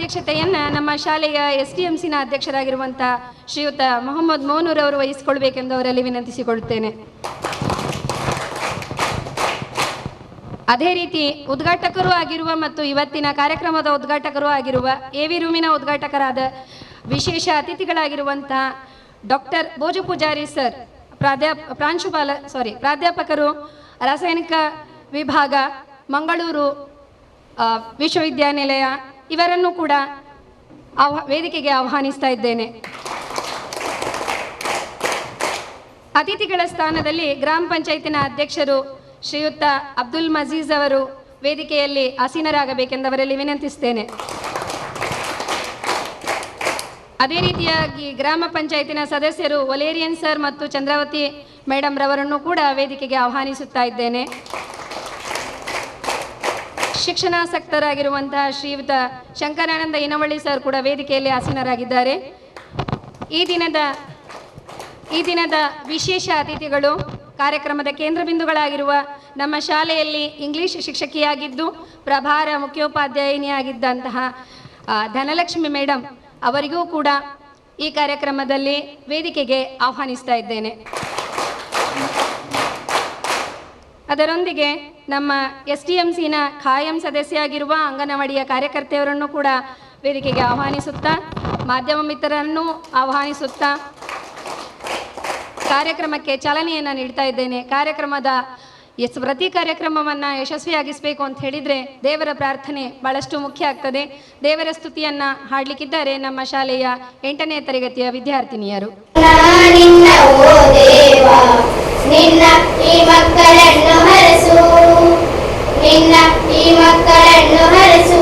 ಅಧ್ಯಕ್ಷತೆಯನ್ನು ನಮ್ಮ ಶಾಲೆಯ SDMCನ ಅಧ್ಯಕ್ಷರಾಗಿರುವಂಥ ಶ್ರೀಯುತ ಮೊಹಮ್ಮದ್ ಮೋನೂರ್ ಅವರು ವಹಿಸಿಕೊಳ್ಬೇಕೆಂದು ಅವರಲ್ಲಿ ವಿನಂತಿಸಿಕೊಳ್ಳುತ್ತೇನೆ. ಅದೇ ರೀತಿ ಉದ್ಘಾಟಕರೂ ಆಗಿರುವ ಮತ್ತು ಇವತ್ತಿನ ಕಾರ್ಯಕ್ರಮದ ಉದ್ಘಾಟಕರೂ ಆಗಿರುವ AV ರೂಮಿನ ಉದ್ಘಾಟಕರಾದ ವಿಶೇಷ ಅತಿಥಿಗಳಾಗಿರುವಂಥ ಡಾಕ್ಟರ್ ಭೋಜ ಪೂಜಾರಿ ಸರ್, ಪ್ರಾಧ್ಯಾಪಕರು ರಾಸಾಯನಿಕ ವಿಭಾಗ, ಮಂಗಳೂರು ವಿಶ್ವವಿದ್ಯಾನಿಲಯ, ಇವರನ್ನು ಕೂಡ ವೇದಿಕೆಗೆ ಆಹ್ವಾನಿಸ್ತಾ ಇದ್ದೇನೆ. ಅತಿಥಿಗಳ ಸ್ಥಾನದಲ್ಲಿ ಗ್ರಾಮ ಪಂಚಾಯತಿನ ಅಧ್ಯಕ್ಷರು ಶ್ರೀಯುತ ಅಬ್ದುಲ್ ಮಜೀಜ್ ಅವರು ವೇದಿಕೆಯಲ್ಲಿ ಆಸೀನರಾಗಬೇಕೆಂದವರಲ್ಲಿ ವಿನಂತಿಸ್ತೇನೆ. ಅದೇ ರೀತಿಯಾಗಿ ಗ್ರಾಮ ಪಂಚಾಯತಿನ ಸದಸ್ಯರು ವಲೇರಿಯನ್ ಸರ್ ಮತ್ತು ಚಂದ್ರಾವತಿ ಮೇಡಮ್ ರವರನ್ನು ಕೂಡ ವೇದಿಕೆಗೆ ಆಹ್ವಾನಿಸುತ್ತಾ ಇದ್ದೇನೆ. ಶಿಕ್ಷಣಾಸಕ್ತರಾಗಿರುವಂತಹ ಶ್ರೀಯುತ ಶಂಕರಾನಂದ ಇನವಳ್ಳಿ ಸರ್ ಕೂಡ ವೇದಿಕೆಯಲ್ಲಿ ಆಸೀನರಾಗಿದ್ದಾರೆ. ಈ ದಿನದ ವಿಶೇಷ ಅತಿಥಿಗಳು ಕಾರ್ಯಕ್ರಮದ ಕೇಂದ್ರ ಬಿಂದುಗಳಾಗಿರುವ ನಮ್ಮ ಶಾಲೆಯಲ್ಲಿ ಇಂಗ್ಲಿಷ್ ಶಿಕ್ಷಕಿಯಾಗಿದ್ದು ಪ್ರಭಾರ ಮುಖ್ಯೋಪಾಧ್ಯಾಯಿನಿಯಾಗಿದ್ದಂತಹ ಧನಲಕ್ಷ್ಮಿ ಮೇಡಮ್ ಅವರಿಗೂ ಕೂಡ ಈ ಕಾರ್ಯಕ್ರಮದಲ್ಲಿ ವೇದಿಕೆಗೆ ಆಹ್ವಾನಿಸ್ತಾ ಇದ್ದೇನೆ. ಅದರೊಂದಿಗೆ ನಮ್ಮ SDMCನ ಖಾಯಂ ಸದಸ್ಯರಾಗಿರುವ ಅಂಗನವಾಡಿಯ ಕಾರ್ಯಕರ್ತೆಯರನ್ನು ಕೂಡ ವೇದಿಕೆಗೆ ಆಹ್ವಾನಿಸುತ್ತಾ, ಮಾಧ್ಯಮ ಮಿತ್ರರನ್ನು ಆಹ್ವಾನಿಸುತ್ತಾ ಕಾರ್ಯಕ್ರಮಕ್ಕೆ ಚಾಲನೆಯನ್ನು ನೀಡ್ತಾ ಇದ್ದೇನೆ. ಪ್ರತಿ ಕಾರ್ಯಕ್ರಮವನ್ನು ಯಶಸ್ವಿಯಾಗಿಸಬೇಕು ಅಂತ ಹೇಳಿದರೆ ದೇವರ ಪ್ರಾರ್ಥನೆ ಬಹಳಷ್ಟು ಮುಖ್ಯ ಆಗ್ತದೆ. ದೇವರ ಸ್ತುತಿಯನ್ನು ಹಾಡಲಿಕ್ಕಿದ್ದಾರೆ ನಮ್ಮ ಶಾಲೆಯ 8ನೇ ತರಗತಿಯ ವಿದ್ಯಾರ್ಥಿನಿಯರು. ನಿನ್ನ ಈ ಮಕ್ಕಳನ್ನು ಹರಸು, ನಿನ್ನ ಈ ಮಕ್ಕಳನ್ನು ಹರಸು,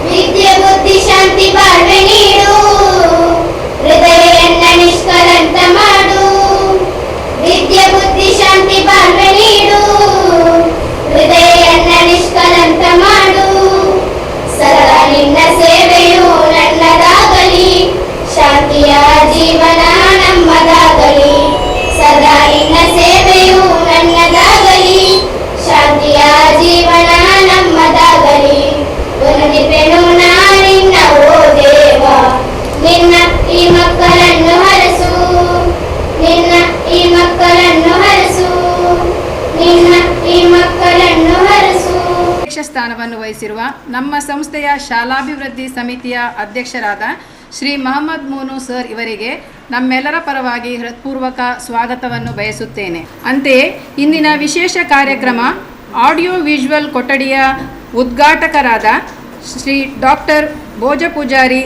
ವಿದ್ಯೆ ಬುದ್ಧಿ ಶಾಂತಿ ಬಾಳ್ವೆ ನೀಡು, ಹೃದಯನ್ನ ನಿಷ್ಕಲಂಕ ಮಾಡು, ವಿದ್ಯೆ ಬುದ್ಧಿ ಶಾಂತಿ ಬಾಳ್ವೆ ನೀಡು, ಹೃದಯನ್ನ ನಿಷ್ಕಲಂಕ ಮಾಡು, ಸದಾ ನಿನ್ನ ಸೇವೆಯು ನನ್ನದಾಗಲಿ, ಶಾಂತಿಯ ಜೀವನ ನಮ್ಮದಾಗಲಿ, ಸದಾ ನಿನ್ನ ಸೇವೆಯು ನನ್ನದಾಗಲಿ, ಶಾಂತಿಯ ಜೀವನ ನಮ್ಮದಾಗಲಿ, ವಂದಿಪೆನು ನಿನ್ನ ಓ ದೇವ, ನಿನ್ನ ಈ ಮಕ್ಕಳನ್ನು ಹರಸು, ನಿನ್ನ ಈ ಮಕ್ಕಳನ್ನು ಹರಸು, ನಿನ್ನ ಈ ಮಕ್ಕಳನ್ನು ಹರಸು. ಅಧ್ಯಕ್ಷ ಸ್ಥಾನವನ್ನು ವಹಿಸಿರುವ ನಮ್ಮ ಸಂಸ್ಥೆಯ ಶಾಲಾಭಿವೃದ್ಧಿ ಸಮಿತಿಯ ಅಧ್ಯಕ್ಷರಾದ ಶ್ರೀ ಮೊಹಮ್ಮದ್ ಮೋನು ಸರ್ ಇವರಿಗೆ ನಮ್ಮೆಲ್ಲರ ಪರವಾಗಿ ಹೃತ್ಪೂರ್ವಕ ಸ್ವಾಗತವನ್ನು ಬಯಸುತ್ತೇನೆ. ಅಂತೆಯೇ ಇಂದಿನ ವಿಶೇಷ ಕಾರ್ಯಕ್ರಮ ಆಡಿಯೋ ವಿಜುವಲ್ ಕೊಠಡಿಯ ಉದ್ಘಾಟಕರಾದ ಶ್ರೀ ಡಾಕ್ಟರ್ ಭೋಜ ಪೂಜಾರಿ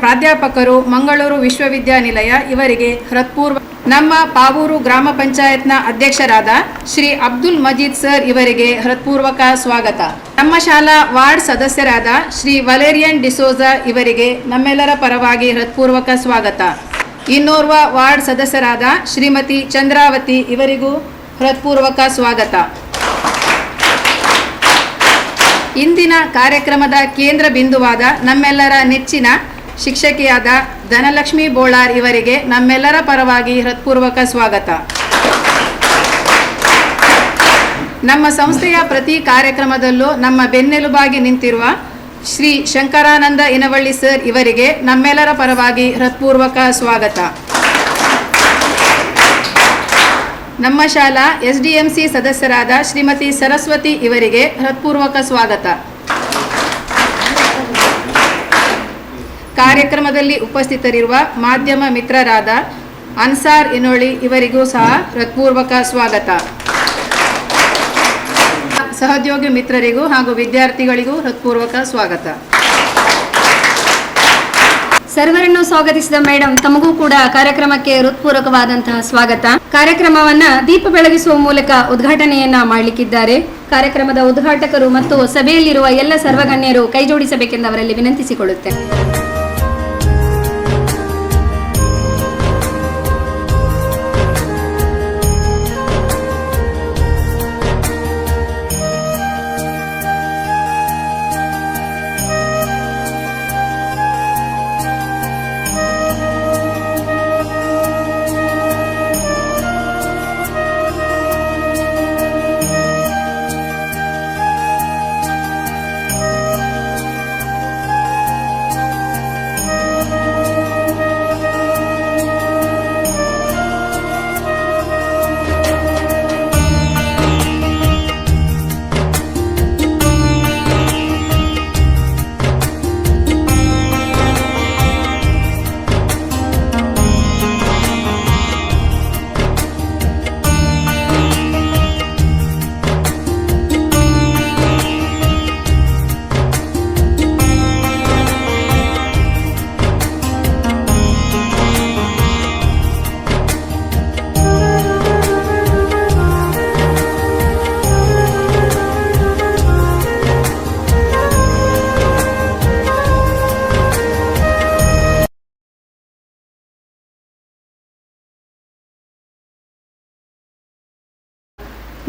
ಪ್ರಾಧ್ಯಾಪಕರು, ಮಂಗಳೂರು ವಿಶ್ವವಿದ್ಯಾನಿಲಯ ಇವರಿಗೆ ಹೃತ್ಪೂರ್ವ. ನಮ್ಮ ಪಾವೂರು ಗ್ರಾಮ ಪಂಚಾಯತ್ನ ಅಧ್ಯಕ್ಷರಾದ ಶ್ರೀ ಅಬ್ದುಲ್ ಮಜೀದ್ ಸರ್ ಇವರಿಗೆ ಹೃತ್ಪೂರ್ವಕ ಸ್ವಾಗತ. ನಮ್ಮ ಶಾಲಾ ವಾರ್ಡ್ ಸದಸ್ಯರಾದ ಶ್ರೀ ವಲೇರಿಯನ್ ಡಿಸೋಜಾ ಇವರಿಗೆ ನಮ್ಮೆಲ್ಲರ ಪರವಾಗಿ ಹೃತ್ಪೂರ್ವಕ ಸ್ವಾಗತ. ಇನ್ನೋರ್ವ ವಾರ್ಡ್ ಸದಸ್ಯರಾದ ಶ್ರೀಮತಿ ಚಂದ್ರಾವತಿ ಇವರಿಗೂ ಹೃತ್ಪೂರ್ವಕ ಸ್ವಾಗತ. ಇಂದಿನ ಕಾರ್ಯಕ್ರಮದ ಕೇಂದ್ರ ಬಿಂದುವಾದ ನಮ್ಮೆಲ್ಲರ ನೆಚ್ಚಿನ ಶಿಕ್ಷಕಿಯಾದ ಧನಲಕ್ಷ್ಮಿ ಬೋಳಾರ್ ಇವರಿಗೆ ನಮ್ಮೆಲ್ಲರ ಪರವಾಗಿ ಹೃತ್ಪೂರ್ವಕ ಸ್ವಾಗತ. ನಮ್ಮ ಸಂಸ್ಥೆಯ ಪ್ರತಿ ಕಾರ್ಯಕ್ರಮದಲ್ಲೂ ನಮ್ಮ ಬೆನ್ನೆಲುಬಾಗಿ ನಿಂತಿರುವ ಶ್ರೀ ಶಂಕರಾನಂದ ಇನವಳ್ಳಿ ಸರ್ ಇವರಿಗೆ ನಮ್ಮೆಲ್ಲರ ಪರವಾಗಿ ಹೃತ್ಪೂರ್ವಕ ಸ್ವಾಗತ. ನಮ್ಮ ಶಾಲಾ SDMC ಸದಸ್ಯರಾದ ಶ್ರೀಮತಿ ಸರಸ್ವತಿ ಇವರಿಗೆ ಹೃತ್ಪೂರ್ವಕ ಸ್ವಾಗತ. ಕಾರ್ಯಕ್ರಮದಲ್ಲಿ ಉಪಸ್ಥಿತರಿರುವ ಮಾಧ್ಯಮ ಮಿತ್ರರಾದ ಅನ್ಸಾರ್ ಇನೋಳಿ ಇವರಿಗೂ ಸಹ ಹೃತ್ಪೂರ್ವಕ ಸ್ವಾಗತ. ಸಹೋದ್ಯೋಗಿ ಮಿತ್ರರಿಗೂ ಹಾಗೂ ವಿದ್ಯಾರ್ಥಿಗಳಿಗೂ ಹೃತ್ಪೂರ್ವಕ ಸ್ವಾಗತ. ಸರ್ವರನ್ನು ಸ್ವಾಗತಿಸಿದ ಮೇಡಮ್ ತಮಗೂ ಕೂಡ ಕಾರ್ಯಕ್ರಮಕ್ಕೆ ಹೃತ್ಪೂರ್ವಕವಾದಂತಹ ಸ್ವಾಗತ. ಕಾರ್ಯಕ್ರಮವನ್ನ ದೀಪ ಬೆಳಗಿಸುವ ಮೂಲಕ ಉದ್ಘಾಟನೆಯನ್ನ ಮಾಡಲಿಕ್ಕಿದ್ದಾರೆ. ಕಾರ್ಯಕ್ರಮದ ಉದ್ಘಾಟಕರು ಮತ್ತು ಸಭೆಯಲ್ಲಿರುವ ಎಲ್ಲ ಸರ್ವಗಣ್ಯರು ಕೈಜೋಡಿಸಬೇಕೆಂದು ಅವರಲ್ಲಿ ವಿನಂತಿಸಿಕೊಳ್ಳುತ್ತೇನೆ.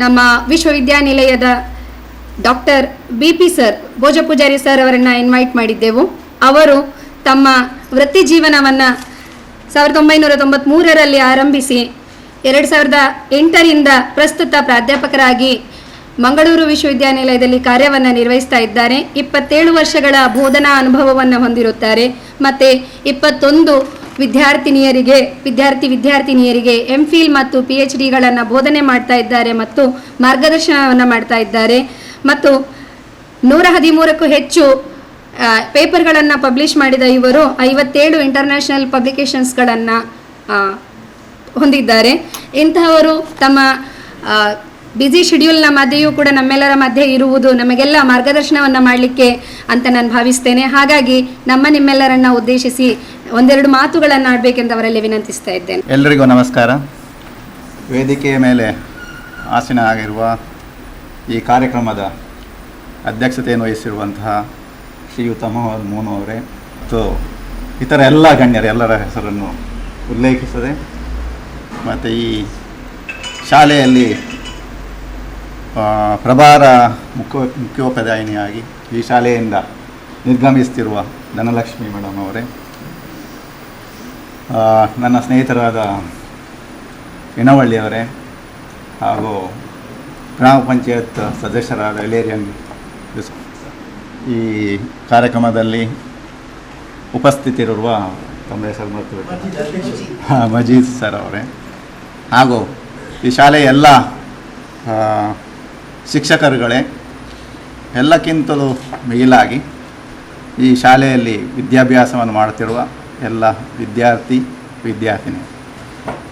ನಮ್ಮ ವಿಶ್ವವಿದ್ಯಾನಿಲಯದ doctor BP sir, Bhoja Poojary sir ಅವರನ್ನು ಇನ್ವೈಟ್ ಮಾಡಿದ್ದೆವು. ಅವರು ತಮ್ಮ ವೃತ್ತಿ ಜೀವನವನ್ನು 1993ರಲ್ಲಿ ಆರಂಭಿಸಿ 2008ರಿಂದ ಪ್ರಸ್ತುತ ಪ್ರಾಧ್ಯಾಪಕರಾಗಿ ಮಂಗಳೂರು ವಿಶ್ವವಿದ್ಯಾನಿಲಯದಲ್ಲಿ ಕಾರ್ಯವನ್ನು ನಿರ್ವಹಿಸ್ತಾ ಇದ್ದಾರೆ. 27 ವರ್ಷಗಳ ಬೋಧನಾ ಅನುಭವವನ್ನು ಹೊಂದಿರುತ್ತಾರೆ. ಮತ್ತು 21 ವಿದ್ಯಾರ್ಥಿನಿಯರಿಗೆ MPhil ಮತ್ತು PhDಗಳನ್ನು ಬೋಧನೆ ಮಾಡ್ತಾ ಇದ್ದಾರೆ ಮತ್ತು ಮಾರ್ಗದರ್ಶನವನ್ನು ಮಾಡ್ತಾ ಇದ್ದಾರೆ. ಮತ್ತು 113ಕ್ಕೂ ಹೆಚ್ಚು ಪೇಪರ್ಗಳನ್ನು ಪಬ್ಲಿಷ್ ಮಾಡಿದ ಇವರು 57 ಇಂಟರ್ನ್ಯಾಷನಲ್ ಪಬ್ಲಿಕೇಶನ್ಸ್ಗಳನ್ನು ಹೊಂದಿದ್ದಾರೆ. ಇಂತಹವರು ತಮ್ಮ ಬ್ಯುಸಿ ಶೆಡ್ಯೂಲ್ನ ಮಧ್ಯೆಯೂ ಕೂಡ ನಮ್ಮೆಲ್ಲರ ಮಧ್ಯೆ ಇರುವುದು ನಮಗೆಲ್ಲ ಮಾರ್ಗದರ್ಶನವನ್ನು ಮಾಡಲಿಕ್ಕೆ ಅಂತ ನಾನು ಭಾವಿಸ್ತೇನೆ. ಹಾಗಾಗಿ ನಿಮ್ಮೆಲ್ಲರನ್ನ ಉದ್ದೇಶಿಸಿ ಒಂದೆರಡು ಮಾತುಗಳನ್ನು ಆಡಬೇಕೆಂದು ಅವರಲ್ಲಿ ವಿನಂತಿಸ್ತಾ ಇದ್ದೇನೆ. ಎಲ್ಲರಿಗೂ ನಮಸ್ಕಾರ. ವೇದಿಕೆಯ ಮೇಲೆ ಆಸೀನ ಆಗಿರುವ ಈ ಕಾರ್ಯಕ್ರಮದ ಅಧ್ಯಕ್ಷತೆಯನ್ನು ವಹಿಸಿರುವಂತಹ ಶ್ರೀಯುತ ಮೊಹಮ್ಮದ್ ಮೂನು ಅವರೇ ಮತ್ತು ಇತರ ಎಲ್ಲ ಗಣ್ಯರು ಎಲ್ಲರ ಹೆಸರನ್ನು ಉಲ್ಲೇಖಿಸದೆ ಮತ್ತು ಈ ಶಾಲೆಯಲ್ಲಿ ಪ್ರಭಾರ ಮುಖ್ಯೋಪಾಧ್ಯಾಯಿನಿಯಾಗಿ ಈ ಶಾಲೆಯಿಂದ ನಿರ್ಗಮಿಸ್ತಿರುವ ಧನಲಕ್ಷ್ಮಿ ಮೇಡಮ್ ಅವರೇ, ನನ್ನ ಸ್ನೇಹಿತರಾದ ಇನವಳ್ಳಿಯವರೇ ಹಾಗೂ ಗ್ರಾಮ ಪಂಚಾಯತ್ ಸದಸ್ಯರಾದ ಎಲೇರಿಯನ್, ಈ ಕಾರ್ಯಕ್ರಮದಲ್ಲಿ ಉಪಸ್ಥಿತರಿರುವ ತಮ್ಮ ಹೆಸರು ಮಜೀದ್ ಸರ್ ಅವರೇ, ಹಾಗೂ ಈ ಶಾಲೆಯ ಎಲ್ಲ ಶಿಕ್ಷಕರುಗಳೇ, ಎಲ್ಲಕ್ಕಿಂತಲೂ ಮಿಗಿಲಾಗಿ ಈ ಶಾಲೆಯಲ್ಲಿ ವಿದ್ಯಾಭ್ಯಾಸವನ್ನು ಮಾಡುತ್ತಿರುವ ಎಲ್ಲ ವಿದ್ಯಾರ್ಥಿನಿ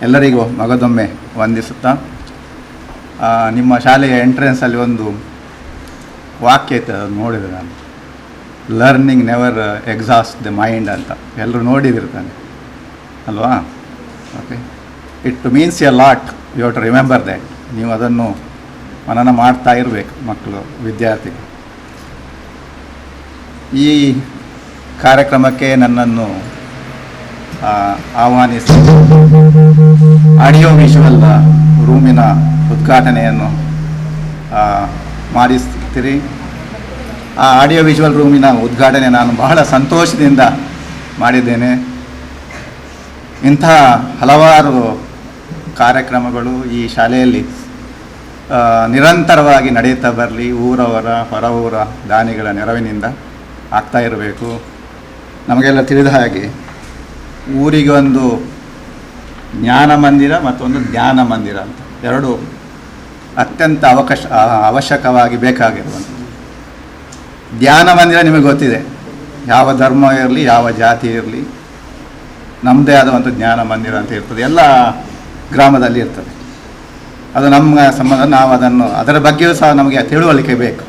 ಎಲ್ಲರಿಗೂ ಮಗದೊಮ್ಮೆ ವಂದಿಸುತ್ತಾ, ನಿಮ್ಮ ಶಾಲೆಯ ಎಂಟ್ರೆನ್ಸಲ್ಲಿ ಒಂದು ವಾಕ್ಯ ಇತ್ತು, ನೋಡಿದೆ ನಾನು, learning never exhaust the mind ಅಂತ. ಎಲ್ಲರೂ ನೋಡಿದಿರ್ತಾನೆ ಅಲ್ವಾ? Okay, it means a lot, you have to remember that. ನೀವು ಅದನ್ನು ಮನನ ಮಾಡ್ತಾ ಇರಬೇಕು ಮಕ್ಕಳು, ವಿದ್ಯಾರ್ಥಿ. ಈ ಕಾರ್ಯಕ್ರಮಕ್ಕೆ ನನ್ನನ್ನು ಆಹ್ವಾನಿಸಿ ಆಡಿಯೋ ವಿಜುವಲ್ ರೂಮಿನ ಉದ್ಘಾಟನೆಯನ್ನು ಮಾಡಿಸ್ತೀರಿ. ಆ ಆಡಿಯೋ ವಿಜುವಲ್ ರೂಮಿನ ಉದ್ಘಾಟನೆ ನಾನು ಬಹಳ ಸಂತೋಷದಿಂದ ಮಾಡಿದ್ದೇನೆ. ಇಂತಹ ಹಲವಾರು ಕಾರ್ಯಕ್ರಮಗಳು ಈ ಶಾಲೆಯಲ್ಲಿ ನಿರಂತರವಾಗಿ ನಡೆಯುತ್ತಾ ಬರಲಿ. ಊರವರ ಹೊರ ಊರ ದಾನಿಗಳ ನೆರವಿನಿಂದ ಆಗ್ತಾ ಇರಬೇಕು. ನಮಗೆಲ್ಲ ತಿಳಿದ ಹಾಗೆ ಊರಿಗೆ ಒಂದು ಜ್ಞಾನ ಮಂದಿರ ಮತ್ತೊಂದು ಧ್ಯಾನ ಮಂದಿರ ಅಂತ ಎರಡು ಅತ್ಯಂತ ಅವಶ್ಯಕವಾಗಿ ಬೇಕಾಗಿರುವಂಥದ್ದು. ಧ್ಯಾನ ಮಂದಿರ ನಿಮಗೆ ಗೊತ್ತಿದೆ, ಯಾವ ಧರ್ಮ ಇರಲಿ, ಯಾವ ಜಾತಿ ಇರಲಿ, ನಮ್ಮದೇ ಆದ ಒಂದು ಜ್ಞಾನ ಮಂದಿರ ಅಂತ ಇರ್ತದೆ, ಎಲ್ಲ ಗ್ರಾಮದಲ್ಲಿ ಇರ್ತದೆ. ಅದು ನಮ್ಮ ಸಂಬಂಧ. ನಾವು ಅದರ ಬಗ್ಗೆಯೂ ಸಹ ನಮಗೆ ತಿಳುವಳಿಕೆ ಬೇಕು.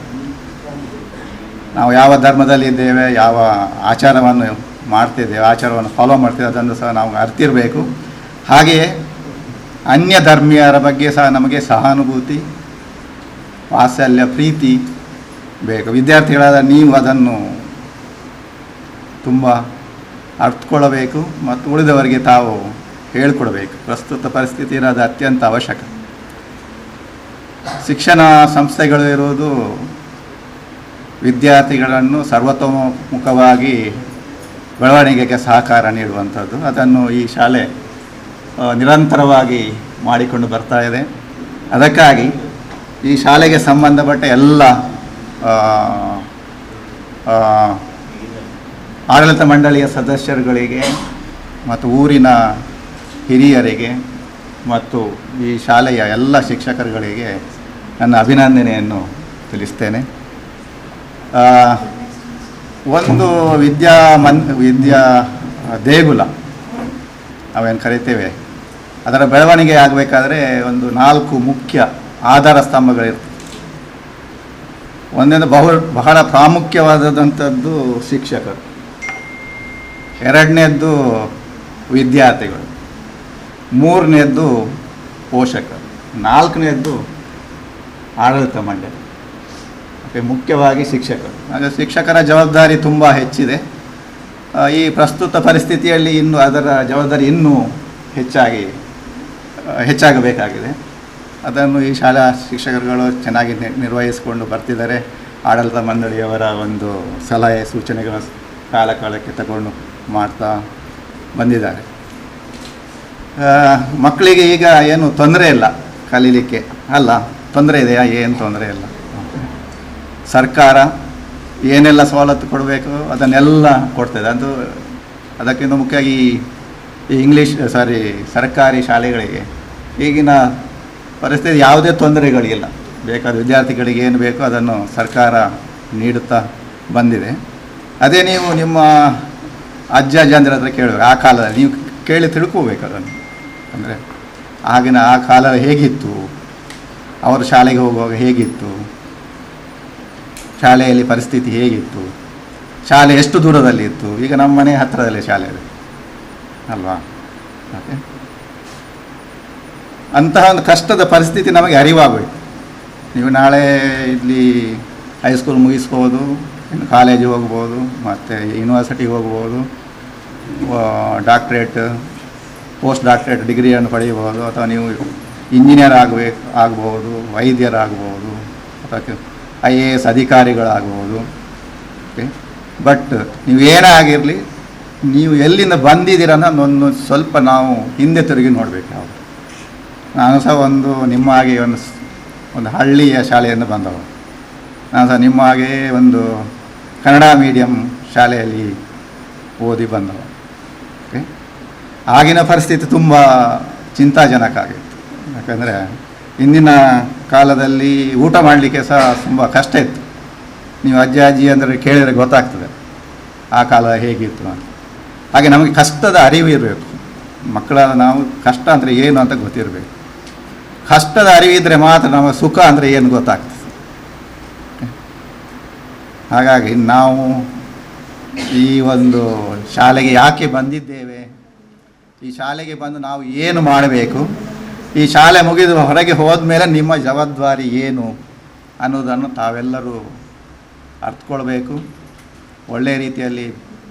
ನಾವು ಯಾವ ಧರ್ಮದಲ್ಲಿ ಇದ್ದೇವೆ, ಯಾವ ಆಚಾರವನ್ನು ಮಾಡ್ತಿದ್ದೇವೆ, ಆಚಾರವನ್ನು ಫಾಲೋ ಮಾಡ್ತಿದ್ದೇವೆ, ಅದನ್ನು ಸಹ ನಾವು ಅರ್ತಿರಬೇಕು. ಹಾಗೆಯೇ ಅನ್ಯ ಧರ್ಮೀಯರ ಬಗ್ಗೆ ಸಹ ನಮಗೆ ಸಹಾನುಭೂತಿ, ವಾತ್ಸಲ್ಯ, ಪ್ರೀತಿ ಬೇಕು. ವಿದ್ಯಾರ್ಥಿಗಳಾದ ನೀವು ಅದನ್ನು ತುಂಬ ಅರ್ಥಕೊಳ್ಳಬೇಕು ಮತ್ತು ಉಳಿದವರಿಗೆ ತಾವು ಹೇಳಿಕೊಡಬೇಕು. ಪ್ರಸ್ತುತ ಪರಿಸ್ಥಿತಿ ಇರೋದು ಅತ್ಯಂತ ಅವಶ್ಯಕ. ಶಿಕ್ಷಣ ಸಂಸ್ಥೆಗಳು ಇರುವುದು ವಿದ್ಯಾರ್ಥಿಗಳನ್ನು ಸರ್ವತೋಮುಖವಾಗಿ ಬೆಳವಣಿಗೆಗೆ ಸಹಕಾರ ನೀಡುವಂಥದ್ದು. ಅದನ್ನು ಈ ಶಾಲೆ ನಿರಂತರವಾಗಿ ಮಾಡಿಕೊಂಡು ಬರ್ತಾ ಇದೆ. ಅದಕ್ಕಾಗಿ ಈ ಶಾಲೆಗೆ ಸಂಬಂಧಪಟ್ಟ ಎಲ್ಲ ಆಡಳಿತ ಮಂಡಳಿಯ ಸದಸ್ಯರುಗಳಿಗೆ ಮತ್ತು ಊರಿನ ಹಿರಿಯರಿಗೆ ಮತ್ತು ಈ ಶಾಲೆಯ ಎಲ್ಲ ಶಿಕ್ಷಕರುಗಳಿಗೆ ನನ್ನ ಅಭಿನಂದನೆಯನ್ನು ತಿಳಿಸ್ತೇನೆ. ಒಂದು ವಿದ್ಯಾ ದೇಗುಲ ನಾವೇನು ಕರಿತೇವೆ, ಅದರ ಬೆಳವಣಿಗೆ ಆಗಬೇಕಾದ್ರೆ ಒಂದು 4 ಮುಖ್ಯ ಆಧಾರ ಸ್ತಂಭಗಳಿರ್ತವೆ. ಒಂದನೇದು ಬಹಳ ಪ್ರಾಮುಖ್ಯವಾದಂಥದ್ದು ಶಿಕ್ಷಕರು, ಎರಡನೇದ್ದು ವಿದ್ಯಾರ್ಥಿಗಳು, ಮೂರನೇದ್ದು ಪೋಷಕರು, ನಾಲ್ಕನೇದ್ದು ಆಡಳಿತ ಮಂಡಳಿ. ಓಕೆ, ಮುಖ್ಯವಾಗಿ ಶಿಕ್ಷಕರು. ಹಾಗೆ ಶಿಕ್ಷಕರ ಜವಾಬ್ದಾರಿ ತುಂಬ ಹೆಚ್ಚಿದೆ. ಈ ಪ್ರಸ್ತುತ ಪರಿಸ್ಥಿತಿಯಲ್ಲಿ ಅದರ ಜವಾಬ್ದಾರಿ ಇನ್ನೂ ಹೆಚ್ಚಾಗಬೇಕಾಗಿದೆ. ಅದನ್ನು ಈ ಶಾಲಾ ಶಿಕ್ಷಕರುಗಳು ಚೆನ್ನಾಗಿ ನಿರ್ವಹಿಸಿಕೊಂಡು ಬರ್ತಿದ್ದಾರೆ. ಆಡಳಿತ ಮಂಡಳಿಯವರ ಒಂದು ಸಲಹೆ ಸೂಚನೆಗಳ ಕಾಲಕ್ಕೆ ತಗೊಂಡು ಮಾಡ್ತಾ ಬಂದಿದ್ದಾರೆ. ಮಕ್ಕಳಿಗೆ ಈಗ ಏನು ತೊಂದರೆ ಇಲ್ಲ ಕಲೀಲಿಕ್ಕೆ, ಅಲ್ಲ ತೊಂದರೆ ಇದೆಯಾ? ಏನು ತೊಂದರೆ ಇಲ್ಲ. ಸರ್ಕಾರ ಏನೆಲ್ಲ ಸವಲತ್ತು ಕೊಡಬೇಕು ಅದನ್ನೆಲ್ಲ ಕೊಡ್ತದೆ. ಅದಕ್ಕಿಂತ ಮುಖ್ಯವಾಗಿ ಈ ಸರ್ಕಾರಿ ಶಾಲೆಗಳಿಗೆ ಈಗಿನ ಪರಿಸ್ಥಿತಿ ಯಾವುದೇ ತೊಂದರೆಗಳಿಲ್ಲ. ಬೇಕಾದ ವಿದ್ಯಾರ್ಥಿಗಳಿಗೆ ಏನು ಬೇಕೋ ಅದನ್ನು ಸರ್ಕಾರ ನೀಡುತ್ತಾ ಬಂದಿದೆ. ಅದೇ ನೀವು ನಿಮ್ಮ ಅಜ್ಜಂದಿರ ಹತ್ರ ಕೇಳಬೇಕು. ಆ ಕಾಲದಲ್ಲಿ ನೀವು ಕೇಳಿ ತಿಳ್ಕೋಬೇಕು ಅದನ್ನು. ಅಂದರೆ ಆ ಕಾಲ ಹೇಗಿತ್ತು, ಅವರು ಶಾಲೆಗೆ ಹೋಗುವಾಗ ಹೇಗಿತ್ತು, ಶಾಲೆಯಲ್ಲಿ ಪರಿಸ್ಥಿತಿ ಹೇಗಿತ್ತು, ಶಾಲೆ ಎಷ್ಟು ದೂರದಲ್ಲಿ ಇತ್ತು. ಈಗ ನಮ್ಮ ಮನೆ ಹತ್ತಿರದಲ್ಲೇ ಶಾಲೆ ಇದೆ ಅಲ್ವಾ? ಓಕೆ, ಅಂತಹ ಒಂದು ಕಷ್ಟದ ಪರಿಸ್ಥಿತಿ ನಮಗೆ ಅರಿವಾಗಬೇಕು. ನೀವು ನಾಳೆ ಇಲ್ಲಿ ಹೈಸ್ಕೂಲ್ ಮುಗಿಸ್ಬೋದು, ಇನ್ನು ಕಾಲೇಜಿಗೆ ಹೋಗ್ಬೋದು, ಮತ್ತು ಯೂನಿವರ್ಸಿಟಿಗೆ ಹೋಗ್ಬೋದು, ಡಾಕ್ಟ್ರೇಟ್ ಪೋಸ್ಟ್ ಡಾಕ್ಟ್ರೇಟ್ ಡಿಗ್ರಿಯನ್ನು ಪಡೆಯಬಹುದು, ಅಥವಾ ನೀವು ಇಂಜಿನಿಯರ್ ಆಗ್ಬೋದು, ವೈದ್ಯರಾಗ್ಬೋದು, ಅಥವಾ IAS ಅಧಿಕಾರಿಗಳಾಗ್ಬೋದು. ಓಕೆ, ಬಟ್ ನೀವು ಏನೇ ಆಗಿರಲಿ, ನೀವು ಎಲ್ಲಿಂದ ಬಂದಿದ್ದೀರ ಅನ್ನೋದೊಂದು ಸ್ವಲ್ಪ ನಾವು ಹಿಂದೆ ತಿರುಗಿ ನೋಡಬೇಕು. ನಾವು ನಾನು ಸಹ ನಿಮ್ಮ ಹಾಗೆ ಒಂದು ಹಳ್ಳಿಯ ಶಾಲೆಯಿಂದ ಬಂದವರು. ನಾನು ಸಹ ನಿಮ್ಮ ಹಾಗೆ ಒಂದು ಕನ್ನಡ ಮೀಡಿಯಂ ಶಾಲೆಯಲ್ಲಿ ಓದಿ ಬಂದವರು. ಓಕೆ, ಆಗಿನ ಪರಿಸ್ಥಿತಿ ತುಂಬ ಚಿಂತಾಜನಕ ಆಗಿತ್ತು. ಯಾಕಂದರೆ ಇಂದಿನ ಕಾಲದಲ್ಲಿ ಊಟ ಮಾಡಲಿಕ್ಕೆ ಸಹ ತುಂಬ ಕಷ್ಟ ಇತ್ತು. ನೀವು ಅಜ್ಜಿ ಅಂದರೆ ಕೇಳಿದರೆ ಗೊತ್ತಾಗ್ತದೆ ಆ ಕಾಲ ಹೇಗಿತ್ತು ಅಂತ. ಹಾಗೆ ನಮಗೆ ಕಷ್ಟದ ಅರಿವು ಇರಬೇಕು. ಮಕ್ಕಳಾದ ನಾವು ಕಷ್ಟ ಅಂದರೆ ಏನು ಅಂತ ಗೊತ್ತಿರಬೇಕು. ಕಷ್ಟದ ಅರಿವಿದ್ದರೆ ಮಾತ್ರ ನಮಗೆ ಸುಖ ಅಂದರೆ ಏನು ಗೊತ್ತಾಗ್ತದೆ. ಹಾಗಾಗಿ ನಾವು ಈ ಒಂದು ಶಾಲೆಗೆ ಯಾಕೆ ಬಂದಿದ್ದೇವೆ, ಈ ಶಾಲೆಗೆ ಬಂದು ನಾವು ಏನು ಮಾಡಬೇಕು, ಈ ಶಾಲೆ ಮುಗಿದು ಹೊರಗೆ ಹೋದ ಮೇಲೆ ನಿಮ್ಮ ಜವಾಬ್ದಾರಿ ಏನು ಅನ್ನೋದನ್ನು ತಾವೆಲ್ಲರೂ ಅರ್ಥಕೊಳ್ಬೇಕು. ಒಳ್ಳೆಯ ರೀತಿಯಲ್ಲಿ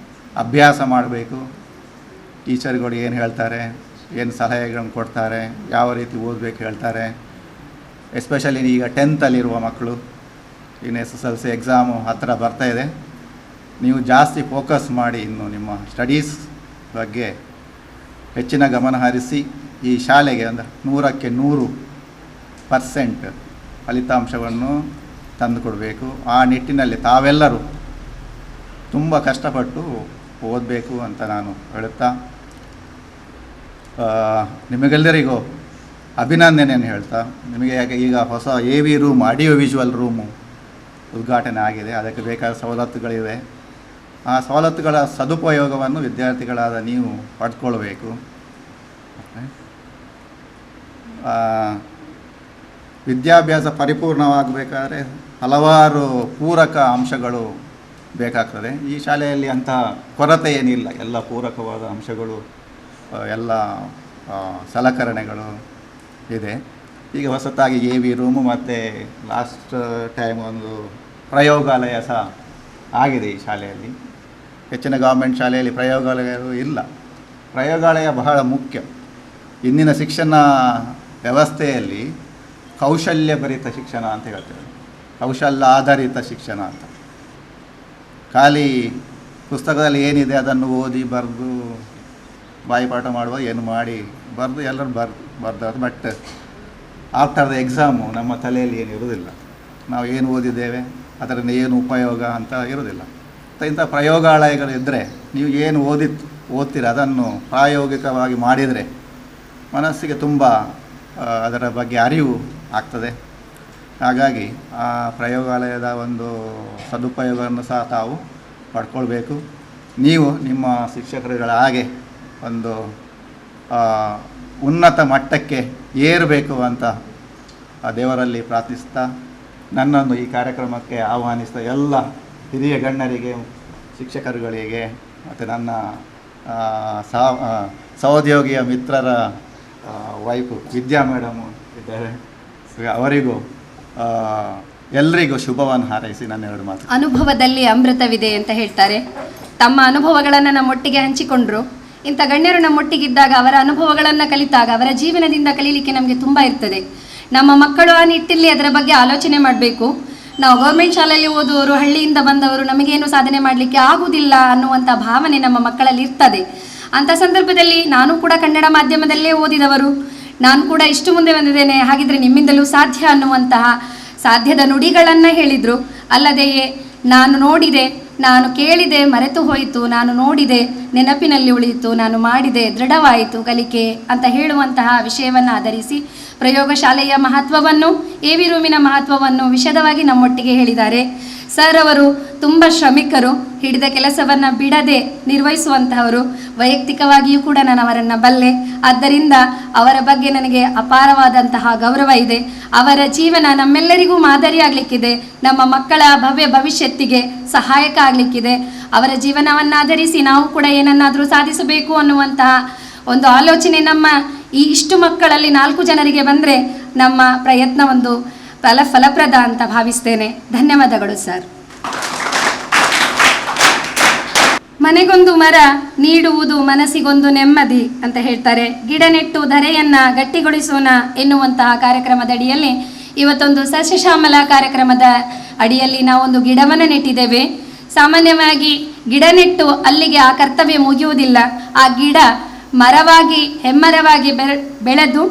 ಅಭ್ಯಾಸ ಮಾಡಬೇಕು. ಟೀಚರ್ಗಳು ಏನು ಹೇಳ್ತಾರೆ, ಏನು ಸಲಹೆಗಳನ್ನು ಕೊಡ್ತಾರೆ, ಯಾವ ರೀತಿ ಓದಬೇಕು ಹೇಳ್ತಾರೆ. ಎಸ್ಪೆಷಲಿ ಈಗ 10th ಮಕ್ಕಳು, ಇನ್ನು SSLC ಎಕ್ಸಾಮು ಹತ್ತಿರ ಬರ್ತಾಯಿದೆ. ನೀವು ಜಾಸ್ತಿ ಫೋಕಸ್ ಮಾಡಿ ಇನ್ನು ನಿಮ್ಮ ಸ್ಟಡೀಸ್ ಬಗ್ಗೆ ಹೆಚ್ಚಿನ ಗಮನ ಹರಿಸಿ ಈ ಶಾಲೆಗೆ ಅಂದರೆ 100ಕ್ಕೆ 100% ಫಲಿತಾಂಶವನ್ನು ತಂದುಕೊಡಬೇಕು. ಆ ನಿಟ್ಟಿನಲ್ಲಿ ತಾವೆಲ್ಲರೂ ತುಂಬ ಕಷ್ಟಪಟ್ಟು ಓದಬೇಕು ಅಂತ ನಾನು ಹೇಳುತ್ತಾ, ನಿಮಗೆಲ್ಲರಿಗೂ ಅಭಿನಂದನೆಯನ್ನು ಹೇಳ್ತಾ, ನಿಮಗೆ ಈಗ ಹೊಸ AV room, audio visual room ಉದ್ಘಾಟನೆ ಆಗಿದೆ. ಅದಕ್ಕೆ ಬೇಕಾದ ಸವಲತ್ತುಗಳಿವೆ. ಆ ಸವಲತ್ತುಗಳ ಸದುಪಯೋಗವನ್ನು ವಿದ್ಯಾರ್ಥಿಗಳಾದ ನೀವು ಪಡ್ಕೊಳ್ಬೇಕು. ವಿದ್ಯಾಭ್ಯಾಸ ಪರಿಪೂರ್ಣವಾಗಬೇಕಾದ್ರೆ ಹಲವಾರು ಪೂರಕ ಅಂಶಗಳು ಬೇಕಾಗ್ತದೆ. ಈ ಶಾಲೆಯಲ್ಲಿ ಅಂತಹ ಕೊರತೆ ಏನಿಲ್ಲ. ಎಲ್ಲ ಪೂರಕವಾದ ಅಂಶಗಳು, ಎಲ್ಲ ಸಲಕರಣೆಗಳು ಇದೆ. ಈಗ ಹೊಸತಾಗಿ AV ರೂಮು ಮತ್ತು ಲಾಸ್ಟ್ ಟೈಮ್ ಒಂದು ಪ್ರಯೋಗಾಲಯ ಸಹ ಆಗಿದೆ ಈ ಶಾಲೆಯಲ್ಲಿ. ಹೆಚ್ಚಿನ ಗೌರ್ಮೆಂಟ್ ಶಾಲೆಯಲ್ಲಿ ಪ್ರಯೋಗಾಲಯಗಳು ಇಲ್ಲ. ಪ್ರಯೋಗಾಲಯ ಬಹಳ ಮುಖ್ಯ. ಇಂದಿನ ಶಿಕ್ಷಣ ವ್ಯವಸ್ಥೆಯಲ್ಲಿ ಕೌಶಲ್ಯಭರಿತ ಶಿಕ್ಷಣ ಅಂತ ಹೇಳ್ತೇವೆ, ಕೌಶಲ್ಯ ಆಧಾರಿತ ಶಿಕ್ಷಣ ಅಂತ. ಖಾಲಿ ಪುಸ್ತಕದಲ್ಲಿ ಏನಿದೆ ಅದನ್ನು ಓದಿ ಬರೆದು ಬಾಯಿಪಾಠ ಮಾಡುವ ಏನು ಮಾಡಿ ಬರೆದು ಎಲ್ಲರೂ ಬರ್ದು ಬಟ್ ಆಫ್ಟರ್ ದ ಎಕ್ಸಾಮು ನಮ್ಮ ತಲೆಯಲ್ಲಿ ಏನು ಇರೋದಿಲ್ಲ. ನಾವು ಏನು ಓದಿದ್ದೇವೆ, ಅದರಿಂದ ಏನು ಉಪಯೋಗ ಅಂತ ಇರೋದಿಲ್ಲ. ಇಂಥ ಪ್ರಯೋಗಾಲಯಗಳು ಇದ್ದರೆ ನೀವು ಏನು ಓದ್ತೀರ ಅದನ್ನು ಪ್ರಾಯೋಗಿಕವಾಗಿ ಮಾಡಿದರೆ ಮನಸ್ಸಿಗೆ ತುಂಬ ಅದರ ಬಗ್ಗೆ ಅರಿವು ಆಗ್ತದೆ. ಹಾಗಾಗಿ ಆ ಪ್ರಯೋಗಾಲಯದ ಒಂದು ಸದುಪಯೋಗವನ್ನು ಸಹ ತಾವು ಪಡ್ಕೊಳ್ಬೇಕು. ನೀವು ನಿಮ್ಮ ಶಿಕ್ಷಕರುಗಳ ಹಾಗೆ ಒಂದು ಉನ್ನತ ಮಟ್ಟಕ್ಕೆ ಏರಬೇಕು ಅಂತ ದೇವರಲ್ಲಿ ಪ್ರಾರ್ಥಿಸ್ತಾ, ನನ್ನನ್ನು ಈ ಕಾರ್ಯಕ್ರಮಕ್ಕೆ ಆಹ್ವಾನಿಸಿದ ಎಲ್ಲ ಹಿರಿಯ ಗಣ್ಯರಿಗೆ, ಶಿಕ್ಷಕರುಗಳಿಗೆ ಮತ್ತು ನನ್ನ ಸಹೋದ್ಯೋಗಿಯ ಮಿತ್ರರ ವೈಫು ವಿದ್ಯಾ ಮೇಡಮು ಇದ್ದಾರೆ, ಅವರಿಗೂ ಎಲ್ರಿಗೂ ಶುಭವನ್ನು ಹಾರೈಸಿ ನನ್ನ ಎರಡು ಮಾತು. ಅನುಭವದಲ್ಲಿ ಅಮೃತವಿದೆ ಅಂತ ಹೇಳ್ತಾರೆ. ತಮ್ಮ ಅನುಭವಗಳನ್ನು ನಮ್ಮೊಟ್ಟಿಗೆ ಹಂಚಿಕೊಂಡ್ರು. ಇಂಥ ಗಣ್ಯರು ನಮ್ಮೊಟ್ಟಿಗಿದ್ದಾಗ ಅವರ ಅನುಭವಗಳನ್ನು ಕಲಿತಾಗ ಅವರ ಜೀವನದಿಂದ ಕಲೀಲಿಕ್ಕೆ ನಮಗೆ ತುಂಬ ಇರ್ತದೆ. ನಮ್ಮ ಮಕ್ಕಳು ಆ ನಿಟ್ಟಿನಲ್ಲಿ ಅದರ ಬಗ್ಗೆ ಆಲೋಚನೆ ಮಾಡಬೇಕು. ನಾವು ಗೌರ್ಮೆಂಟ್ ಶಾಲೆಯಲ್ಲಿ ಓದುವವರು, ಹಳ್ಳಿಯಿಂದ ಬಂದವರು, ನಮಗೇನು ಸಾಧನೆ ಮಾಡಲಿಕ್ಕೆ ಆಗುವುದಿಲ್ಲ ಅನ್ನುವಂಥ ಭಾವನೆ ನಮ್ಮ ಮಕ್ಕಳಲ್ಲಿ ಇರ್ತದೆ. ಅಂಥ ಸಂದರ್ಭದಲ್ಲಿ ನಾನು ಕೂಡ ಕನ್ನಡ ಮಾಧ್ಯಮದಲ್ಲೇ ಓದಿದವರು, ನಾನು ಕೂಡ ಇಷ್ಟು ಮುಂದೆ ಬಂದಿದ್ದೇನೆ, ಹಾಗಿದ್ರೆ ನಿಮ್ಮಿಂದಲೂ ಸಾಧ್ಯ ಅನ್ನುವಂತಹ ಸಾಧ್ಯದ ನುಡಿಗಳನ್ನು ಹೇಳಿದರು. ಅಲ್ಲದೆಯೇ ನಾನು ನೋಡಿದೆ, ನಾನು ಕೇಳಿದೆ, ಮರೆತು ಹೋಯಿತು, ನಾನು ನೋಡಿದೆ, ನೆನಪಿನಲ್ಲಿ ಉಳಿಯಿತು, ನಾನು ಮಾಡಿದೆ, ದೃಢವಾಯಿತು ಕಲಿಕೆ ಅಂತ ಹೇಳುವಂತಹ ವಿಷಯವನ್ನು ಆಧರಿಸಿ ಪ್ರಯೋಗಶಾಲೆಯ ಮಹತ್ವವನ್ನು, ಎ.ವಿ. ರೂಮಿನ ಮಹತ್ವವನ್ನು ವಿಶದವಾಗಿ ನಮ್ಮೊಟ್ಟಿಗೆ ಹೇಳಿದ್ದಾರೆ. ಸರ್ ಅವರು ತುಂಬ ಶ್ರಮಿಕರು, ಹಿಡಿದ ಕೆಲಸವನ್ನು ಬಿಡದೆ ನಿರ್ವಹಿಸುವಂತಹವರು. ವೈಯಕ್ತಿಕವಾಗಿಯೂ ಕೂಡ ನಾನು ಅವರನ್ನು ಬಲ್ಲೆ, ಆದ್ದರಿಂದ ಅವರ ಬಗ್ಗೆ ನನಗೆ ಅಪಾರವಾದಂತಹ ಗೌರವ ಇದೆ. ಅವರ ಜೀವನ ನಮ್ಮೆಲ್ಲರಿಗೂ ಮಾದರಿಯಾಗಲಿಕ್ಕಿದೆ, ನಮ್ಮ ಮಕ್ಕಳ ಭವ್ಯ ಭವಿಷ್ಯತ್ತಿಗೆ ಸಹಾಯಕ ಆಗಲಿಕ್ಕಿದೆ. ಅವರ ಜೀವನವನ್ನಾಧರಿಸಿ ನಾವು ಕೂಡ ಏನನ್ನಾದರೂ ಸಾಧಿಸಬೇಕು ಅನ್ನುವಂತಹ ಒಂದು ಆಲೋಚನೆ ನಮ್ಮ ಈ ಇಷ್ಟು ಮಕ್ಕಳಲ್ಲಿ 4 ಜನರಿಗೆ ಬಂದರೆ ನಮ್ಮ ಪ್ರಯತ್ನ ಒಂದು ಫಲಪ್ರದ ಅಂತ ಭಾವಿಸ್ತೇನೆ. ಧನ್ಯವಾದಗಳು ಸರ್. ಮನೆಗೊಂದು ಮರ ನೀಡುವುದು ಮನಸ್ಸಿಗೊಂದು ನೆಮ್ಮದಿ ಅಂತ ಹೇಳ್ತಾರೆ. ಗಿಡ ನೆಟ್ಟು ಧರೆಯನ್ನ ಗಟ್ಟಿಗೊಳಿಸೋಣ ಎನ್ನುವಂತಹ ಕಾರ್ಯಕ್ರಮದ ಅಡಿಯಲ್ಲಿ ಇವತ್ತೊಂದು ಸಸ್ಯಶ್ಯಾಮಲ ಕಾರ್ಯಕ್ರಮದ ಅಡಿಯಲ್ಲಿ ನಾವೊಂದು ಗಿಡವನ್ನು ನೆಟ್ಟಿದ್ದೇವೆ. ಸಾಮಾನ್ಯವಾಗಿ ಗಿಡ ನೆಟ್ಟು ಅಲ್ಲಿಗೆ ಆ ಕರ್ತವ್ಯ ಮುಗಿಯುವುದಿಲ್ಲ. ಆ ಗಿಡ ಮರವಾಗಿ ಹೆಮ್ಮರವಾಗಿ ಬೆಳೆದು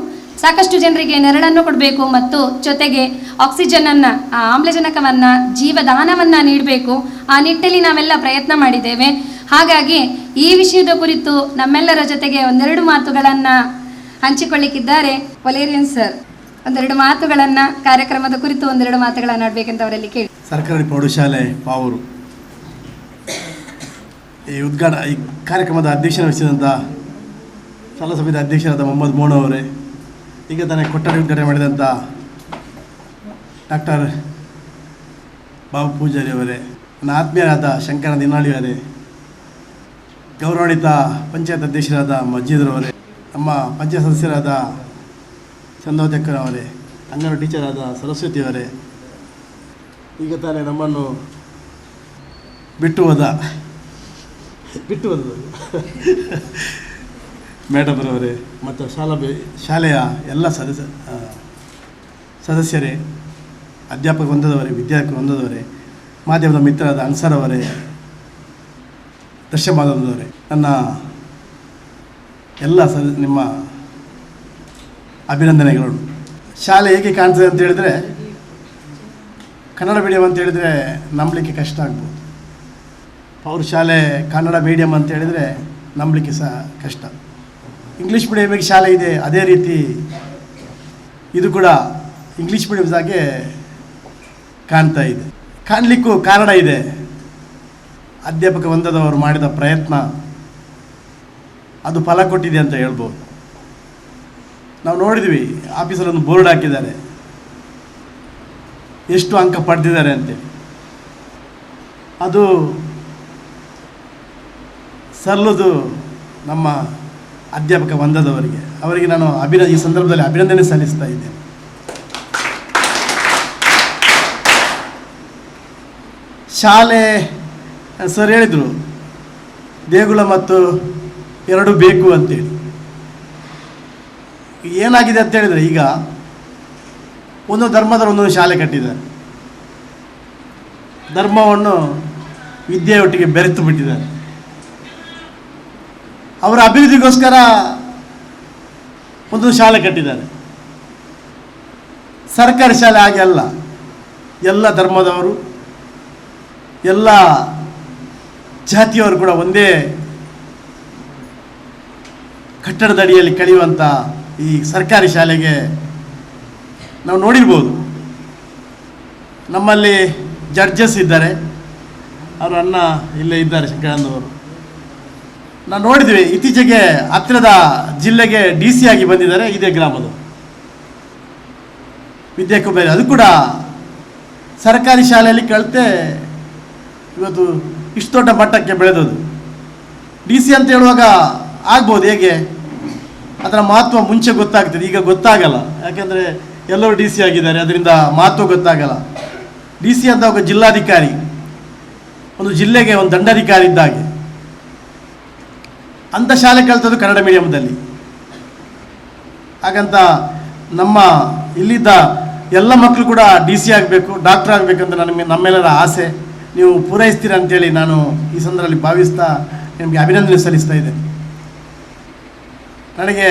ಸಾಕಷ್ಟು ಜನರಿಗೆ ನೆರಳನ್ನು ಕೊಡಬೇಕು ಮತ್ತು ಜೊತೆಗೆ ಆಕ್ಸಿಜನನ್ನು, ಆಮ್ಲಜನಕವನ್ನು, ಜೀವದಾನವನ್ನು ನೀಡಬೇಕು. ಆ ನಿಟ್ಟಲ್ಲಿ ನಾವೆಲ್ಲ ಪ್ರಯತ್ನ ಮಾಡಿದ್ದೇವೆ. ಹಾಗಾಗಿ ಈ ವಿಷಯದ ಕುರಿತು ನಮ್ಮೆಲ್ಲರ ಜೊತೆಗೆ ಒಂದೆರಡು ಮಾತುಗಳನ್ನು ಹಂಚಿಕೊಳ್ಳಿಕ್ಕಿದ್ದಾರೆ ವಲೇರಿಯನ್ ಸರ್. ಒಂದೆರಡು ಮಾತುಗಳನ್ನು ಕಾರ್ಯಕ್ರಮದ ಕುರಿತು ಒಂದೆರಡು ಮಾತುಗಳನ್ನು ಆಡಬೇಕಂತ ಅವರಲ್ಲಿ ಕೇಳಿ. ಸರ್ಕಾರಿ ಪ್ರೌಢಶಾಲೆ ಪಾವೂರು ಈ ಕಾರ್ಯಕ್ರಮದ ಅಧ್ಯಕ್ಷನ ವಹಿಸಿದಂಥ ಶಾಲಾ ಸಮಿತಿ ಅಧ್ಯಕ್ಷರಾದ ಮೊಹಮ್ಮದ್ ಮೋನು ಅವರೇ, ಈಗ ತಾನೇ ಕೊಠಡಿ ಉದ್ಘಾಟನೆ ಮಾಡಿದಂಥ ಡಾಕ್ಟರ್ ಬಾಬು ಪೂಜಾರಿ ಅವರೇ, ನನ್ನ ಆತ್ಮೀಯರಾದ ಶಂಕರ ದಿನಾಳಿ ಅವರೇ, ಗೌರವಾನ್ವಿತ ಪಂಚಾಯತ್ ಅಧ್ಯಕ್ಷರಾದ ಮಜೀದ್ರವರೇ, ನಮ್ಮ ಪಂಚಾಯತ್ ಸದಸ್ಯರಾದ ಚಂದೋದಕ್ಕರವರೇ, ಅಂಗನವಾಡಿ ಟೀಚರಾದ ಸರಸ್ವತಿಯವರೇ, ಈಗ ತಾನೇ ನಮ್ಮನ್ನು ಬಿಟ್ಟು ಹೋದ ಮೇಡಮ್ರವರೇ ಮತ್ತು ಶಾಲೆಯ ಎಲ್ಲ ಸದಸ್ಯರೇ, ಅಧ್ಯಾಪಕ ವೃಂದದವರೇ, ವಿದ್ಯಾರ್ಥಿ ವೃಂದದವರೇ, ಮಾಧ್ಯಮದ ಮಿತ್ರರಾದ ಅನ್ಸರ್ ಅವರೇ, ದರ್ಶನ ಮಾಧ್ಯಮದವರೇ, ನನ್ನ ಎಲ್ಲ ನಿಮ್ಮ ಅಭಿನಂದನೆಗಳು. ಶಾಲೆ ಹೇಗೆ ಕಾಣ್ತದೆ ಅಂತ ಹೇಳಿದರೆ, ಕನ್ನಡ ಮೀಡಿಯಂ ಅಂತ ಹೇಳಿದರೆ ನಂಬಲಿಕ್ಕೆ ಕಷ್ಟ ಆಗ್ಬೋದು. ಅವ್ರ ಶಾಲೆ ಕನ್ನಡ ಮೀಡಿಯಮ್ ಅಂತ ಹೇಳಿದರೆ ನಂಬಲಿಕ್ಕೆ ಸಹ ಕಷ್ಟ. ಇಂಗ್ಲೀಷ್ ಮೀಡಿಯಮಿಗೆ ಶಾಲೆ ಇದೆ, ಅದೇ ರೀತಿ ಇದು ಕೂಡ ಇಂಗ್ಲೀಷ್ ಮೀಡಿಯಮ್ಸಾಗೆ ಕಾಣ್ತಾ ಇದೆ. ಕಾಣಲಿಕ್ಕೂ ಕಾರಣ ಇದೆ. ಅಧ್ಯಾಪಕ ವೃಂದದವರು ಮಾಡಿದ ಪ್ರಯತ್ನ ಅದು ಫಲ ಕೊಟ್ಟಿದೆ ಅಂತ ಹೇಳ್ಬೋದು. ನಾವು ನೋಡಿದ್ವಿ, ಆಫೀಸರೊಂದು ಬೋರ್ಡ್ ಹಾಕಿದ್ದಾರೆ, ಎಷ್ಟು ಅಂಕ ಪಡೆದಿದ್ದಾರೆ ಅಂತೇಳಿ. ಅದು ಸಲ್ಲುದು ನಮ್ಮ ಅಧ್ಯಾಪಕ ವೃಂದದವರಿಗೆ. ಅವರಿಗೆ ನಾನು ಈ ಸಂದರ್ಭದಲ್ಲಿ ಅಭಿನಂದನೆ ಸಲ್ಲಿಸ್ತಾ ಇದ್ದೇನೆ. ಶಾಲೆ ಸರ್ ಹೇಳಿದರು, ದೇಗುಲ ಮತ್ತು ಎರಡು ಬೇಕು ಅಂತೇಳಿ. ಏನಾಗಿದೆ ಅಂತ ಹೇಳಿದರೆ, ಈಗ ಒಂದೊಂದು ಧರ್ಮದವರು ಒಂದೊಂದು ಶಾಲೆ ಕಟ್ಟಿದ್ದಾರೆ, ಧರ್ಮವನ್ನು ವಿದ್ಯೆಯೊಟ್ಟಿಗೆ ಬೆರೆತು ಬಿಟ್ಟಿದ್ದಾರೆ. ಅವರ ಅಭಿವೃದ್ಧಿಗೋಸ್ಕರ ಒಂದು ಶಾಲೆ ಕಟ್ಟಿದ್ದಾರೆ. ಸರ್ಕಾರಿ ಶಾಲೆ ಹಾಗೆ ಅಲ್ಲ, ಎಲ್ಲ ಧರ್ಮದವರು, ಎಲ್ಲ ಜಾತಿಯವರು ಕೂಡ ಒಂದೇ ಕಟ್ಟಡದ ಅಡಿಯಲ್ಲಿ ಕಳೆಯುವಂಥ ಈ ಸರ್ಕಾರಿ ಶಾಲೆಗೆ ನಾವು ನೋಡಿರ್ಬೋದು. ನಮ್ಮಲ್ಲಿ ಜಡ್ಜಸ್ ಇದ್ದಾರೆ, ಅವರು ಅಣ್ಣ ಇಲ್ಲೇ ಇದ್ದಾರೆ, ಶಂಕರಾನಂದವರು. ನಾವು ನೋಡಿದ್ವಿ, ಇತ್ತೀಚೆಗೆ ಹತ್ತಿರದ ಜಿಲ್ಲೆಗೆ DC ಆಗಿ ಬಂದಿದ್ದಾರೆ, ಇದೇ ಗ್ರಾಮದ ವಿದ್ಯಾಕುಬೇರಿ. ಅದು ಕೂಡ ಸರ್ಕಾರಿ ಶಾಲೆಯಲ್ಲಿ ಕಲಿತೆ ಇವತ್ತು ಇಷ್ಟು ದೊಡ್ಡ ಮಟ್ಟಕ್ಕೆ ಬೆಳೆದದು. DC ಅಂತ ಹೇಳುವಾಗ ಆಗ್ಬೋದು, ಹೇಗೆ ಅದರ ಮಹತ್ವ ಮುಂಚೆ ಗೊತ್ತಾಗ್ತದೆ, ಈಗ ಗೊತ್ತಾಗಲ್ಲ. ಯಾಕೆಂದರೆ ಎಲ್ಲರೂ DC ಆಗಿದ್ದಾರೆ, ಅದರಿಂದ ಮಹತ್ವ ಗೊತ್ತಾಗಲ್ಲ. DC ಅಂತ ಒಬ್ಬ ಜಿಲ್ಲಾಧಿಕಾರಿ, ಒಂದು ಜಿಲ್ಲೆಗೆ ಒಂದು ದಂಡಾಧಿಕಾರಿ ಇದ್ದಾಗೆ. ಅಂಥ ಶಾಲೆ ಕಲಿತದ್ದು ಕನ್ನಡ ಮೀಡಿಯಮ್ದಲ್ಲಿ. ಹಾಗಂತ ನಮ್ಮ ಇಲ್ಲಿದ್ದ ಎಲ್ಲ ಮಕ್ಕಳು ಕೂಡ DC ಆಗಬೇಕು, ಡಾಕ್ಟರ್ ಆಗಬೇಕಂತ ನಮ್ಮೆಲ್ಲರ ಆಸೆ. ನೀವು ಪೂರೈಸ್ತೀರ ಅಂತೇಳಿ ನಾನು ಈ ಸಂದರ್ಭದಲ್ಲಿ ಭಾವಿಸ್ತಾ ನಿಮಗೆ ಅಭಿನಂದನೆ ಸಲ್ಲಿಸ್ತಾ ಇದ್ದೇನೆ. ನನಗೆ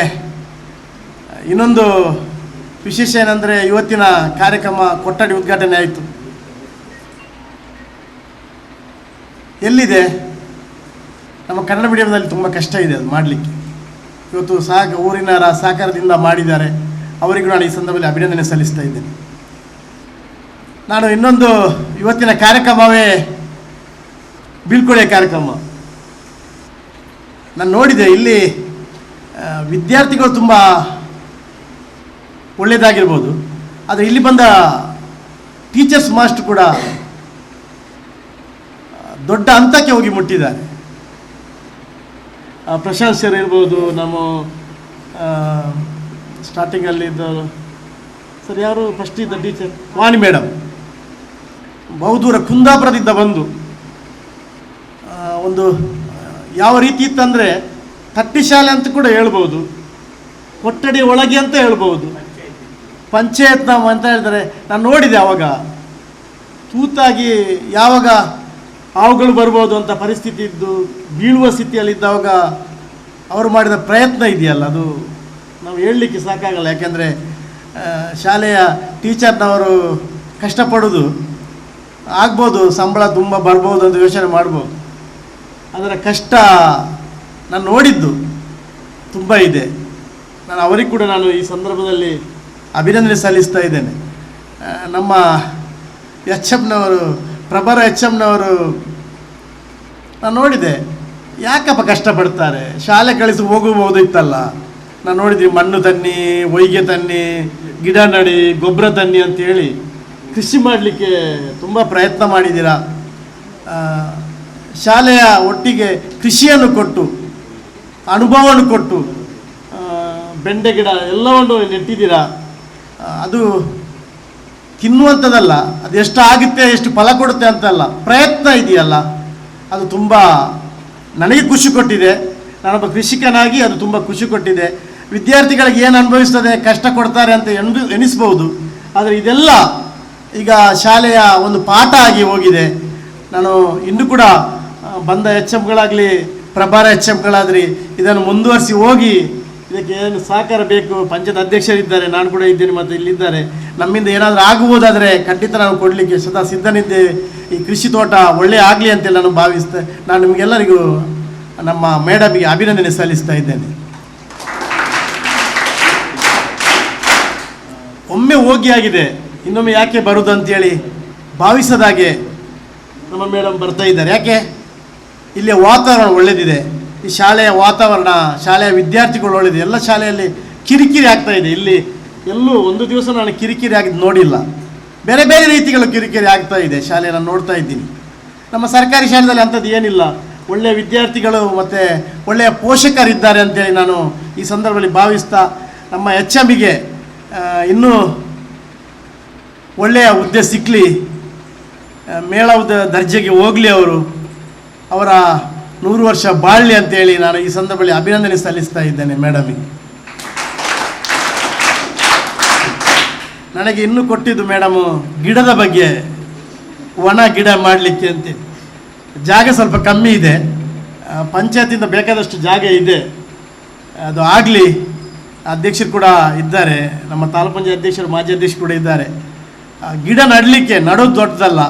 ಇನ್ನೊಂದು ವಿಶೇಷ ಏನಂದರೆ, ಇವತ್ತಿನ ಕಾರ್ಯಕ್ರಮ ಕೊಠಡಿ ಉದ್ಘಾಟನೆ ಆಯಿತು. ಎಲ್ಲಿದೆ? ನಮ್ಮ ಕನ್ನಡ ಮೀಡಿಯಂನಲ್ಲಿ ತುಂಬ ಕಷ್ಟ ಇದೆ ಅದು ಮಾಡಲಿಕ್ಕೆ. ಇವತ್ತು ಊರಿನ ಸಹಕಾರದಿಂದ ಮಾಡಿದ್ದಾರೆ. ಅವರಿಗೂ ನಾನು ಈ ಸಂದರ್ಭದಲ್ಲಿ ಅಭಿನಂದನೆ ಸಲ್ಲಿಸ್ತಾ ಇದ್ದೇನೆ. ನಾನು ಇನ್ನೊಂದು ಇವತ್ತಿನ ಕಾರ್ಯಕ್ರಮವೇ ಬೀಳ್ಕೊಡುಗೆ ಕಾರ್ಯಕ್ರಮ. ನಾನು ನೋಡಿದೆ ಇಲ್ಲಿ ವಿದ್ಯಾರ್ಥಿಗಳು ತುಂಬ ಒಳ್ಳೆಯದಾಗಿರ್ಬೋದು, ಆದರೆ ಇಲ್ಲಿ ಬಂದ ಟೀಚರ್ಸ್ ಮಾಸ್ಟರ್ ಕೂಡ ದೊಡ್ಡ ಹಂತಕ್ಕೆ ಹೋಗಿ ಮುಟ್ಟಿದ್ದಾರೆ. ಪ್ರಶಾಂತ್ ಸರ್ ಇರ್ಬೋದು, ನಮ್ಮ ಸ್ಟಾರ್ಟಿಂಗಲ್ಲಿದ್ದ ಸರ್ ಯಾರು ಫಸ್ಟ್ ಇದ್ದ ಟೀಚರ್ ವಾಣಿ ಮೇಡಮ್, ಬಹುದೂರ ಕುಂದಾಪುರದಿಂದ ಬಂದು ಒಂದು ಯಾವ ರೀತಿ ಇತ್ತಂದರೆ ತಟ್ಟಿ ಶಾಲೆ ಅಂತ ಕೂಡ ಹೇಳ್ಬೋದು, ಕೊಠಡಿ ಒಳಗೆ ಅಂತ ಹೇಳ್ಬೋದು, ಪಂಚಾಯತ್ ನಾವು ಅಂತ ಹೇಳ್ತಾರೆ. ನಾನು ನೋಡಿದೆ ಆವಾಗ ತೂತಾಗಿ ಯಾವಾಗ ಹಾವುಗಳು ಬರ್ಬೋದು ಅಂತ ಪರಿಸ್ಥಿತಿ ಇದ್ದು ಬೀಳುವ ಸ್ಥಿತಿಯಲ್ಲಿದ್ದಾಗ ಅವರು ಮಾಡಿದ ಪ್ರಯತ್ನ ಇದೆಯಲ್ಲ, ಅದು ನಾವು ಹೇಳಲಿಕ್ಕೆ ಸಾಕಾಗಲ್ಲ. ಯಾಕೆಂದರೆ ಶಾಲೆಯ ಟೀಚರ್ನವರು ಕಷ್ಟಪಡೋದು ಆಗ್ಬೋದು, ಸಂಬಳ ತುಂಬ ಬರ್ಬೋದು ಅಂತ ಯೋಚನೆ ಮಾಡ್ಬೋದು, ಅದರ ಕಷ್ಟ ನಾನು ನೋಡಿದ್ದು ತುಂಬ ಇದೆ. ನಾನು ಅವರಿಗೆ ಕೂಡ ನಾನು ಈ ಸಂದರ್ಭದಲ್ಲಿ ಅಭಿನಂದನೆ ಸಲ್ಲಿಸ್ತಾ ಇದ್ದೇನೆ. ನಮ್ಮ ಎಚ್.ಎಮ್ನವರು, ಪ್ರಭರ ಎಚ್.ಎಮ್ನವರು ನಾನು ನೋಡಿದೆ, ಯಾಕಪ್ಪ ಕಷ್ಟಪಡ್ತಾರೆ, ಶಾಲೆ ಕಳಿಸಿ ಹೋಗಬಹುದು ಇತ್ತಲ್ಲ. ನಾನು ನೋಡಿದ್ವಿ, ಮಣ್ಣು ತನ್ನಿ, ಹೊಯ್ಗೆ ತನ್ನಿ, ಗಿಡ ನಡಿ, ಗೊಬ್ಬರ ತನ್ನಿ ಅಂತೇಳಿ ಕೃಷಿ ಮಾಡಲಿಕ್ಕೆ ತುಂಬ ಪ್ರಯತ್ನ ಮಾಡಿದ್ದೀರಾ. ಶಾಲೆಯ ಒಟ್ಟಿಗೆ ಕೃಷಿಯನ್ನು ಕೊಟ್ಟು, ಅನುಭವವನ್ನು ಕೊಟ್ಟು, ಬೆಂಡೆ ಗಿಡ ಎಲ್ಲವನ್ನು ನೆಟ್ಟಿದ್ದೀರಾ. ಅದು ತಿನ್ನುವಂಥದ್ದಲ್ಲ, ಅದು ಎಷ್ಟು ಆಗುತ್ತೆ, ಎಷ್ಟು ಫಲ ಕೊಡುತ್ತೆ ಅಂತಲ್ಲ, ಪ್ರಯತ್ನ ಇದೆಯಲ್ಲ, ಅದು ತುಂಬ ನನಗೆ ಖುಷಿ ಕೊಟ್ಟಿದೆ. ನಾನೊಬ್ಬ ಕೃಷಿಕನಾಗಿ ಅದು ತುಂಬ ಖುಷಿ ಕೊಟ್ಟಿದೆ. ವಿದ್ಯಾರ್ಥಿಗಳಿಗೆ ಏನು ಅನುಭವಿಸ್ತದೆ, ಕಷ್ಟ ಕೊಡ್ತಾರೆ ಅಂತ ಎನಿಸ್ಬೋದು, ಆದರೆ ಇದೆಲ್ಲ ಈಗ ಶಾಲೆಯ ಒಂದು ಪಾಠ ಆಗಿ ಹೋಗಿದೆ. ನಾನು ಇನ್ನೂ ಕೂಡ ಬಂದ ಎಚ್.ಎಮ್ಗಳಾಗಲಿ, ಪ್ರಭಾರ ಎಚ್.ಎಮ್ಗಳಾದ್ರಿ ಇದನ್ನು ಮುಂದುವರಿಸಿ ಹೋಗಿ ಇದಕ್ಕೆ ಏನು ಸಹಕಾರ ಬೇಕು. ಪಂಚಾಯತ್ ಅಧ್ಯಕ್ಷರಿದ್ದಾರೆ, ನಾನು ಕೂಡ ಇದ್ದೇನೆ, ಮತ್ತು ಇಲ್ಲಿದ್ದಾರೆ. ನಮ್ಮಿಂದ ಏನಾದರೂ ಆಗುವುದಾದರೆ ಖಂಡಿತ ನಾವು ಕೊಡಲಿಕ್ಕೆ ಸದಾ ಸಿದ್ಧನಿದ್ದೇವೆ. ಈ ಕೃಷಿ ತೋಟ ಒಳ್ಳೆಯ ಆಗಲಿ ಅಂತೇಳಿ ನಾನು ಭಾವಿಸ್ತೇನೆ. ನಾನು ನಿಮಗೆಲ್ಲರಿಗೂ ನಮ್ಮ ಮೇಡಮ್ಗೆ ಅಭಿನಂದನೆ ಸಲ್ಲಿಸ್ತಾ ಇದ್ದೇನೆ. ಒಮ್ಮೆ ಹೋಗಿ ಆಗಿದೆ, ಇನ್ನೊಮ್ಮೆ ಯಾಕೆ ಬರುವುದು ಅಂತೇಳಿ ಭಾವಿಸದಾಗೆ ನಮ್ಮ ಮೇಡಮ್ ಬರ್ತಾ ಇದ್ದಾರೆ. ಯಾಕೆ? ಇಲ್ಲಿಯ ವಾತಾವರಣ ಒಳ್ಳೆಯದಿದೆ, ಈ ಶಾಲೆಯ ವಾತಾವರಣ, ಶಾಲೆಯ ವಿದ್ಯಾರ್ಥಿಗಳು ಒಳ್ಳೆಯದಿದೆ. ಎಲ್ಲ ಶಾಲೆಯಲ್ಲಿ ಕಿರಿಕಿರಿ ಆಗ್ತಾ ಇದೆ. ಇಲ್ಲಿ ಎಲ್ಲೂ ಒಂದು ದಿವಸ ನಾನು ಕಿರಿಕಿರಿ ಆಗಿದ್ದು ನೋಡಿಲ್ಲ. ಬೇರೆ ಬೇರೆ ರೀತಿಗಳು ಕಿರಿಕಿರಿ ಆಗ್ತಾ ಇದೆ ಶಾಲೆ, ನಾನು ನೋಡ್ತಾ ಇದ್ದೀನಿ. ನಮ್ಮ ಸರ್ಕಾರಿ ಶಾಲೆಯಲ್ಲಿ ಅಂಥದ್ದು ಏನಿಲ್ಲ. ಒಳ್ಳೆಯ ವಿದ್ಯಾರ್ಥಿಗಳು ಮತ್ತು ಒಳ್ಳೆಯ ಪೋಷಕರಿದ್ದಾರೆ ಅಂತೇಳಿ ನಾನು ಈ ಸಂದರ್ಭದಲ್ಲಿ ಭಾವಿಸ್ತಾ, ನಮ್ಮ ಎಚ್.ಎಮ್ಗೆ ಇನ್ನೂ ಒಳ್ಳೆಯ ಹುದ್ದೆ ಸಿಕ್ಕಲಿ, ಮೇಳದ ದರ್ಜೆಗೆ ಹೋಗಲಿ, ಅವರ 100 ವರ್ಷ ಬಾಳಲಿ ಅಂತೇಳಿ ನಾನು ಈ ಸಂದರ್ಭದಲ್ಲಿ ಅಭಿನಂದನೆ ಸಲ್ಲಿಸ್ತಾ ಇದ್ದೇನೆ ಮೇಡಮಿಗೆ. ನನಗೆ ಇನ್ನೂ ಕೊಟ್ಟಿದ್ದು ಮೇಡಮು ಗಿಡದ ಬಗ್ಗೆ, ಒಣ ಗಿಡ ಮಾಡಲಿಕ್ಕೆ ಅಂತೇಳಿ. ಜಾಗ ಸ್ವಲ್ಪ ಕಮ್ಮಿ ಇದೆ, ಪಂಚಾಯತಿಂದ ಬೇಕಾದಷ್ಟು ಜಾಗ ಇದೆ, ಅದು ಆಗಲಿ. ಅಧ್ಯಕ್ಷರು ಕೂಡ ಇದ್ದಾರೆ, ನಮ್ಮ ತಾಲೂಕು ಪಂಚಾಯತ್ ಅಧ್ಯಕ್ಷರು, ಮಾಜಿ ಅಧ್ಯಕ್ಷರು ಕೂಡ ಇದ್ದಾರೆ. ಗಿಡ ನಡೋದು ದೊಡ್ಡದಲ್ಲ,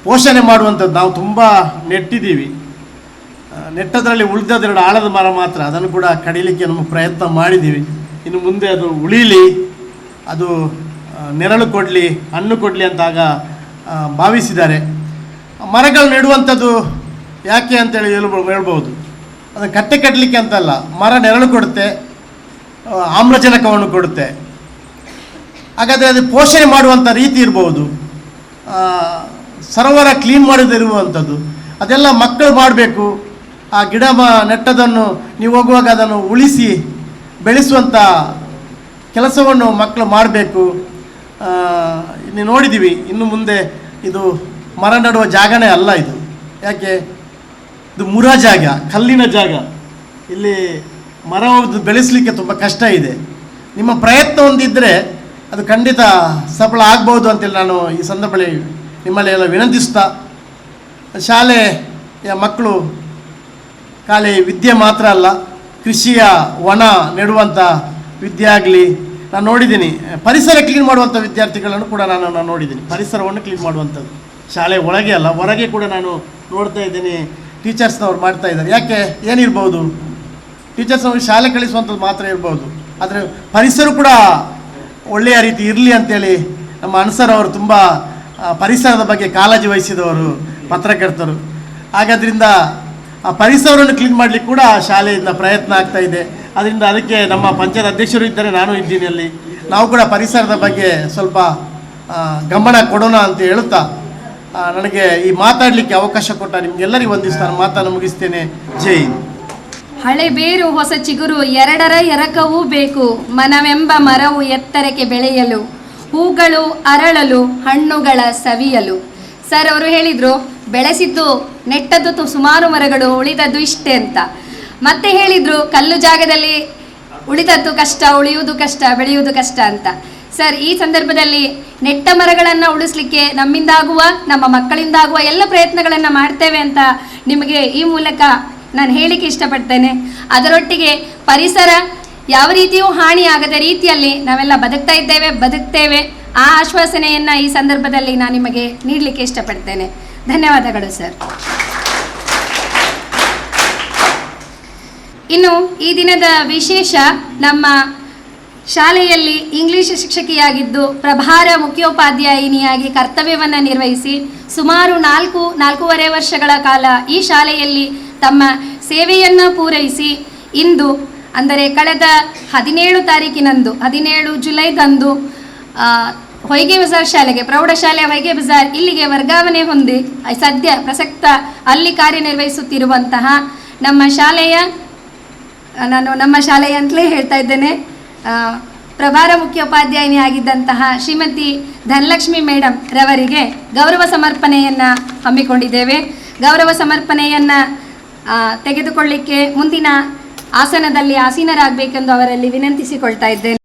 ಪೋಷಣೆ ಮಾಡುವಂಥದ್ದು. ನಾವು ತುಂಬ ನೆಟ್ಟಿದ್ದೀವಿ, ನೆಟ್ಟದರಲ್ಲಿ ಉಳಿದದೆರಡು ಆಳದ ಮರ ಮಾತ್ರ, ಅದನ್ನು ಕೂಡ ಕಡಿಲಿಕ್ಕೆ ನಮ್ಮ ಪ್ರಯತ್ನ ಮಾಡಿದ್ದೀವಿ. ಇನ್ನು ಮುಂದೆ ಅದು ಉಳೀಲಿ, ಅದು ನೆರಳು ಕೊಡಲಿ, ಹಣ್ಣು ಕೊಡಲಿ ಅಂತಾಗ ಭಾವಿಸಿದ್ದಾರೆ. ಮರಗಳು ನೆಡುವಂಥದ್ದು ಯಾಕೆ ಅಂತೇಳಿ ಹೇಳ್ಬೋದು. ಅದನ್ನು ಕಟ್ಟೆ ಕಟ್ಟಲಿಕ್ಕೆ ಅಂತಲ್ಲ, ಮರ ನೆರಳು ಕೊಡುತ್ತೆ, ಆಮ್ಲಜನಕವನ್ನು ಕೊಡುತ್ತೆ. ಹಾಗಾದರೆ ಅದು ಪೋಷಣೆ ಮಾಡುವಂಥ ರೀತಿ ಇರ್ಬೋದು, ಸರೋವರ ಕ್ಲೀನ್ ಮಾಡೋದಿರುವಂಥದ್ದು, ಅದೆಲ್ಲ ಮಕ್ಕಳು ಮಾಡಬೇಕು. ಆ ಗಿಡ ನೆಟ್ಟದನ್ನು ನೀವು ಹೋಗುವಾಗ ಅದನ್ನು ಉಳಿಸಿ ಬೆಳೆಸುವಂಥ ಕೆಲಸವನ್ನು ಮಕ್ಕಳು ಮಾಡಬೇಕು. ಇನ್ನು ನೋಡಿದ್ದೀವಿ, ಇನ್ನು ಮುಂದೆ ಇದು ಮರ ನೆಡುವ ಜಾಗನೇ ಅಲ್ಲ ಇದು. ಯಾಕೆ? ಇದು ಮುರ ಜಾಗ, ಕಲ್ಲಿನ ಜಾಗ. ಇಲ್ಲಿ ಮರ ಬೆಳೆಸಲಿಕ್ಕೆ ತುಂಬ ಕಷ್ಟ ಇದೆ. ನಿಮ್ಮ ಪ್ರಯತ್ನ ಹೊಂದಿದ್ದರೆ ಅದು ಖಂಡಿತ ಸಫಲ ಆಗ್ಬೋದು ಅಂತೇಳಿ ನಾನು ಈ ಸಂದರ್ಭದಲ್ಲಿ ನಿಮ್ಮಲ್ಲಿ ಎಲ್ಲ ವಿನಂತಿಸ್ತಾ, ಶಾಲೆಯ ಮಕ್ಕಳು ಖಾಲಿ ವಿದ್ಯೆ ಮಾತ್ರ ಅಲ್ಲ, ಕೃಷಿಯ ಒಣ ನೆಡುವಂಥ ವಿದ್ಯೆ ಆಗಲಿ, ನಾನು ನೋಡಿದ್ದೀನಿ ಪರಿಸರ ಕ್ಲೀನ್ ಮಾಡುವಂಥ ವಿದ್ಯಾರ್ಥಿಗಳನ್ನು ಕೂಡ ನಾನು ನೋಡಿದ್ದೀನಿ. ಪರಿಸರವನ್ನು ಕ್ಲೀನ್ ಮಾಡುವಂಥದ್ದು ಶಾಲೆ ಒಳಗೆ ಅಲ್ಲ, ಹೊರಗೆ ಕೂಡ ನಾನು ನೋಡ್ತಾ ಇದ್ದೀನಿ. ಟೀಚರ್ಸ್ನವ್ರು ಮಾಡ್ತಾ ಇದ್ದಾರೆ. ಯಾಕೆ, ಏನಿರ್ಬೋದು, ಟೀಚರ್ಸ್ನವ್ರು ಶಾಲೆ ಕಳಿಸುವಂಥದ್ದು ಮಾತ್ರ ಇರ್ಬೋದು, ಆದರೆ ಪರಿಸರ ಕೂಡ ಒಳ್ಳೆಯ ರೀತಿ ಇರಲಿ ಅಂತೇಳಿ ನಮ್ಮ ಅನ್ಸರ್ ಅವರು ತುಂಬ ಪರಿಸರದ ಬಗ್ಗೆ ಕಾಳಜಿ ವಹಿಸಿದವರು ಪತ್ರಕರ್ತರು. ಹಾಗಾದ್ರಿಂದ ಆ ಪರಿಸರವನ್ನು ಕ್ಲೀನ್ ಮಾಡಲಿಕ್ಕೆ ಕೂಡ ಶಾಲೆಯಿಂದ ಪ್ರಯತ್ನ ಆಗ್ತಾ ಇದೆ. ಅದರಿಂದ ಅದಕ್ಕೆ ನಮ್ಮ ಪಂಚಾಯತ್ ಅಧ್ಯಕ್ಷರು ಇದ್ದಾರೆ, ನಾನು ಇದ್ದೀನಿ ಅಲ್ಲಿ. ನಾವು ಕೂಡ ಪರಿಸರದ ಬಗ್ಗೆ ಸ್ವಲ್ಪ ಗಮನ ಕೊಡೋಣ ಅಂತ ಹೇಳುತ್ತಾ ನನಗೆ ಈ ಮಾತಾಡಲಿಕ್ಕೆ ಅವಕಾಶ ಕೊಟ್ಟ ನಿಮಗೆಲ್ಲರಿಗೂ ವಂದಿಸ್ತಾನೆ. ಮಾತನ್ನು ಮುಗಿಸ್ತೇನೆ. ಜೈ ಹಿಂದ್. ಹಳೆ ಬೇರು ಹೊಸ ಚಿಗುರು ಎರಡರ ಎರಕವೂ ಬೇಕು, ಮನವೆಂಬ ಮರವು ಎತ್ತರಕ್ಕೆ ಬೆಳೆಯಲು, ಹೂಗಳು ಅರಳಲು, ಹಣ್ಣುಗಳ ಸವಿಯಲು. ಸರ್ ಅವರು ಹೇಳಿದರು, ಬೆಳೆಸಿದ್ದು ನೆಟ್ಟದ್ದು ಸುಮಾರು ಮರಗಳು, ಉಳಿದದ್ದು ಇಷ್ಟೇ ಅಂತ. ಮತ್ತೆ ಹೇಳಿದರು, ಕಲ್ಲು ಜಾಗದಲ್ಲಿ ಉಳಿದದ್ದು ಕಷ್ಟ, ಉಳಿಯುವುದು ಕಷ್ಟ, ಬೆಳೆಯುವುದು ಕಷ್ಟ ಅಂತ. ಸರ್, ಈ ಸಂದರ್ಭದಲ್ಲಿ ನೆಟ್ಟ ಮರಗಳನ್ನು ಉಳಿಸ್ಲಿಕ್ಕೆ ನಮ್ಮಿಂದಾಗುವ, ನಮ್ಮ ಮಕ್ಕಳಿಂದಾಗುವ ಎಲ್ಲ ಪ್ರಯತ್ನಗಳನ್ನು ಮಾಡ್ತೇವೆ ಅಂತ ನಿಮಗೆ ಈ ಮೂಲಕ ನಾನು ಹೇಳಿಕ್ಕೆ ಇಷ್ಟಪಡ್ತೇನೆ. ಅದರೊಟ್ಟಿಗೆ ಪರಿಸರ ಯಾವ ರೀತಿಯೂ ಹಾನಿಯಾಗದ ರೀತಿಯಲ್ಲಿ ನಾವೆಲ್ಲ ಬದುಕ್ತೇವೆ. ಆ ಆಶ್ವಾಸನೆಯನ್ನು ಈ ಸಂದರ್ಭದಲ್ಲಿ ನಾನು ನಿಮಗೆ ನೀಡಲಿಕ್ಕೆ ಇಷ್ಟಪಡ್ತೇನೆ. ಧನ್ಯವಾದಗಳು ಸರ್. ಇನ್ನು ಈ ದಿನದ ವಿಶೇಷ, ನಮ್ಮ ಶಾಲೆಯಲ್ಲಿ ಇಂಗ್ಲಿಷ್ ಶಿಕ್ಷಕಿಯಾಗಿದ್ದು ಪ್ರಭಾರ ಮುಖ್ಯೋಪಾಧ್ಯಾಯಿನಿಯಾಗಿ ಕರ್ತವ್ಯವನ್ನು ನಿರ್ವಹಿಸಿ ಸುಮಾರು 4.5 ವರ್ಷಗಳ ಕಾಲ ಈ ಶಾಲೆಯಲ್ಲಿ ತಮ್ಮ ಸೇವೆಯನ್ನು ಪೂರೈಸಿ ಇಂದು, ಅಂದರೆ ಕಳೆದ 17 ತಾರೀಕಿನಂದು 17 ಜುಲೈದಂದು ಹೊಯ್ಗೆ ಬಜಾರ್ ಶಾಲೆಗೆ, ಪ್ರೌಢಶಾಲೆ ಹೊಯ್ಗೆ ಬಜಾರ್ ಇಲ್ಲಿಗೆ ವರ್ಗಾವಣೆ ಹೊಂದಿ ಸದ್ಯ ಪ್ರಸಕ್ತ ಅಲ್ಲಿ ಕಾರ್ಯನಿರ್ವಹಿಸುತ್ತಿರುವಂತಹ ನಮ್ಮ ಶಾಲೆಯ, ನಾನು ನಮ್ಮ ಶಾಲೆಯ ಅಂತಲೇ ಹೇಳ್ತಾ ಇದ್ದೇನೆ, ಪ್ರಭಾರ ಮುಖ್ಯೋಪಾಧ್ಯಾಯಿನಿ ಆಗಿದ್ದಂತಹ ಶ್ರೀಮತಿ ಧನಲಕ್ಷ್ಮಿ ಮೇಡಮ್ ರವರಿಗೆ ಗೌರವ ಸಮರ್ಪಣೆಯನ್ನು ಹಮ್ಮಿಕೊಂಡಿದ್ದೇವೆ. ಗೌರವ ಸಮರ್ಪಣೆಯನ್ನು ತೆಗೆದುಕೊಳ್ಳಿಕ್ಕೆ ಮುಂದಿನ ಆಸನದಲ್ಲಿ ಆಸೀನರಾಗಬೇಕೆಂದು ಅವರಲ್ಲಿ ವಿನಂತಿಸಿಕೊಳ್ತಾ ಇದ್ದೇನೆ.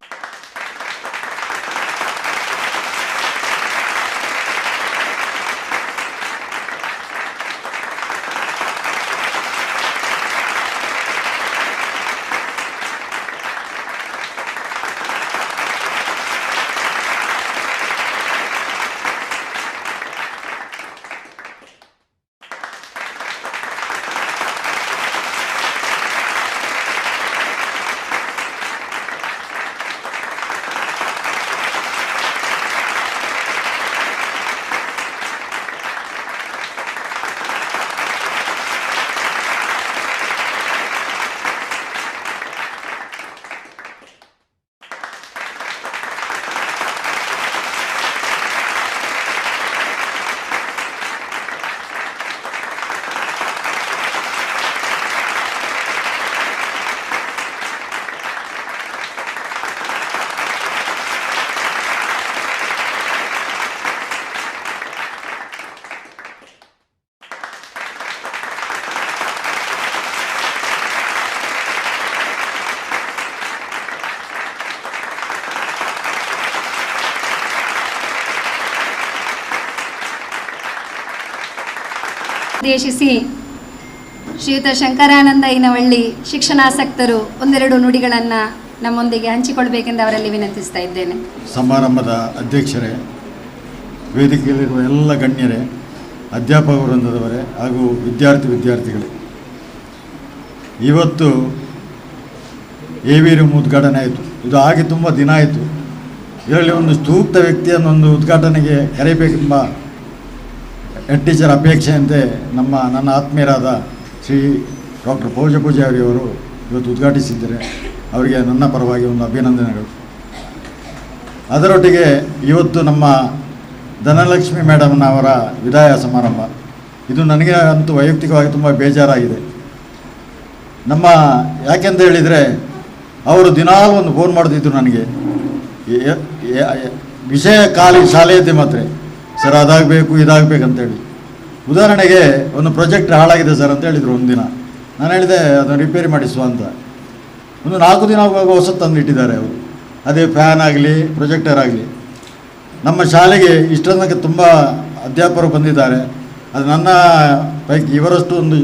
ಉದ್ದೇಶಿಸಿ ಶ್ರೀಯುತ ಶಂಕರಾನಂದ ಇನವಳ್ಳಿ ಶಿಕ್ಷಣಾಸಕ್ತರು ಒಂದೆರಡು ನುಡಿಗಳನ್ನು ನಮ್ಮೊಂದಿಗೆ ಹಂಚಿಕೊಳ್ಬೇಕೆಂದು ಅವರಲ್ಲಿ ವಿನಂತಿಸ್ತಾ ಇದ್ದೇನೆ. ಸಮಾರಂಭದ ಅಧ್ಯಕ್ಷರೇ, ವೇದಿಕೆಯಲ್ಲಿರುವ ಎಲ್ಲ ಗಣ್ಯರೇ, ಅಧ್ಯಾಪಕ ವೃಂದದವರೇ ಹಾಗೂ ವಿದ್ಯಾರ್ಥಿಗಳೇ, ಇವತ್ತು ಎ.ವಿ. ರೂಮ್ ಉದ್ಘಾಟನೆ ಆಯಿತು. ಇದು ಆಗಿ ತುಂಬ ದಿನ ಆಯಿತು. ಇದರಲ್ಲಿ ಒಂದು ಸೂಕ್ತ ವ್ಯಕ್ತಿಯನ್ನೊಂದು ಉದ್ಘಾಟನೆಗೆ ಕರೆಯಬೇಕೆಂಬ ಹೆಡ್ ಟೀಚರ್ ಅಪೇಕ್ಷೆಯಂತೆ ನನ್ನ ಆತ್ಮೀಯರಾದ ಶ್ರೀ ಡಾಕ್ಟರ್ ಪೂಜಾರಿ ಅವರು ಇವತ್ತು ಉದ್ಘಾಟಿಸಿದ್ದಾರೆ. ಅವರಿಗೆ ನನ್ನ ಪರವಾಗಿ ಒಂದು ಅಭಿನಂದನೆಗಳು. ಅದರೊಟ್ಟಿಗೆ ಇವತ್ತು ನಮ್ಮ ಧನಲಕ್ಷ್ಮಿ ಮೇಡಮ್ನವರ ವಿದಾಯ ಸಮಾರಂಭ. ಇದು ನನಗೆ ಅಂತೂ ವೈಯಕ್ತಿಕವಾಗಿ ತುಂಬ ಬೇಜಾರಾಗಿದೆ. ಯಾಕೆಂತ ಹೇಳಿದರೆ, ಅವರು ದಿನಾಲೂ ಒಂದು ಫೋನ್ ಮಾಡ್ತಿದ್ರು ನನಗೆ, ವಿಷಯ ಖಾಲಿ ಶಾಲೆಯದ್ದೇ ಮಾತ್ರ, ಸರ್ ಅದಾಗಬೇಕು ಇದಾಗಬೇಕಂತೇಳಿ. ಉದಾಹರಣೆಗೆ ಒಂದು ಪ್ರಾಜೆಕ್ಟ್ ಹಾಳಾಗಿದೆ ಸರ್ ಅಂತ ಹೇಳಿದರು ಒಂದಿನ. ನಾನು ಹೇಳಿದೆ ಅದನ್ನು ರಿಪೇರಿ ಮಾಡಿಸುವ ಅಂತ. ಒಂದು 4 ದಿನ ಆಗುವಾಗ ಹೊಸದು ತಂದು ಇಟ್ಟಿದ್ದಾರೆ ಅವರು. ಅದೇ ಫ್ಯಾನ್ ಆಗಲಿ ಪ್ರೊಜೆಕ್ಟರ್ ಆಗಲಿ. ನಮ್ಮ ಶಾಲೆಗೆ ಇಷ್ಟ ತನಕ ತುಂಬ ಅಧ್ಯಾಪಕರು ಬಂದಿದ್ದಾರೆ. ಅದು ನನ್ನ ಪೈಕಿ ಇವರಷ್ಟು ಒಂದು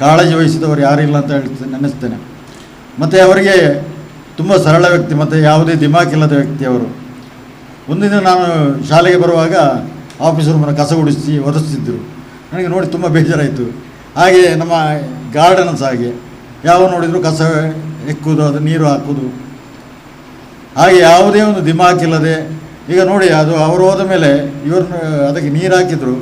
ಕಾಳಜಿ ವಹಿಸಿದವರು ಯಾರಿಲ್ಲ ಅಂತ ನೆನೆಸ್ತೇನೆ. ಮತ್ತು ಅವರಿಗೆ ತುಂಬ ಸರಳ ವ್ಯಕ್ತಿ ಮತ್ತು ಯಾವುದೇ ದಿಮಾಕಿಲ್ಲದ ವ್ಯಕ್ತಿ ಅವರು. ಒಂದಿನ ನಾನು ಶಾಲೆಗೆ ಬರುವಾಗ ಆಫೀಸ್ ರೂಮನ್ನು ಕಸ ಗುಡಿಸಿ ಒರೆಸ್ತಿದ್ದರು. ನನಗೆ ನೋಡಿ ತುಂಬ ಬೇಜಾರಾಯಿತು. ಹಾಗೆ ನಮ್ಮ ಗಾರ್ಡನ್ ಸಹ ಹಾಗೆ, ಯಾವ ನೋಡಿದರೂ ಕಸ ಎಕ್ಕುವುದು, ಅದು ನೀರು ಹಾಕುವುದು, ಹಾಗೆ ಯಾವುದೇ ಒಂದು ದಿಮಾಕಿಲ್ಲದೆ. ಈಗ ನೋಡಿ, ಅದು ಅವರು ಹೋದ ಮೇಲೆ ಇವ್ರನ್ನ ಅದಕ್ಕೆ ನೀರು ಹಾಕಿದರು.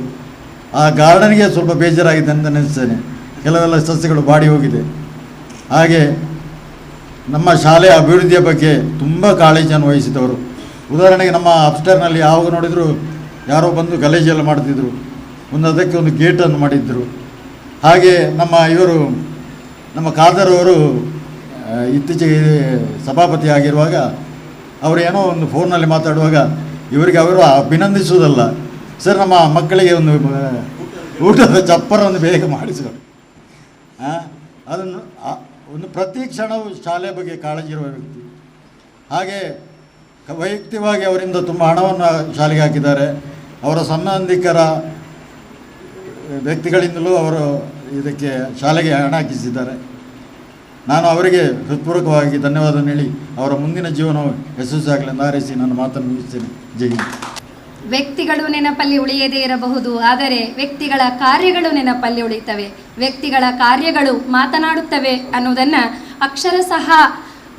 ಆ ಗಾರ್ಡನ್ಗೆ ಸ್ವಲ್ಪ ಬೇಜಾರಾಗಿದೆ ಅಂತ ನೆನೆಸ್ತೇನೆ. ಕೆಲವೆಲ್ಲ ಸಸ್ಯಗಳು ಬಾಡಿ ಹೋಗಿದೆ. ಹಾಗೆ ನಮ್ಮ ಶಾಲೆಯ ಅಭಿವೃದ್ಧಿಯ ಬಗ್ಗೆ ತುಂಬ ಕಾಳಜಿಯನ್ನು ವಹಿಸಿದವರು. ಉದಾಹರಣೆಗೆ ನಮ್ಮ ಅಪ್ಸ್ಟರ್ನಲ್ಲಿ ಯಾವಾಗ ನೋಡಿದರೂ ಯಾರೋ ಬಂದು ಗಲೀಜೆಲ್ಲ ಮಾಡ್ತಿದ್ರು. ಅದಕ್ಕೆ ಒಂದು ಗೇಟನ್ನು ಮಾಡಿದ್ದರು. ಹಾಗೆ ನಮ್ಮ ಖಾದರ್ ಅವರು ಇತ್ತೀಚೆಗೆ ಸಭಾಪತಿ ಆಗಿರುವಾಗ ಅವರು ಏನೋ ಒಂದು ಫೋನ್ನಲ್ಲಿ ಮಾತಾಡುವಾಗ ಇವರಿಗೆ ಅವರು ಅಭಿನಂದಿಸುವುದಲ್ಲ, ಸರ್ ನಮ್ಮ ಮಕ್ಕಳಿಗೆ ಒಂದು ಊಟದ ಚಪ್ಪರವನ್ನು ಬೇಗ ಮಾಡಿಸಿದರು. ಅದನ್ನು ಒಂದು ಪ್ರತಿ ಕ್ಷಣವೂ ಶಾಲೆ ಬಗ್ಗೆ ಕಾಳಜಿ ಇರುವ ವ್ಯಕ್ತಿ. ಹಾಗೆ ವೈಯಕ್ತಿಕವಾಗಿ ಅವರಿಂದ ತುಂಬ ಹಣವನ್ನು ಶಾಲೆಗೆ ಹಾಕಿದ್ದಾರೆ. ಅವರ ಸಂಬಂಧಿಕರ ವ್ಯಕ್ತಿಗಳಿಂದಲೂ ಅವರು ಇದಕ್ಕೆ ಶಾಲೆಗೆ ಹಣ ಹಾಕಿಸಿದ್ದಾರೆ. ನಾನು ಅವರಿಗೆ ಹೃತ್ಪೂರ್ವಕವಾಗಿ ಧನ್ಯವಾದ ಹೇಳಿ ಅವರ ಮುಂದಿನ ಜೀವನವು ಯಶಸ್ವಿಯಾಗಲಿ ಎಂದು ಹಾರೈಸಿ ನನ್ನ ಮಾತನ್ನು ಮುಗಿಸ್ತೇನೆ. ಜೈ ಹಿಂದ್. ವ್ಯಕ್ತಿಗಳು ನೆನಪಲ್ಲಿ ಉಳಿಯದೇ ಇರಬಹುದು, ಆದರೆ ವ್ಯಕ್ತಿಗಳ ಕಾರ್ಯಗಳು ನೆನಪಲ್ಲಿ ಉಳಿಯುತ್ತವೆ. ವ್ಯಕ್ತಿಗಳ ಕಾರ್ಯಗಳು ಮಾತನಾಡುತ್ತವೆ ಅನ್ನೋದನ್ನು ಅಕ್ಷರಶಃ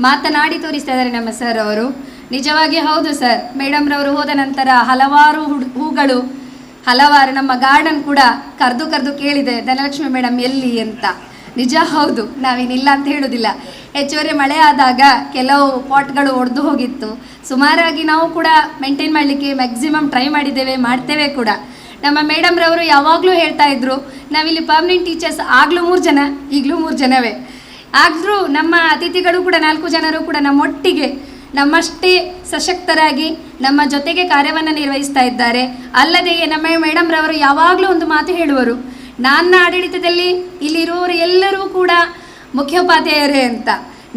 ಮಾತನಾಡಿ ತೋರಿಸ್ತಾ ಇದ್ದಾರೆ ನಮ್ಮ ಸರ್ ಅವರು. ನಿಜವಾಗಿ ಹೌದು ಸರ್, ಮೇಡಮ್ರವರು ಹೋದ ನಂತರ ಹಲವಾರು ಹೂಗಳು, ಹಲವಾರು ನಮ್ಮ ಗಾರ್ಡನ್ ಕೂಡ ಕರೆದು ಕೇಳಿದೆ, ಧನಲಕ್ಷ್ಮಿ ಮೇಡಮ್ ಎಲ್ಲಿ ಅಂತ. ನಿಜ ಹೌದು, ನಾವೇನಿಲ್ಲ ಅಂತ ಹೇಳೋದಿಲ್ಲ. ಹೆಚ್ಚುವರಿ ಮಳೆ ಆದಾಗ ಕೆಲವು ಪಾಟ್ಗಳು ಒಡೆದು ಹೋಗಿತ್ತು. ಸುಮಾರಾಗಿ ನಾವು ಕೂಡ ಮೇಂಟೈನ್ ಮಾಡಲಿಕ್ಕೆ ಮ್ಯಾಕ್ಸಿಮಮ್ ಟ್ರೈ ಮಾಡ್ತೇವೆ ಕೂಡ. ನಮ್ಮ ಮೇಡಮ್ರವರು ಯಾವಾಗಲೂ ಹೇಳ್ತಾ ಇದ್ರು, ನಾವಿಲ್ಲಿ ಪರ್ಮನೆಂಟ್ ಟೀಚರ್ಸ್ ಆಗಲೂ 3 ಜನ, ಈಗಲೂ 3 ಜನವೇ. ಆದರೂ ನಮ್ಮ ಅತಿಥಿಗಳು ಕೂಡ 4 ಜನರು ಕೂಡ ನಮ್ಮೊಟ್ಟಿಗೆ ನಮ್ಮಷ್ಟೇ ಸಶಕ್ತರಾಗಿ ನಮ್ಮ ಜೊತೆಗೆ ಕಾರ್ಯವನ್ನು ನಿರ್ವಹಿಸ್ತಾ ಇದ್ದಾರೆ. ಅಲ್ಲದೆ ನಮ್ಮ ಮೇಡಮ್ರವರು ಯಾವಾಗಲೂ ಒಂದು ಮಾತು ಹೇಳುವರು, ನನ್ನ ಆಡಳಿತದಲ್ಲಿ ಇಲ್ಲಿರುವವರು ಎಲ್ಲರೂ ಕೂಡ ಮುಖ್ಯೋಪಾಧ್ಯಾಯರೇ ಅಂತ.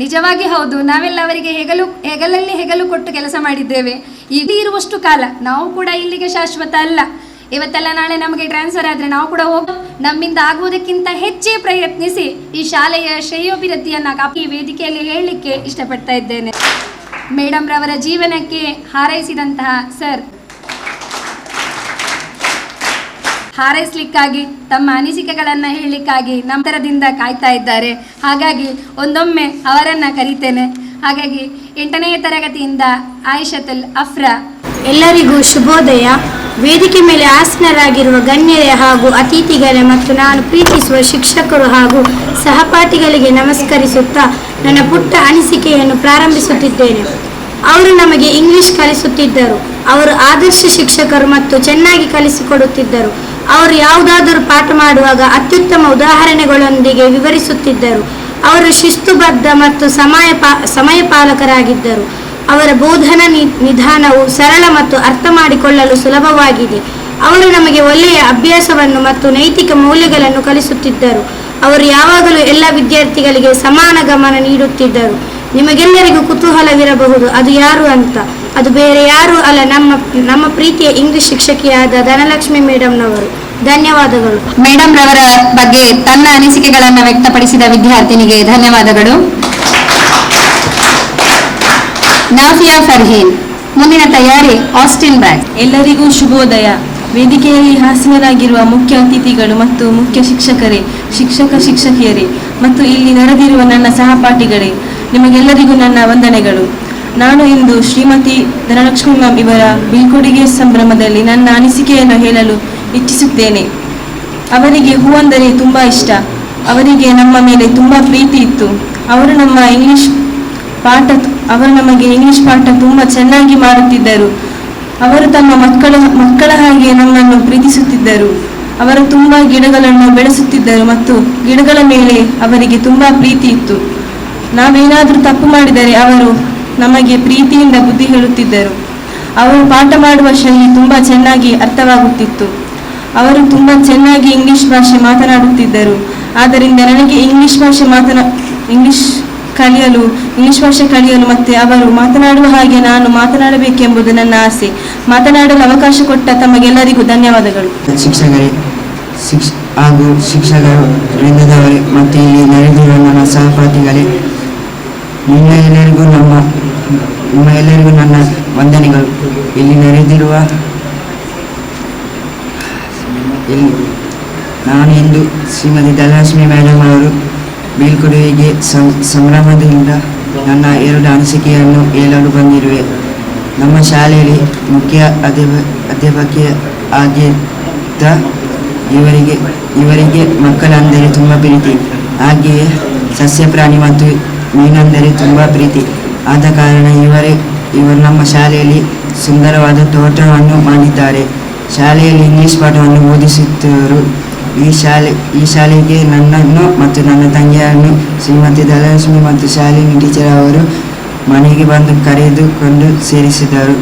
ನಿಜವಾಗಿ ಹೌದು, ನಾವೆಲ್ಲ ಅವರಿಗೆ ಹೆಗಲು ಕೊಟ್ಟು ಕೆಲಸ ಮಾಡಿದ್ದೇವೆ. ಇಲ್ಲಿ ಇರುವಷ್ಟು ಕಾಲ ನಾವು ಕೂಡ ಇಲ್ಲಿಗೆ ಶಾಶ್ವತ ಅಲ್ಲ. ಇವತ್ತೆಲ್ಲ ನಾಳೆ ನಮಗೆ ಟ್ರಾನ್ಸ್ಫರ್ ಆದರೆ ನಾವು ಕೂಡ ನಮ್ಮಿಂದ ಆಗುವುದಕ್ಕಿಂತ ಹೆಚ್ಚೇ ಪ್ರಯತ್ನಿಸಿ ಈ ಶಾಲೆಯ ಶ್ರೇಯೋಭಿವೃದ್ಧಿಯನ್ನು ಈ ವೇದಿಕೆಯಲ್ಲಿ ಹೇಳಲಿಕ್ಕೆ ಇಷ್ಟಪಡ್ತಾ ಇದ್ದೇನೆ. ಮೇಡಮ್ರವರ ಜೀವನಕ್ಕೆ ಹಾರೈಸಿದಂತಹ ಸರ್ ಹಾರೈಸಲಿಕ್ಕಾಗಿ ತಮ್ಮ ಅನಿಸಿಕೆಗಳನ್ನು ಹೇಳಲಿಕ್ಕಾಗಿ ನಮ್ಮ ಥರದಿಂದ ಕಾಯ್ತಾ ಇದ್ದಾರೆ. ಹಾಗಾಗಿ ಒಂದೊಮ್ಮೆ ಅವರನ್ನು ಕರೀತೇನೆ. ಹಾಗಾಗಿ 8ನೇ ತರಗತಿಯಿಂದ ಆಯಿಷತುಲ್ ಅಫ್ರಾ. ಎಲ್ಲರಿಗೂ ಶುಭೋದಯ. ವೇದಿಕೆ ಮೇಲೆ ಆಸೀನರಾಗಿರುವ ಗಣ್ಯರೇ ಹಾಗೂ ಅತಿಥಿಗಳೇ ಮತ್ತು ನಾನು ಪ್ರೀತಿಸುವ ಶಿಕ್ಷಕರು ಹಾಗೂ ಸಹಪಾಠಿಗಳಿಗೆ ನಮಸ್ಕರಿಸುತ್ತಾ ನನ್ನ ಪುಟ್ಟ ಅನಿಸಿಕೆಯನ್ನು ಪ್ರಾರಂಭಿಸುತ್ತಿದ್ದೇನೆ. ಅವರು ನಮಗೆ ಇಂಗ್ಲಿಷ್ ಕಲಿಸುತ್ತಿದ್ದರು. ಅವರು ಆದರ್ಶ ಶಿಕ್ಷಕರು ಮತ್ತು ಚೆನ್ನಾಗಿ ಕಲಿಸಿಕೊಡುತ್ತಿದ್ದರು. ಅವರು ಯಾವುದಾದರೂ ಪಾಠ ಮಾಡುವಾಗ ಅತ್ಯುತ್ತಮ ಉದಾಹರಣೆಗಳೊಂದಿಗೆ ವಿವರಿಸುತ್ತಿದ್ದರು. ಅವರು ಶಿಸ್ತುಬದ್ಧ ಮತ್ತು ಸಮಯ ಪಾಲಕರಾಗಿದ್ದರು. ಅವರ ಬೋಧನಾ ನಿಧಾನವು ಸರಳ ಮತ್ತು ಅರ್ಥ ಮಾಡಿಕೊಳ್ಳಲು ಸುಲಭವಾಗಿದೆ. ಅವರು ನಮಗೆ ಒಳ್ಳೆಯ ಅಭ್ಯಾಸವನ್ನು ಮತ್ತು ನೈತಿಕ ಮೌಲ್ಯಗಳನ್ನು ಕಲಿಸುತ್ತಿದ್ದರು. ಅವರು ಯಾವಾಗಲೂ ಎಲ್ಲ ವಿದ್ಯಾರ್ಥಿಗಳಿಗೆ ಸಮಾನ ಗಮನ ನೀಡುತ್ತಿದ್ದರು. ನಿಮಗೆಲ್ಲರಿಗೂ ಕುತೂಹಲವಿರಬಹುದು, ಅದು ಯಾರು ಅಂತ. ಅದು ಬೇರೆ ಯಾರೂ ಅಲ್ಲ, ನಮ್ಮ ಪ್ರೀತಿಯ ಇಂಗ್ಲಿಷ್ ಶಿಕ್ಷಕಿಯಾದ ಧನಲಕ್ಷ್ಮಿ ಮೇಡಮ್ನವರು. ಧನ್ಯವಾದಗಳು. ಮೇಡಮ್ರವರ ಬಗ್ಗೆ ತನ್ನ ಅನಿಸಿಕೆಗಳನ್ನು ವ್ಯಕ್ತಪಡಿಸಿದ ವಿದ್ಯಾರ್ಥಿನಿಗೆ ಧನ್ಯವಾದಗಳು. ನಾಫಿಯಾ ಫರ್ಹೀನ್. ಮುಂದಿನ ತಯಾರಿ ಆಸ್ಟಿನ್ ಬ್ಯಾಗ್. ಎಲ್ಲರಿಗೂ ಶುಭೋದಯ. ವೇದಿಕೆಯಲ್ಲಿ ಹಾಸನರಾಗಿರುವ ಮುಖ್ಯ ಅತಿಥಿಗಳು ಮತ್ತು ಮುಖ್ಯ ಶಿಕ್ಷಕಿಯರೇ ಮತ್ತು ಇಲ್ಲಿ ನೆರೆದಿರುವ ನನ್ನ ಸಹಪಾಠಿಗಳೇ, ನಿಮಗೆಲ್ಲರಿಗೂ ನನ್ನ ವಂದನೆಗಳು. ನಾನು ಇಂದು ಶ್ರೀಮತಿ ಧನಲಕ್ಷ್ಮಿ ಮ್ಯಾಮ್ ಇವರ ಬೀಳ್ಕೊಡುಗೆ ಸಂಭ್ರಮದಲ್ಲಿ ನನ್ನ ಅನಿಸಿಕೆಯನ್ನು ಹೇಳಲು ಇಚ್ಛಿಸುತ್ತೇನೆ. ಅವರಿಗೆ ಹೂವೆಂದರೆ ತುಂಬ ಇಷ್ಟ. ಅವರಿಗೆ ನಮ್ಮ ಮೇಲೆ ತುಂಬ ಪ್ರೀತಿ ಇತ್ತು. ಅವರು ನಮಗೆ ಇಂಗ್ಲಿಷ್ ಪಾಠ ತುಂಬ ಚೆನ್ನಾಗಿ ಮಾಡುತ್ತಿದ್ದರು. ಅವರು ತಮ್ಮ ಮಕ್ಕಳ ಹಾಗೆ ನಮ್ಮನ್ನು ಪ್ರೀತಿಸುತ್ತಿದ್ದರು. ಅವರು ತುಂಬ ಗಿಡಗಳನ್ನು ಬೆಳೆಸುತ್ತಿದ್ದರು ಮತ್ತು ಗಿಡಗಳ ಮೇಲೆ ಅವರಿಗೆ ತುಂಬ ಪ್ರೀತಿ ಇತ್ತು. ನಾವೇನಾದರೂ ತಪ್ಪು ಮಾಡಿದರೆ ಅವರು ನಮಗೆ ಪ್ರೀತಿಯಿಂದ ಬುದ್ಧಿ ಹೇಳುತ್ತಿದ್ದರು. ಅವರು ಪಾಠ ಮಾಡುವ ಶೈಲಿ ತುಂಬ ಚೆನ್ನಾಗಿ ಅರ್ಥವಾಗುತ್ತಿತ್ತು. ಅವರು ತುಂಬ ಚೆನ್ನಾಗಿ ಇಂಗ್ಲಿಷ್ ಭಾಷೆ ಮಾತನಾಡುತ್ತಿದ್ದರು. ಆದ್ದರಿಂದ ನನಗೆ ಇಂಗ್ಲಿಷ್ ಕಲಿಯಲು ಇಂಗ್ಲಿಷ್ ಭಾಷೆ ಕಲಿಯಲು ಮತ್ತು ಅವರು ಮಾತನಾಡುವ ಹಾಗೆ ನಾನು ಮಾತನಾಡಬೇಕೆಂಬುದು ನನ್ನ ಆಸೆ. ಮಾತನಾಡಲು ಅವಕಾಶ ಕೊಟ್ಟ ತಮಗೆಲ್ಲರಿಗೂ ಧನ್ಯವಾದಗಳು. ಶಿಕ್ಷಕರೇ ಹಾಗೂ ಶಿಕ್ಷಕರು ವೃಂದದವರೇ ಮತ್ತು ಇಲ್ಲಿ ನೆರೆದಿರುವ ನನ್ನ ಸಹಪಾಠಿಗಳೇ, ನಿಮ್ಮ ಎಲ್ಲರಿಗೂ ನನ್ನ ವಂದನೆಗಳು. ಇಲ್ಲಿ ನೆರೆದಿರುವ ನಾನು ಇಂದು ಶ್ರೀಮತಿ ಧನಲಕ್ಷ್ಮಿ ಮೇಡಮ್ ಅವರು ಬೀಳ್ಕೊಡುಗೆಗೆ ಸಂಭ್ರಮದಿಂದ ನನ್ನ 2 ಅನಿಸಿಕೆಯನ್ನು ಹೇಳಲು ಬಂದಿರುವೆ. ನಮ್ಮ ಶಾಲೆಯಲ್ಲಿ ಮುಖ್ಯ ಅಧ್ಯಾಪಕಿ ಆಗಿದ್ದ ಇವರಿಗೆ ಮಕ್ಕಳೆಂದರೆ ತುಂಬ ಪ್ರೀತಿ. ಹಾಗೆಯೇ ಸಸ್ಯ ಪ್ರಾಣಿ ಮತ್ತು ಮೀನೆಂದರೆ ತುಂಬ ಪ್ರೀತಿ. ಆದ ಕಾರಣ ಇವರು ನಮ್ಮ ಶಾಲೆಯಲ್ಲಿ ಸುಂದರವಾದ ತೋಟವನ್ನು ಮಾಡಿದ್ದಾರೆ. ಶಾಲೆಯಲ್ಲಿ ಇಂಗ್ಲಿಷ್ ಪಾಠವನ್ನು ಬೋಧಿಸುತ್ತಿದ್ದರು. ಈ ಶಾಲೆಗೆ ನನ್ನನ್ನು ಮತ್ತು ನನ್ನ ತಂಗಿಯನ್ನು ಶ್ರೀಮತಿ ಧನಲಕ್ಷ್ಮಿ ಮತ್ತು ಶಾಲಿನಿ ಟೀಚರ್ ಅವರು ಮನೆಗೆ ಬಂದು ಕರೆದುಕೊಂಡು ಸೇರಿಸಿದರು.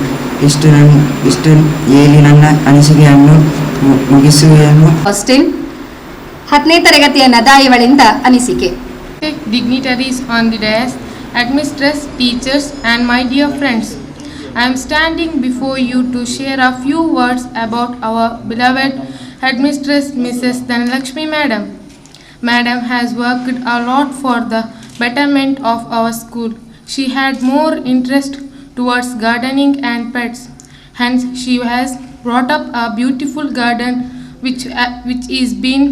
ಇಷ್ಟು ಹೇಳಿ ನನ್ನ ಅನಿಸಿಕೆಯನ್ನು ಮುಗಿಸುವೆನು. ಹಾಸ್ಟೆಲ್ 10ನೇ ತರಗತಿಯ ನದಾ ಇವಳಿಂದ ಅನಿಸಿಕೆ. Dignitaries on the dais, headmistress, teachers and my dear friends, I am standing before you to share a few words about our beloved headmistress Mrs. Dhanalakshmi Madam. Madam has worked a lot for the betterment of our school. She had more interest towards gardening and pets. Hence she has brought up a beautiful garden which is being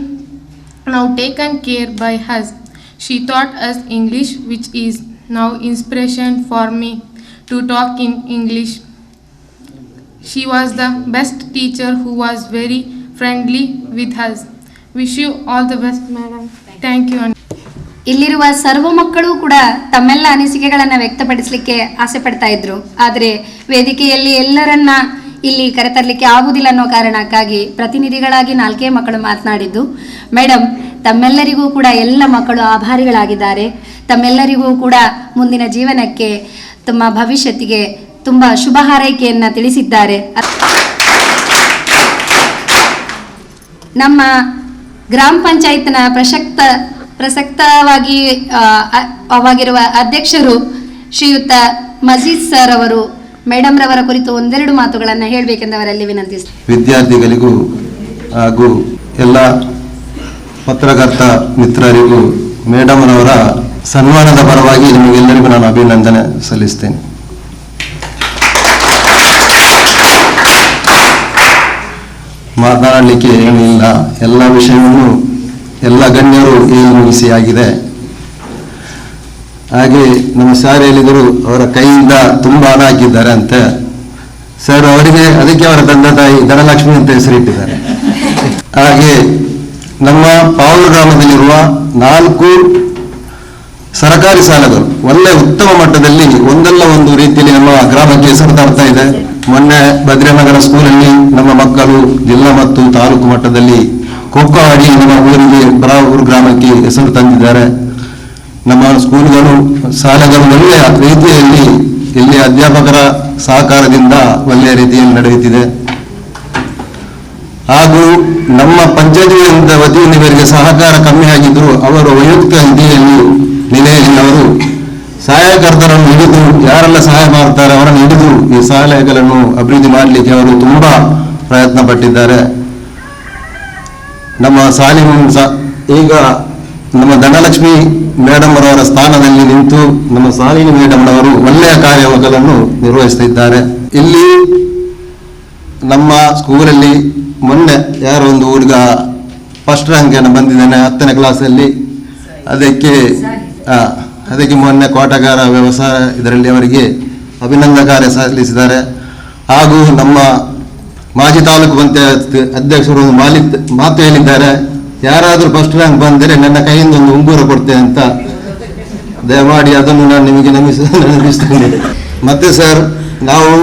now taken care by us. She taught us English, which is now inspiration for me to talk in English. She was the best teacher who was very friendly with us. Wish you all the best, madam. Thank you. ಇಲ್ಲಿರುವ ಸರ್ವ ಮಕ್ಕಳು ಕೂಡ ತಮ್ಮೆಲ್ಲ ಅನಿಸಿಕೆಗಳನ್ನು ವ್ಯಕ್ತಪಡಿಸಲಿಕ್ಕೆ ಆಸೆ ಪಡ್ತಾ ಇದ್ರು. ಆದರೆ ವೇದಿಕೆಯಲ್ಲಿ ಎಲ್ಲರನ್ನ ಇಲ್ಲಿ ಕರೆತರಲಿಕ್ಕೆ ಆಗುವುದಿಲ್ಲ ಅನ್ನೋ ಕಾರಣಕ್ಕಾಗಿ ಪ್ರತಿನಿಧಿಗಳಾಗಿ 4 ಮಕ್ಕಳು ಮಾತನಾಡಿದ್ದು. ಮೇಡಮ್, ತಮ್ಮೆಲ್ಲರಿಗೂ ಕೂಡ ಎಲ್ಲ ಮಕ್ಕಳು ಆಭಾರಿಗಳಾಗಿದ್ದಾರೆ. ತಮ್ಮೆಲ್ಲರಿಗೂ ಕೂಡ ಮುಂದಿನ ಜೀವನಕ್ಕೆ, ತಮ್ಮ ಭವಿಷ್ಯತ್ತಿಗೆ ತುಂಬ ಶುಭ ಹಾರೈಕೆಯನ್ನು ತಿಳಿಸಿದ್ದಾರೆ. ನಮ್ಮ ಗ್ರಾಮ ಪಂಚಾಯತ್ನ ಪ್ರಸಕ್ತವಾಗಿ ಆಗಿರುವ ಅಧ್ಯಕ್ಷರು ಶ್ರೀಯುತ ಮಜೀದ್ ಸರ್ ಅವರು ಮೇಡಮ್ ರವರ ಕುರಿತು ಒಂದೆರಡು ಮಾತುಗಳನ್ನು ಹೇಳಬೇಕೆಂದವರಲ್ಲಿ ವಿನಂತಿಸ್ತೀನಿ. ವಿದ್ಯಾರ್ಥಿಗಳಿಗೂ ಹಾಗೂ ಎಲ್ಲ ಪತ್ರಕರ್ತ ಮಿತ್ರರಿಗೂ ಮೇಡಮ್ ರವರ ಸನ್ಮಾನದ ಪರವಾಗಿ ನಿಮಗೆಲ್ಲರಿಗೂ ನಾನು ಅಭಿನಂದನೆ ಸಲ್ಲಿಸ್ತೇನೆ. ಮಾತನಾಡಲಿಕ್ಕೆ ಏನಿಲ್ಲ, ಎಲ್ಲ ವಿಷಯವನ್ನು ಎಲ್ಲ ಗಣ್ಯರು ಹೇಳಿ ಮುಗಿಸಿ ಆಗಿದೆ. ಹಾಗೆ ನಮ್ಮ ಶಾಲೆಯಲ್ಲಿದ್ದರು ಅವರ ಕೈಯಿಂದ ತುಂಬ ಹಣ ಹಾಕಿದ್ದಾರೆ ಅಂತೆ ಸರ್ ಅವರಿಗೆ, ಅದಕ್ಕೆ ಅವರ ತಂದೆ ತಾಯಿ ಧನಲಕ್ಷ್ಮಿ ಅಂತ ಹೆಸರಿಟ್ಟಿದ್ದಾರೆ. ಹಾಗೆ ನಮ್ಮ ಪಾವೂರು ಗ್ರಾಮದಲ್ಲಿರುವ 4 ಸರ್ಕಾರಿ ಶಾಲೆಗಳು ಒಳ್ಳೆ ಉತ್ತಮ ಮಟ್ಟದಲ್ಲಿ ಒಂದಲ್ಲ ಒಂದು ರೀತಿಯಲ್ಲಿ ನಮ್ಮ ಗ್ರಾಮಕ್ಕೆ ಹೆಸರು ತರ್ತಾ ಇದೆ. ಮೊನ್ನೆ ಭದ್ರನಗರ ಸ್ಕೂಲಲ್ಲಿ ನಮ್ಮ ಮಕ್ಕಳು ಜಿಲ್ಲಾ ಮತ್ತು ತಾಲೂಕು ಮಟ್ಟದಲ್ಲಿ ಖೋಖೋ ಆಡಿ ನಮ್ಮ ಊರಿಗೆ ಬರಾವೂರು ಗ್ರಾಮಕ್ಕೆ ಹೆಸರು ತಂದಿದ್ದಾರೆ. ನಮ್ಮ ಸ್ಕೂಲ್ಗಳು ಶಾಲೆಗಳು ಒಳ್ಳೆಯ ರೀತಿಯಲ್ಲಿ ಇಲ್ಲಿ ಅಧ್ಯಾಪಕರ ಸಹಕಾರದಿಂದ ಒಳ್ಳೆಯ ರೀತಿಯಲ್ಲಿ ನಡೆಯುತ್ತಿದೆ. ಹಾಗೂ ನಮ್ಮ ಪಂಚಾಯತ್ ವತಿಯಿಂದ ಇವರಿಗೆ ಸಹಕಾರ ಕಮ್ಮಿ ಆಗಿದ್ರು ಅವರು ವೈಯಕ್ತಿಕ ನಿಲೆಯಲ್ಲಿ ಅವರು ಸಹಾಯಕರ್ತರನ್ನು ಹಿಡಿದು ಯಾರೆಲ್ಲ ಸಹಾಯ ಮಾಡ್ತಾರೆ ಅವರನ್ನು ಹಿಡಿದು ಈ ಶಾಲೆಗಳನ್ನು ಅಭಿವೃದ್ಧಿ ಮಾಡಲಿಕ್ಕೆ ಅವರು ತುಂಬಾ ಪ್ರಯತ್ನ ಪಟ್ಟಿದ್ದಾರೆ. ನಮ್ಮ ಈಗ ನಮ್ಮ ಧನಲಕ್ಷ್ಮಿ ಮೇಡಮ್ ಅವರ ಸ್ಥಾನದಲ್ಲಿ ನಿಂತು ನಮ್ಮ ಶಾಲಿನಿ ಮೇಡಮ್ ಅವರು ಒಳ್ಳೆಯ ಕಾರ್ಯಗಳನ್ನು ನಿರ್ವಹಿಸುತ್ತಿದ್ದಾರೆ. ಇಲ್ಲಿ ನಮ್ಮ ಸ್ಕೂಲಲ್ಲಿ ಮೊನ್ನೆ ಯಾರೋ ಒಂದು ಹುಡುಗ ಫಸ್ಟ್ ರ್ಯಾಂಕ್ ಅನ್ನು ಬಂದಿದ್ದಾನೆ 10ನೇ ಕ್ಲಾಸಲ್ಲಿ. ಅದಕ್ಕೆ ಮೊನ್ನೆ ಕೋಟಗಾರ ವ್ಯವಸಾಯ ಇದರಲ್ಲಿ ಅವರಿಗೆ ಅಭಿನಂದನಾ ಕಾರ್ಯ ಸಲ್ಲಿಸಿದ್ದಾರೆ. ಹಾಗೂ ನಮ್ಮ ಮಾಜಿ ತಾಲೂಕು ಪಂಚಾಯತ್ ಅಧ್ಯಕ್ಷರು ಮಾತು ಹೇಳಿದ್ದಾರೆ, ಯಾರಾದರೂ ಫಸ್ಟ್ ರ್ಯಾಂಕ್ ಬಂದರೆ ನನ್ನ ಕೈಯಿಂದ ಒಂದು ಉಂಗುರ ಕೊಡ್ತೇನೆ ಅಂತ. ದಯಮಾಡಿ ಅದನ್ನು ನಾನು ನಿಮಗೆ ನೆನಪಿಸ್ತೇನೆ. ಮತ್ತೆ ಸರ್, ನಾವು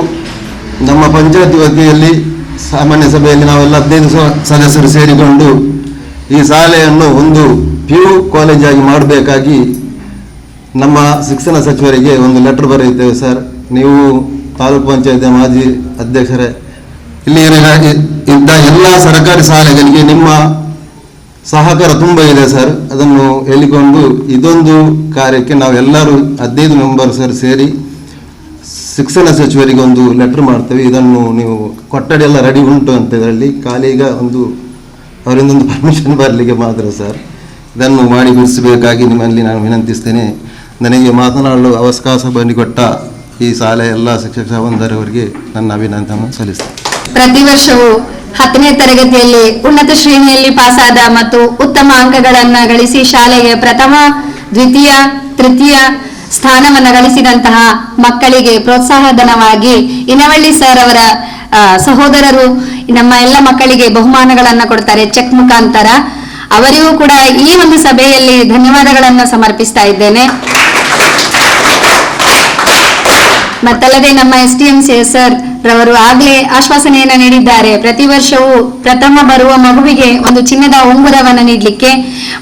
ನಮ್ಮ ಪಂಚಾಯತ್ ವತಿಯಲ್ಲಿ ಸಾಮಾನ್ಯ ಸಭೆಯಲ್ಲಿ ನಾವೆಲ್ಲ 15 ಸದಸ್ಯರು ಸೇರಿಕೊಂಡು ಈ ಶಾಲೆಯನ್ನು ಒಂದು PU ಕಾಲೇಜಾಗಿ ಮಾಡಬೇಕಾಗಿ ನಮ್ಮ ಶಿಕ್ಷಣ ಸಚಿವರಿಗೆ ಒಂದು ಲೆಟರ್ ಬರೆಯುತ್ತೇವೆ ಸರ್. ನೀವು ತಾಲೂಕು ಪಂಚಾಯತ್ ಮಾಜಿ ಅಧ್ಯಕ್ಷರೇ, ಇಲ್ಲಿ ಇದ್ದ ಎಲ್ಲ ಸರ್ಕಾರಿ ಶಾಲೆಗಳಿಗೆ ನಿಮ್ಮ ಸಹಕಾರ ತುಂಬ ಇದೆ ಸರ್. ಅದನ್ನು ಹೇಳಿಕೊಂಡು ಇದೊಂದು ಕಾರ್ಯಕ್ಕೆ ನಾವೆಲ್ಲರೂ 15 ಮೆಂಬರ್ಸರು ಸೇರಿ ಶಿಕ್ಷಣ ಸಚಿವರಿಗೆ ಒಂದು ಲೆಟರ್ ಮಾಡ್ತೇವೆ. ಇದನ್ನು ನೀವು ಕೊಠಡಿ ಎಲ್ಲ ರೆಡಿ ಉಂಟು ಅಂತ ಇದರಲ್ಲಿ ಖಾಲಿ ಈಗ ಅವರಿಂದ ಒಂದು ಪರ್ಮಿಷನ್ ಬರಲಿಕ್ಕೆ ಮಾತ್ರ ಸರ್. ಇದನ್ನು ಮಾಡಿ ಮುಗಿಸಬೇಕಾಗಿ ನಿಮ್ಮಲ್ಲಿ ನಾನು ವಿನಂತಿಸ್ತೇನೆ. ನನಗೆ ಮಾತನಾಡಲು ಅವಕಾಶ ಮಾಡಿಕೊಟ್ಟ ಈ ಶಾಲೆಯ ಎಲ್ಲ ಶಿಕ್ಷಕ ಬಾಂಧವರಿಗೆ ನನ್ನ ಅಭಿನಂದನೆ ಸಲ್ಲಿಸ್ತೇನೆ. ಪ್ರತಿ ವರ್ಷವೂ 10ನೇ ತರಗತಿಯಲ್ಲಿ ಉನ್ನತ ಶ್ರೇಣಿಯಲ್ಲಿ ಪಾಸಾದ ಮತ್ತು ಉತ್ತಮ ಅಂಕಗಳನ್ನು ಗಳಿಸಿ ಶಾಲೆಗೆ ಪ್ರಥಮ, ದ್ವಿತೀಯ, ತೃತೀಯ ಸ್ಥಾನವನ್ನು ಗಳಿಸಿದಂತಹ ಮಕ್ಕಳಿಗೆ ಪ್ರೋತ್ಸಾಹಧನವಾಗಿ ಇನವಳ್ಳಿ ಸರ್ ಅವರ ಸಹೋದರರು ನಮ್ಮ ಎಲ್ಲ ಮಕ್ಕಳಿಗೆ ಬಹುಮಾನಗಳನ್ನು ಕೊಡ್ತಾರೆ ಚೆಕ್ ಮುಖಾಂತರ. ಅವರಿಗೂ ಕೂಡ ಈ ಒಂದು ಸಭೆಯಲ್ಲಿ ಧನ್ಯವಾದಗಳನ್ನು ಸಮರ್ಪಿಸ್ತಾ ಇದ್ದೇನೆ. ಮತ್ತಲ್ಲದೆ ನಮ್ಮ STMC ಸರ್ ರವರು ಆಗಲೇ ಆಶ್ವಾಸನೆಯನ್ನ ನೀಡಿದ್ದಾರೆ. ಪ್ರತಿ ವರ್ಷವೂ ಪ್ರಥಮ ಬರುವ ಮಗುವಿಗೆ ಒಂದು ಚಿನ್ನದ ಉಂಗುರವನ್ನು ನೀಡಲಿಕ್ಕೆ.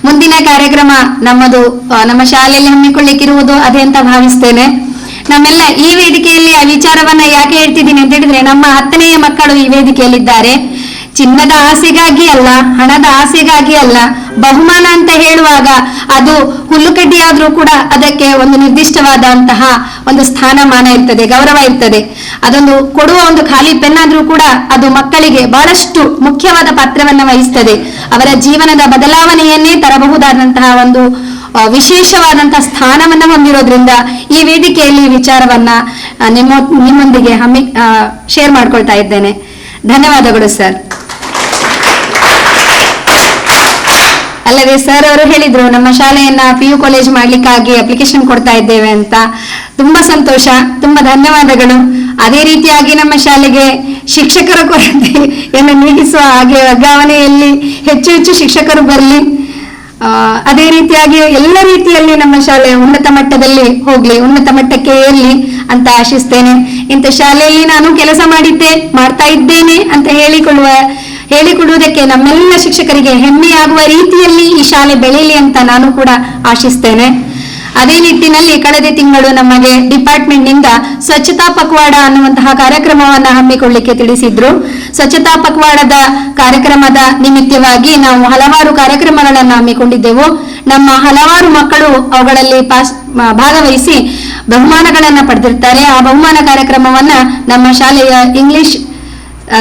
ಮುಂದಿನ ಕಾರ್ಯಕ್ರಮ ನಮ್ಮ ಶಾಲೆಯಲ್ಲಿ ಹಮ್ಮಿಕೊಳ್ಳಿಕ್ಕಿರುವುದು ಅದೇ ಅಂತ ಭಾವಿಸ್ತೇನೆ. ನಮ್ಮೆಲ್ಲ ಈ ವೇದಿಕೆಯಲ್ಲಿ ಆ ವಿಚಾರವನ್ನ ಯಾಕೆ ಹೇಳ್ತಿದ್ದೀನಿ ಅಂತ ಹೇಳಿದ್ರೆ, ನಮ್ಮ 10ನೆಯ ಮಕ್ಕಳು ಈ ವೇದಿಕೆಯಲ್ಲಿದ್ದಾರೆ. ಚಿನ್ನದ ಆಸೆಗಾಗಿ ಅಲ್ಲ, ಹಣದ ಆಸೆಗಾಗಿ ಅಲ್ಲ. ಬಹುಮಾನ ಅಂತ ಹೇಳುವಾಗ ಅದು ಹುಲ್ಲುಕಡ್ಡಿಯಾದ್ರೂ ಕೂಡ ಅದಕ್ಕೆ ಒಂದು ನಿರ್ದಿಷ್ಟವಾದಂತಹ ಒಂದು ಸ್ಥಾನಮಾನ ಇರ್ತದೆ, ಗೌರವ ಇರ್ತದೆ. ಅದೊಂದು ಕೊಡುವ ಒಂದು ಖಾಲಿ ಪೆನ್ ಆದ್ರೂ ಕೂಡ ಅದು ಮಕ್ಕಳಿಗೆ ಬಹಳಷ್ಟು ಮುಖ್ಯವಾದ ಪಾತ್ರವನ್ನು ವಹಿಸ್ತದೆ. ಅವರ ಜೀವನದ ಬದಲಾವಣೆಯನ್ನೇ ತರಬಹುದಾದಂತಹ ಒಂದು ವಿಶೇಷವಾದಂತಹ ಸ್ಥಾನವನ್ನು ಹೊಂದಿರೋದ್ರಿಂದ ಈ ವೇದಿಕೆಯಲ್ಲಿ ವಿಚಾರವನ್ನ ನಿಮ್ಮೊಂದಿಗೆ ಶೇರ್ ಮಾಡ್ಕೊಳ್ತಾ ಇದ್ದೇನೆ. ಧನ್ಯವಾದಗಳು ಸರ್. ಅಲ್ಲದೆ ಸರ್ ಅವರು ಹೇಳಿದ್ರು ನಮ್ಮ ಶಾಲೆಯನ್ನ PU ಕಾಲೇಜ್ ಮಾಡ್ಲಿಕ್ಕಾಗಿ ಅಪ್ಲಿಕೇಶನ್ ಕೊಡ್ತಾ ಇದ್ದೇವೆ ಅಂತ. ತುಂಬಾ ಸಂತೋಷ, ತುಂಬಾ ಧನ್ಯವಾದಗಳು. ಅದೇ ರೀತಿಯಾಗಿ ನಮ್ಮ ಶಾಲೆಗೆ ಶಿಕ್ಷಕರ ಕೊರತೆಯನ್ನು ನೀಗಿಸುವ ಹಾಗೆ ವರ್ಗಾವಣೆಯಲ್ಲಿ ಹೆಚ್ಚು ಶಿಕ್ಷಕರು ಬರಲಿ. ಅದೇ ರೀತಿಯಾಗಿ ಎಲ್ಲ ರೀತಿಯಲ್ಲಿ ನಮ್ಮ ಶಾಲೆ ಉನ್ನತ ಮಟ್ಟದಲ್ಲಿ ಹೋಗ್ಲಿ, ಉನ್ನತ ಮಟ್ಟಕ್ಕೆ ಏರ್ಲಿ ಅಂತ ಆಶಿಸ್ತೇನೆ. ಇಂಥ ಶಾಲೆಯಲ್ಲಿ ನಾನು ಕೆಲಸ ಮಾಡ್ತಾ ಇದ್ದೇನೆ ಅಂತ ಹೇಳಿಕೊಡುವುದಕ್ಕೆ ನಮ್ಮೆಲ್ಲ ಶಿಕ್ಷಕರಿಗೆ ಹೆಮ್ಮೆಯಾಗುವ ರೀತಿಯಲ್ಲಿ ಈ ಶಾಲೆ ಬೆಳೆಯಲಿ ಅಂತ ನಾನು ಕೂಡ ಆಶಿಸ್ತೇನೆ. ಅದೇ ನಿಟ್ಟಿನಲ್ಲಿ ಕಳೆದ ತಿಂಗಳು ನಮಗೆ ಡಿಪಾರ್ಟ್ಮೆಂಟ್ ನಿಂದ ಸ್ವಚ್ಛತಾ ಪಕ್ವಾಡ ಅನ್ನುವಂತಹ ಕಾರ್ಯಕ್ರಮವನ್ನು ಹಮ್ಮಿಕೊಳ್ಳಿಕ್ಕೆ ತಿಳಿಸಿದ್ರು. ಸ್ವಚ್ಛತಾ ಪಕ್ವಾಡದ ಕಾರ್ಯಕ್ರಮದ ನಿಮಿತ್ತವಾಗಿ ನಾವು ಹಲವಾರು ಕಾರ್ಯಕ್ರಮಗಳನ್ನು ಹಮ್ಮಿಕೊಂಡಿದ್ದೆವು. ನಮ್ಮ ಹಲವಾರು ಮಕ್ಕಳು ಅವುಗಳಲ್ಲಿ ಭಾಗವಹಿಸಿ ಬಹುಮಾನಗಳನ್ನ ಪಡೆದಿರ್ತಾರೆ. ಆ ಬಹುಮಾನ ಕಾರ್ಯಕ್ರಮವನ್ನ ನಮ್ಮ ಶಾಲೆಯ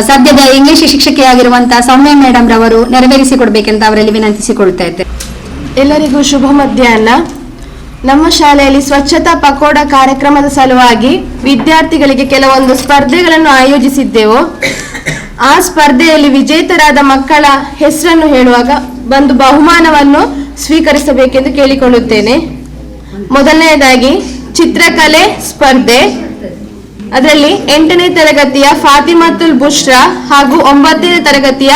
ಸದ್ಯದ ಇಂಗ್ಲಿಷ್ ಶಿಕ್ಷಕಿಯಾಗಿರುವಂತಹ ಸೌಮ್ಯ ಮೇಡಮ್ ರವರು ನೆರವೇರಿಸಿಕೊಡ್ಬೇಕೆಂತ ಅವರಲ್ಲಿ ವಿನಂತಿಸಿಕೊಳ್ತಾ ಇದ್ದೆ. ಎಲ್ಲರಿಗೂ ಶುಭ ಮಧ್ಯಾಹ್ನ. ನಮ್ಮ ಶಾಲೆಯಲ್ಲಿ ಸ್ವಚ್ಛತಾ ಪಕೋಡ ಕಾರ್ಯಕ್ರಮದ ಸಲುವಾಗಿ ವಿದ್ಯಾರ್ಥಿಗಳಿಗೆ ಕೆಲವೊಂದು ಸ್ಪರ್ಧೆಗಳನ್ನು ಆಯೋಜಿಸಿದ್ದೆವು. ಆ ಸ್ಪರ್ಧೆಯಲ್ಲಿ ವಿಜೇತರಾದ ಮಕ್ಕಳ ಹೆಸರನ್ನು ಹೇಳುವಾಗ ಒಂದು ಬಹುಮಾನವನ್ನು ಸ್ವೀಕರಿಸಬೇಕೆಂದು ಕೇಳಿಕೊಳ್ಳುತ್ತೇನೆ. ಮೊದಲನೆಯದಾಗಿ ಚಿತ್ರಕಲೆ ಸ್ಪರ್ಧೆ. ಅದರಲ್ಲಿ 8ನೇ ತರಗತಿಯ ಫಾತಿಮತುಲ್ ಬುಷ್ರಾ ಹಾಗೂ 9ನೇ ತರಗತಿಯ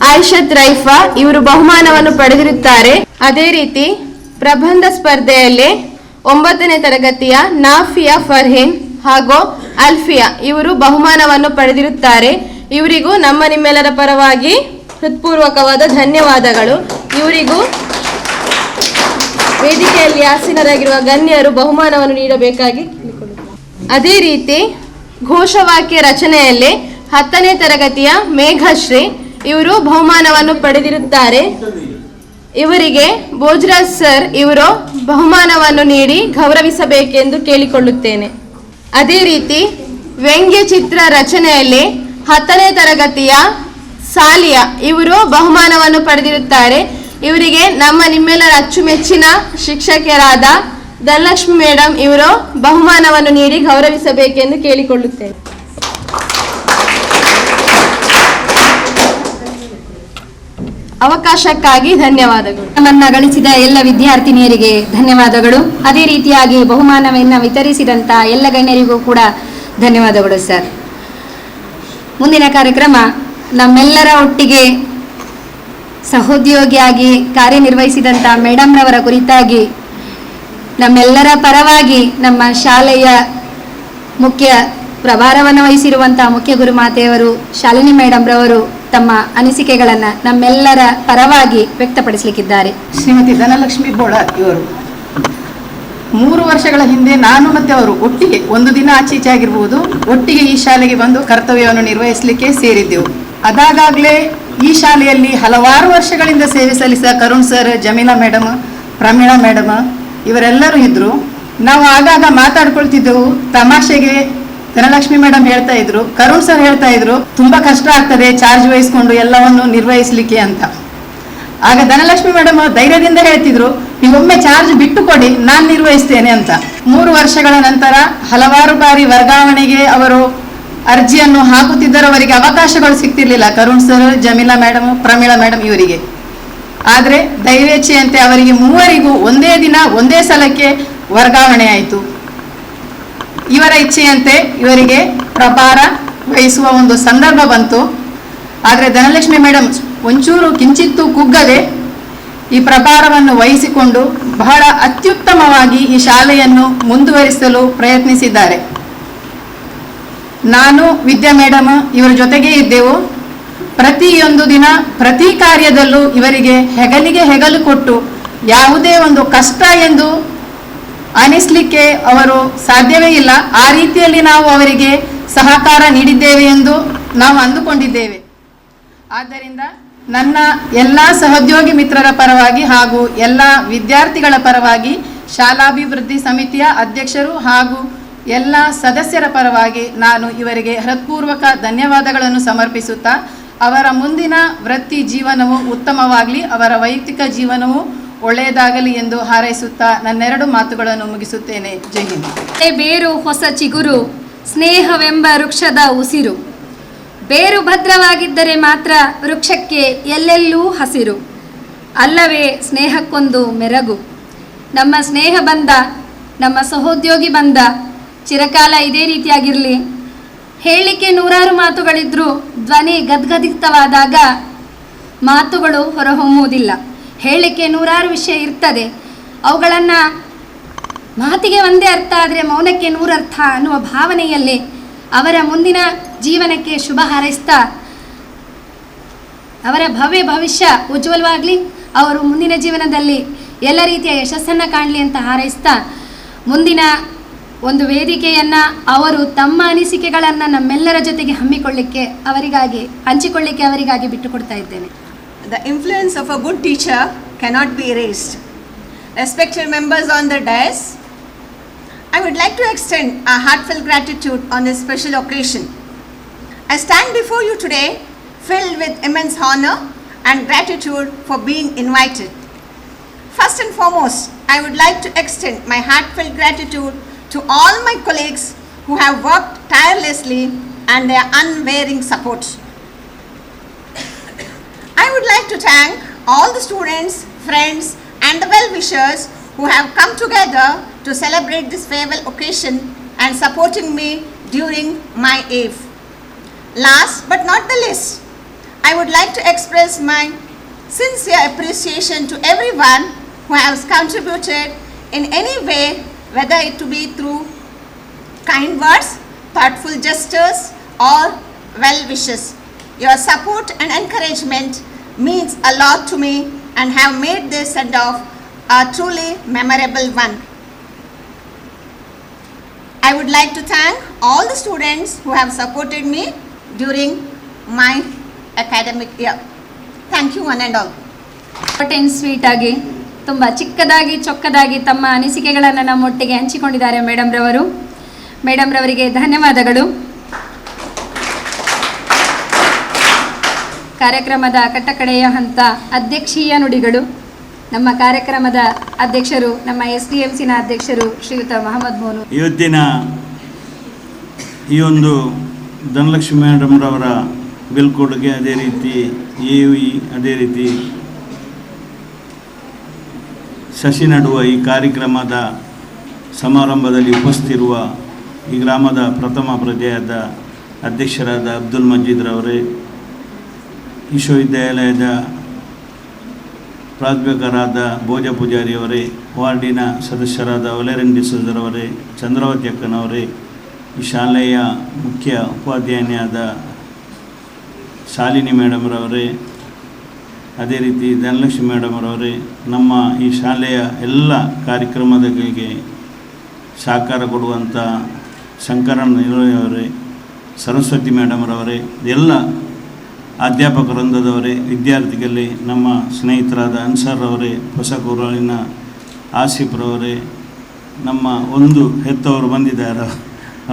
ಆಯಿಷತ್ ರೈಫಾ ಇವರು ಬಹುಮಾನವನ್ನು ಪಡೆದಿರುತ್ತಾರೆ. ಅದೇ ರೀತಿ ಪ್ರಬಂಧ ಸ್ಪರ್ಧೆಯಲ್ಲಿ 9ನೇ ತರಗತಿಯ ನಾಫಿಯಾ ಫರ್ಹೀನ್ ಹಾಗೂ ಅಲ್ಫಿಯಾ ಇವರು ಬಹುಮಾನವನ್ನು ಪಡೆದಿರುತ್ತಾರೆ. ಇವರಿಗೂ ನಿಮ್ಮೆಲ್ಲರ ಪರವಾಗಿ ಹೃತ್ಪೂರ್ವಕವಾದ ಧನ್ಯವಾದಗಳು. ಇವರಿಗೂ ವೇದಿಕೆಯಲ್ಲಿ ಆಸೀನರಾಗಿರುವ ಗಣ್ಯರು ಬಹುಮಾನವನ್ನು ನೀಡಬೇಕಾಗಿ. ಅದೇ ರೀತಿ ಘೋಷವಾಕ್ಯ ರಚನೆಯಲ್ಲಿ 10ನೇ ತರಗತಿಯ ಮೇಘಶ್ರೀ ಇವರು ಬಹುಮಾನವನ್ನು ಪಡೆದಿರುತ್ತಾರೆ. ಇವರಿಗೆ ಭೋಜರಾಜ್ ಸರ್ ಇವರು ಬಹುಮಾನವನ್ನು ನೀಡಿ ಗೌರವಿಸಬೇಕೆಂದು ಕೇಳಿಕೊಳ್ಳುತ್ತೇನೆ. ಅದೇ ರೀತಿ ವ್ಯಂಗ್ಯ ಚಿತ್ರ ರಚನೆಯಲ್ಲಿ 10ನೇ ತರಗತಿಯ ಸಾಲಿಯಾ ಇವರು ಬಹುಮಾನವನ್ನು ಪಡೆದಿರುತ್ತಾರೆ. ಇವರಿಗೆ ನಿಮ್ಮೆಲ್ಲರ ಅಚ್ಚುಮೆಚ್ಚಿನ ಶಿಕ್ಷಕರಾದ ಧನಲಕ್ಷ್ಮಿ ಮೇಡಮ್ ಇವರು ಬಹುಮಾನವನ್ನು ನೀಡಿ ಗೌರವಿಸಬೇಕೆಂದು ಕೇಳಿಕೊಳ್ಳುತ್ತೇನೆ. ಅವಕಾಶಕ್ಕಾಗಿ ಧನ್ಯವಾದಗಳು. ಬಹುಮಾನವನ್ನು ಗಳಿಸಿದ ಎಲ್ಲ ವಿದ್ಯಾರ್ಥಿನಿಯರಿಗೆ ಧನ್ಯವಾದಗಳು. ಅದೇ ರೀತಿಯಾಗಿ ಬಹುಮಾನವನ್ನು ವಿತರಿಸಿದಂತ ಎಲ್ಲ ಗಣ್ಯರಿಗೂ ಕೂಡ ಧನ್ಯವಾದಗಳು ಸರ್. ಮುಂದಿನ ಕಾರ್ಯಕ್ರಮ ನಮ್ಮೆಲ್ಲರ ಒಟ್ಟಿಗೆ ಸಹೋದ್ಯೋಗಿಯಾಗಿ ಕಾರ್ಯನಿರ್ವಹಿಸಿದಂಥ ಮೇಡಮ್ ರವರ ಕುರಿತಾಗಿ ನಮ್ಮೆಲ್ಲರ ಪರವಾಗಿ ನಮ್ಮ ಶಾಲೆಯ ಮುಖ್ಯ ಪ್ರಭಾರವನ್ನು ವಹಿಸಿರುವಂತಹ ಮುಖ್ಯ ಗುರುಮಾತೆಯವರು ಶಾಲಿನಿ ಮೇಡಮ್ ರವರು ತಮ್ಮ ಅನಿಸಿಕೆಗಳನ್ನು ನಮ್ಮೆಲ್ಲರ ಪರವಾಗಿ ವ್ಯಕ್ತಪಡಿಸಲಿಕ್ಕಿದ್ದಾರೆ. ಶ್ರೀಮತಿ ಧನಲಕ್ಷ್ಮಿ ಬೋಳ ಇವರು 3 ವರ್ಷಗಳ ಹಿಂದೆ ನಾನು ಮತ್ತು ಅವರು ಒಟ್ಟಿಗೆ ಒಂದು ದಿನ ಆಚೀಚೆ ಆಗಿರ್ಬೋದು ಒಟ್ಟಿಗೆ ಈ ಶಾಲೆಗೆ ಬಂದು ಕರ್ತವ್ಯವನ್ನು ನಿರ್ವಹಿಸಲಿಕ್ಕೆ ಸೇರಿದ್ದೆವು. ಅದಾಗಲೇ ಈ ಶಾಲೆಯಲ್ಲಿ ಹಲವಾರು ವರ್ಷಗಳಿಂದ ಸೇವೆ ಸಲ್ಲಿಸಿದ Karun sir, Jamila madam, Pramila madam ಇವರೆಲ್ಲರೂ ಇದ್ದರು. ನಾವು ಆಗಾಗ ಮಾತಾಡ್ಕೊಳ್ತಿದ್ದೆವು. ತಮಾಷೆಗೆ ಧನಲಕ್ಷ್ಮಿ ಮೇಡಮ್ ಹೇಳ್ತಾ ಇದ್ರು, ಕರುಣ್ ಸರ್ ಹೇಳ್ತಾ ಇದ್ರು, ತುಂಬ ಕಷ್ಟ ಆಗ್ತದೆ ಚಾರ್ಜ್ ವಹಿಸ್ಕೊಂಡು ಎಲ್ಲವನ್ನು ನಿರ್ವಹಿಸಲಿಕ್ಕೆ ಅಂತ. ಆಗ ಧನಲಕ್ಷ್ಮಿ ಮೇಡಮ್ ಧೈರ್ಯದಿಂದ ಹೇಳ್ತಿದ್ರು, ನೀವೊಮ್ಮೆ ಚಾರ್ಜ್ ಬಿಟ್ಟು ಕೊಡಿ, ನಾನು ನಿರ್ವಹಿಸ್ತೇನೆ ಅಂತ. 3 ವರ್ಷಗಳ ನಂತರ ಹಲವಾರು ಬಾರಿ ವರ್ಗಾವಣೆಗೆ ಅವರು ಅರ್ಜಿಯನ್ನು ಹಾಕುತ್ತಿದ್ದರೂ ಅವರಿಗೆ ಅವಕಾಶಗಳು ಸಿಗ್ತಿರ್ಲಿಲ್ಲ, Karun sir, Jamila madam, Pramila madam ಇವರಿಗೆ. ಆದರೆ ದೈವೇಚ್ಛೆಯಂತೆ ಅವರಿಗೆ 3 ಒಂದೇ ದಿನ ಒಂದೇ ಸಲಕ್ಕೆ ವರ್ಗಾವಣೆ ಆಯಿತು. ಇವರ ಇಚ್ಛೆಯಂತೆ ಇವರಿಗೆ ಪ್ರಭಾರ ವಹಿಸುವ ಒಂದು ಸಂದರ್ಭ ಬಂತು. ಆದರೆ ಧನಲಕ್ಷ್ಮಿ ಮೇಡಮ್ ಒಂಚೂರು ಕಿಂಚಿತ್ತೂ ಕುಗ್ಗದೆ ಈ ಪ್ರಭಾರವನ್ನು ವಹಿಸಿಕೊಂಡು ಬಹಳ ಅತ್ಯುತ್ತಮವಾಗಿ ಈ ಶಾಲೆಯನ್ನು ಮುಂದುವರಿಸಲು ಪ್ರಯತ್ನಿಸಿದ್ದಾರೆ. ನಾನು, ವಿದ್ಯಾ ಮೇಡಮ್ ಇವರ ಜೊತೆಗೇ ಇದ್ದೆವು. ಪ್ರತಿಯೊಂದು ದಿನ ಪ್ರತಿ ಕಾರ್ಯದಲ್ಲೂ ಇವರಿಗೆ ಹೆಗಲಿಗೆ ಹೆಗಲು ಕೊಟ್ಟು ಯಾವುದೇ ಒಂದು ಕಷ್ಟ ಎಂದು ಅನಿಸ್ಲಿಕ್ಕೆ ಅವರು ಸಾಧ್ಯವೇ ಇಲ್ಲ. ಆ ರೀತಿಯಲ್ಲಿ ನಾವು ಅವರಿಗೆ ಸಹಕಾರ ನೀಡಿದ್ದೇವೆ ಎಂದು ನಾವು ಅಂದುಕೊಂಡಿದ್ದೇವೆ. ಆದ್ದರಿಂದ ನನ್ನ ಎಲ್ಲ ಸಹೋದ್ಯೋಗಿ ಮಿತ್ರರ ಪರವಾಗಿ ಹಾಗೂ ಎಲ್ಲ ವಿದ್ಯಾರ್ಥಿಗಳ ಪರವಾಗಿ, ಶಾಲಾಭಿವೃದ್ಧಿ ಸಮಿತಿಯ ಅಧ್ಯಕ್ಷರು ಹಾಗೂ ಎಲ್ಲ ಸದಸ್ಯರ ಪರವಾಗಿ ನಾನು ಇವರಿಗೆ ಹೃತ್ಪೂರ್ವಕ ಧನ್ಯವಾದಗಳನ್ನು ಸಮರ್ಪಿಸುತ್ತಾ, ಅವರ ಮುಂದಿನ ವೃತ್ತಿ ಜೀವನವು ಉತ್ತಮವಾಗಲಿ, ಅವರ ವೈಯಕ್ತಿಕ ಜೀವನವು ಒಳ್ಳೆಯದಾಗಲಿ ಎಂದು ಹಾರೈಸುತ್ತಾ ನನ್ನೆರಡು ಮಾತುಗಳನ್ನು ಮುಗಿಸುತ್ತೇನೆ. ಜೈ ಹಿಂದ್. ಬೇರು ಹೊಸ ಚಿಗುರು, ಸ್ನೇಹವೆಂಬ ವೃಕ್ಷದ ಉಸಿರು. ಬೇರು ಭದ್ರವಾಗಿದ್ದರೆ ಮಾತ್ರ ವೃಕ್ಷಕ್ಕೆ ಎಲ್ಲೆಲ್ಲೂ ಹಸಿರು. ಅಲ್ಲವೇ ಸ್ನೇಹಕ್ಕೊಂದು ಮೆರಗು. ನಮ್ಮ ಸ್ನೇಹ ಬಂಧ, ನಮ್ಮ ಸಹೋದ್ಯೋಗಿ ಬಂಧ ಚಿರಕಾಲ ಇದೇ ರೀತಿಯಾಗಿರಲಿ. ಹೇಳಲಿಕ್ಕೆ ನೂರಾರು ಮಾತುಗಳಿದ್ರೂ ಧ್ವನಿ ಗದ್ಗದಿತವಾದಾಗ ಮಾತುಗಳು ಹೊರಹೊಮ್ಮುವುದಿಲ್ಲ. ಹೇಳಲಿಕ್ಕೆ ನೂರಾರು ವಿಷಯ ಇರ್ತದೆ, ಅವುಗಳನ್ನು ಮಾತಿಗೆ ಒಂದೇ ಅರ್ಥ ಆದರೆ ಮೌನಕ್ಕೆ 100 ಅರ್ಥ ಅನ್ನುವ ಭಾವನೆಯಲ್ಲಿ ಅವರ ಮುಂದಿನ ಜೀವನಕ್ಕೆ ಶುಭ ಹಾರೈಸ್ತಾ, ಅವರ ಭವಿಷ್ಯ ಉಜ್ವಲವಾಗಲಿ, ಅವರು ಮುಂದಿನ ಜೀವನದಲ್ಲಿ ಎಲ್ಲ ರೀತಿಯ ಯಶಸ್ಸನ್ನು ಕಾಣಲಿ ಅಂತ ಹಾರೈಸ್ತಾ, ಮುಂದಿನ ಒಂದು ವೇದಿಕೆಯನ್ನು ಅವರು ತಮ್ಮ ಅನಿಸಿಕೆಗಳನ್ನು ನಮ್ಮೆಲ್ಲರ ಜೊತೆಗೆ ಹಂಚಿಕೊಳ್ಳಿಕ್ಕೆ ಅವರಿಗಾಗಿ ಬಿಟ್ಟುಕೊಡ್ತಾ ಇದ್ದೇನೆ. The influence of a good teacher cannot be erased. Respected members on the dais, I would like to extend a heartfelt gratitude on this special occasion. I stand before you today filled with immense honor and gratitude for being invited. First and foremost, I would like to extend my heartfelt gratitude to all my colleagues who have worked tirelessly and their unwavering support. I would like to thank all the students, friends and the well-wishers who have come together to celebrate this farewell occasion and supporting me during my eve. Last but not the least, I would like to express my sincere appreciation to everyone who has contributed in any way, whether it to be through kind words, thoughtful gestures or well wishes. Your support and encouragement means a lot to me and have made this send-off a truly memorable one. I would like to thank all the students who have supported me during my academic year. Thank you one and all. Short and sweet ಆಗಿ ತುಂಬ ಚಿಕ್ಕದಾಗಿ ಚೊಕ್ಕದಾಗಿ ತಮ್ಮ ಅನಿಸಿಕೆಗಳನ್ನು ನಮ್ಮೊಟ್ಟಿಗೆ ಹಂಚಿಕೊಂಡಿದ್ದಾರೆ madam ರವರಿಗೆ ಧನ್ಯವಾದಗಳು. ಕಾರ್ಯಕ್ರಮದ ಕಟ್ಟಕಡೆಯ ಹಂತ ಅಧ್ಯಕ್ಷೀಯ ನುಡಿಗಳು. ನಮ್ಮ ಕಾರ್ಯಕ್ರಮದ ಅಧ್ಯಕ್ಷರು, ನಮ್ಮ SDMCನ ಅಧ್ಯಕ್ಷರು ಶ್ರೀಯುತ ಮೊಹಮ್ಮದ್ ಮೋನು. ಇವತ್ತಿನ ಈ ಒಂದು ಧನಲಕ್ಷ್ಮಿ ಮೇಡಮ್ರವರ ಬೀಳ್ಕೊಡುಗೆ, ಅದೇ ರೀತಿ AUE, ಅದೇ ರೀತಿ ಸಸಿ ನಡುವ ಈ ಕಾರ್ಯಕ್ರಮದ ಸಮಾರಂಭದಲ್ಲಿ ಉಪಸ್ಥಿತಿರುವ ಈ ಗ್ರಾಮದ ಪ್ರಥಮ ಪ್ರಜೆಯಾದ ಅಧ್ಯಕ್ಷರಾದ ಅಬ್ದುಲ್ ಮಜೀದ್ರವರೇ, ವಿಶ್ವವಿದ್ಯಾಲಯದ ಪ್ರಾಧ್ಯಾಪಕರಾದ ಭೋಜ ಪೂಜಾರಿಯವರೇ, ವಾರ್ಡಿನ ಸದಸ್ಯರಾದ ಒಲೆರನ್ ಡಿಸೋಜರವರೇ, ಚಂದ್ರಾವತಿ ಅಕ್ಕನವರೇ, ಈ ಶಾಲೆಯ ಮುಖ್ಯ ಉಪಾಧ್ಯಾಯನಿಯಾದ ಶಾಲಿನಿ ಮೇಡಮ್ರವರೇ, ಅದೇ ರೀತಿ ಧನಲಕ್ಷ್ಮಿ ಮೇಡಮ್ರವರೇ, ನಮ್ಮ ಈ ಶಾಲೆಯ ಎಲ್ಲ ಕಾರ್ಯಕ್ರಮಗಳಿಗೆ ಸಹಕಾರ ಕೊಡುವಂಥ ಶಂಕರನ್ ಅವರೇ, ಸರಸ್ವತಿ ಮೇಡಮ್ರವರೇ, ಎಲ್ಲ ಅಧ್ಯಾಪಕ ವೃಂದದವರೇ, ವಿದ್ಯಾರ್ಥಿಗಳೇ, ನಮ್ಮ ಸ್ನೇಹಿತರಾದ ಅನ್ಸರ್ ಅವರೇ, ಹೊಸಕೂರಿನ ಆಸಿಫ್ರವರೇ, ನಮ್ಮ ಒಂದು ಹೆತ್ತವರು ಬಂದಿದ್ದಾರೆ,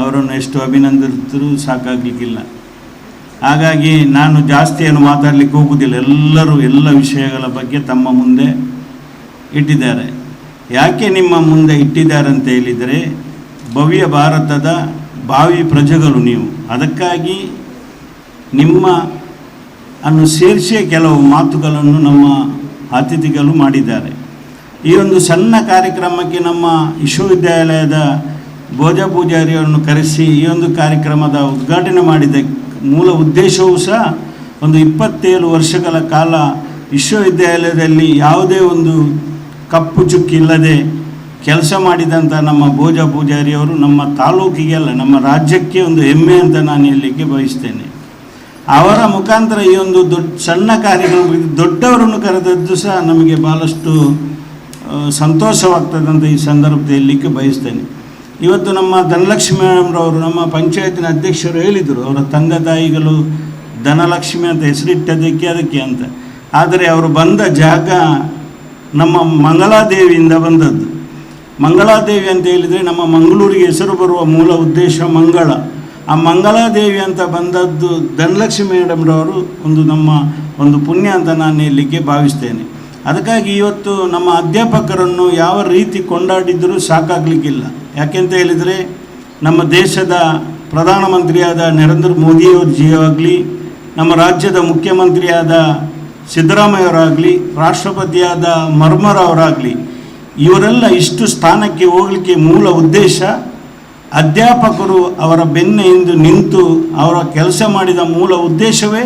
ಅವರನ್ನು ಎಷ್ಟು ಅಭಿನಂದಿಸಿದರೂ ಸಾಕಾಗಲಿಕ್ಕಿಲ್ಲ. ಹಾಗಾಗಿ ನಾನು ಜಾಸ್ತಿ ಏನು ಮಾತಾಡಲಿಕ್ಕೆ ಹೋಗುವುದಿಲ್ಲ. ಎಲ್ಲರೂ ಎಲ್ಲ ವಿಷಯಗಳ ಬಗ್ಗೆ ತಮ್ಮ ಮುಂದೆ ಇಟ್ಟಿದ್ದಾರೆ. ಯಾಕೆ ನಿಮ್ಮ ಮುಂದೆ ಇಟ್ಟಿದ್ದಾರೆ ಅಂತ ಹೇಳಿದರೆ, ಭವ್ಯ ಭಾರತದ ಭಾವಿ ಪ್ರಜೆಗಳು ನೀವು. ಅದಕ್ಕಾಗಿ ನಿಮ್ಮ ಅನ್ನು ಸೇರಿಸಿ ಕೆಲವು ಮಾತುಗಳನ್ನು ನಮ್ಮ ಅತಿಥಿಗಳು ಮಾಡಿದ್ದಾರೆ. ಈ ಒಂದು ಸಣ್ಣ ಕಾರ್ಯಕ್ರಮಕ್ಕೆ ನಮ್ಮ ವಿಶ್ವವಿದ್ಯಾಲಯದ ಭೋಜ ಪೂಜಾರಿಯನ್ನು ಕರೆಸಿ ಈ ಒಂದು ಕಾರ್ಯಕ್ರಮದ ಉದ್ಘಾಟನೆ ಮಾಡಿದ ಮೂಲ ಉದ್ದೇಶವೂ ಸಹ ಒಂದು 27 ವರ್ಷಗಳ ಕಾಲ ವಿಶ್ವವಿದ್ಯಾಲಯದಲ್ಲಿ ಯಾವುದೇ ಒಂದು ಕಪ್ಪು ಚುಕ್ಕಿಲ್ಲದೆ ಕೆಲಸ ಮಾಡಿದಂಥ ನಮ್ಮ ಭೋಜ ಪೂಜಾರಿಯವರು ನಮ್ಮ ತಾಲೂಕಿಗೆ ಅಲ್ಲ, ನಮ್ಮ ರಾಜ್ಯಕ್ಕೆ ಒಂದು ಹೆಮ್ಮೆ ಅಂತ ನಾನು ಹೇಳಲಿಕ್ಕೆ ಬಯಸ್ತೇನೆ. ಅವರ ಮುಖಾಂತರ ಈ ಒಂದು ಸಣ್ಣ ಕಾರ್ಯಕ್ರಮ ದೊಡ್ಡವರನ್ನು ಕರೆದದ್ದು ಸಹ ನಮಗೆ ಭಾಳಷ್ಟು ಸಂತೋಷವಾಗ್ತದೆ ಅಂತ ಈ ಸಂದರ್ಭದಲ್ಲಿ ಹೇಳಲಿಕ್ಕೆ ಬಯಸ್ತೇನೆ. ಇವತ್ತು ನಮ್ಮ ಧನಲಕ್ಷ್ಮಿ ಮೇಡಮ್ರವರು, ನಮ್ಮ ಪಂಚಾಯತಿನ ಅಧ್ಯಕ್ಷರು ಹೇಳಿದರು, ಅವರ ತಂದೆ ತಾಯಿಗಳು ಧನಲಕ್ಷ್ಮಿ ಅಂತ ಹೆಸರಿಟ್ಟದಕ್ಕೆ ಅದಕ್ಕೆ ಅಂತ. ಆದರೆ ಅವರು ಬಂದ ಜಾಗ ನಮ್ಮ ಮಂಗಳಾದೇವಿಯಿಂದ ಬಂದದ್ದು. ಮಂಗಳಾದೇವಿ ಅಂತ ಹೇಳಿದರೆ ನಮ್ಮ ಮಂಗಳೂರಿಗೆ ಹೆಸರು ಬರುವ ಮೂಲ ಉದ್ದೇಶ ಮಂಗಳ. ಆ ಮಂಗಳಾದೇವಿ ಅಂತ ಬಂದದ್ದು ಧನಲಕ್ಷ್ಮಿ ಮೇಡಮ್ರವರು ನಮ್ಮ ಒಂದು ಪುಣ್ಯ ಅಂತ ನಾನು ಹೇಳಲಿಕ್ಕೆ ಭಾವಿಸ್ತೇನೆ. ಅದಕ್ಕಾಗಿ ಇವತ್ತು ನಮ್ಮ ಅಧ್ಯಾಪಕರನ್ನು ಯಾವ ರೀತಿ ಕೊಂಡಾಡಿದರೂ ಸಾಕಾಗಲಿಕ್ಕಿಲ್ಲ. ಯಾಕೆಂತ ಹೇಳಿದರೆ, ನಮ್ಮ ದೇಶದ ಪ್ರಧಾನಮಂತ್ರಿಯಾದ ನರೇಂದ್ರ ಮೋದಿಯವರಾಗಲಿ, ನಮ್ಮ ರಾಜ್ಯದ ಮುಖ್ಯಮಂತ್ರಿಯಾದ ಸಿದ್ದರಾಮಯ್ಯವರಾಗಲಿ, ರಾಷ್ಟ್ರಪತಿಯಾದ ಮರ್ಮರವರಾಗಲಿ, ಇವರೆಲ್ಲ ಇಷ್ಟು ಸ್ಥಾನಕ್ಕೆ ಹೋಗಲಿಕ್ಕೆ ಮೂಲ ಉದ್ದೇಶ ಅಧ್ಯಾಪಕರು ಅವರ ಬೆನ್ನ ಹಿಂದೆ ನಿಂತು ಅವರ ಕೆಲಸ ಮಾಡಿದ ಮೂಲ ಉದ್ದೇಶವೇ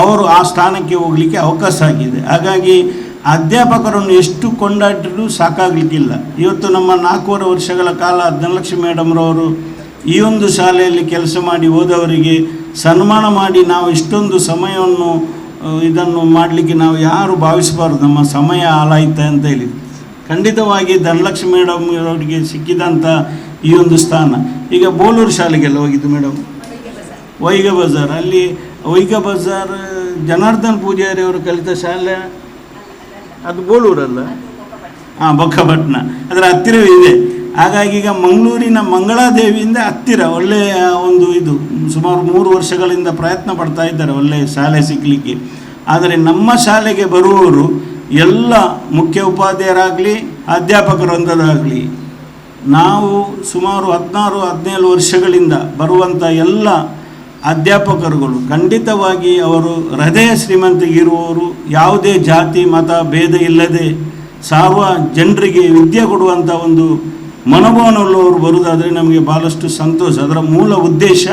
ಅವರು ಆ ಸ್ಥಾನಕ್ಕೆ ಹೋಗಲಿಕ್ಕೆ ಅವಕಾಶ ಆಗಿದೆ. ಹಾಗಾಗಿ ಅಧ್ಯಾಪಕರನ್ನು ಎಷ್ಟು ಕೊಂಡಾಡಿದರೂ ಸಾಕಾಗಲಿಕ್ಕಿಲ್ಲ. ಇವತ್ತು ನಮ್ಮ 4.5 ವರ್ಷಗಳ ಕಾಲ ಧನಲಕ್ಷ್ಮಿ ಮೇಡಮ್ರವರು ಈ ಒಂದು ಶಾಲೆಯಲ್ಲಿ ಕೆಲಸ ಮಾಡಿ ಹೋದವರಿಗೆ ಸನ್ಮಾನ ಮಾಡಿ ನಾವು ಇಷ್ಟೊಂದು ಸಮಯವನ್ನು ಇದನ್ನು ಮಾಡಲಿಕ್ಕೆ ನಾವು ಯಾರು ಭಾವಿಸಬಾರ್ದು, ನಮ್ಮ ಸಮಯ ಹಾಳಾಯ್ತು ಅಂತ ಹೇಳಿ. ಖಂಡಿತವಾಗಿ ಧನಲಕ್ಷ್ಮಿ ಮೇಡಮ್ ಅವರಿಗೆ ಸಿಕ್ಕಿದಂಥ ಈ ಒಂದು ಸ್ಥಾನ. ಈಗ ಬೋಲೂರು ಶಾಲೆಗೆಲ್ಲ ಹೋಗಿದ್ದು ಮೇಡಮ್, ವೈಗ ಬಜಾರ್, ಅಲ್ಲಿ ವೈಗ ಬಜಾರ್ ಜನಾರ್ದನ್ ಪೂಜಾರಿ ಅವರು ಕಲಿತ ಶಾಲೆ ಅದು ಬೋಳೂರಲ್ಲ, ಬೊಕ್ಕಪಟ್ಟಣ, ಅದರ ಹತ್ತಿರವೇ ಇದೆ. ಹಾಗಾಗಿ ಈಗ ಮಂಗಳೂರಿನ ಮಂಗಳಾದೇವಿಯಿಂದ ಹತ್ತಿರ ಒಳ್ಳೆಯ ಒಂದು ಇದು ಸುಮಾರು 3 ವರ್ಷಗಳಿಂದ ಪ್ರಯತ್ನ ಪಡ್ತಾ ಇದ್ದಾರೆ ಒಳ್ಳೆಯ ಶಾಲೆ ಸಿಗಲಿಕ್ಕೆ. ಆದರೆ ನಮ್ಮ ಶಾಲೆಗೆ ಬರುವವರು ಎಲ್ಲ ಮುಖ್ಯ ಉಪಾಧ್ಯಾಯರಾಗಲಿ ಅಧ್ಯಾಪಕರೊಂದದಾಗಲಿ ನಾವು ಸುಮಾರು 16-17 ವರ್ಷಗಳಿಂದ ಬರುವಂಥ ಎಲ್ಲ ಅಧ್ಯಾಪಕರುಗಳು ಖಂಡಿತವಾಗಿ ಅವರು ಹೃದಯ ಶ್ರೀಮಂತಿಗಿರುವವರು, ಯಾವುದೇ ಜಾತಿ ಮತ ಭೇದ ಇಲ್ಲದೆ ಜನರಿಗೆ ವಿದ್ಯೆ ಕೊಡುವಂಥ ಒಂದು ಮನೋಭಾವನೆಯುಳ್ಳವರು ಬರುವುದಾದರೆ ನಮಗೆ ಭಾಳಷ್ಟು ಸಂತೋಷ. ಅದರ ಮೂಲ ಉದ್ದೇಶ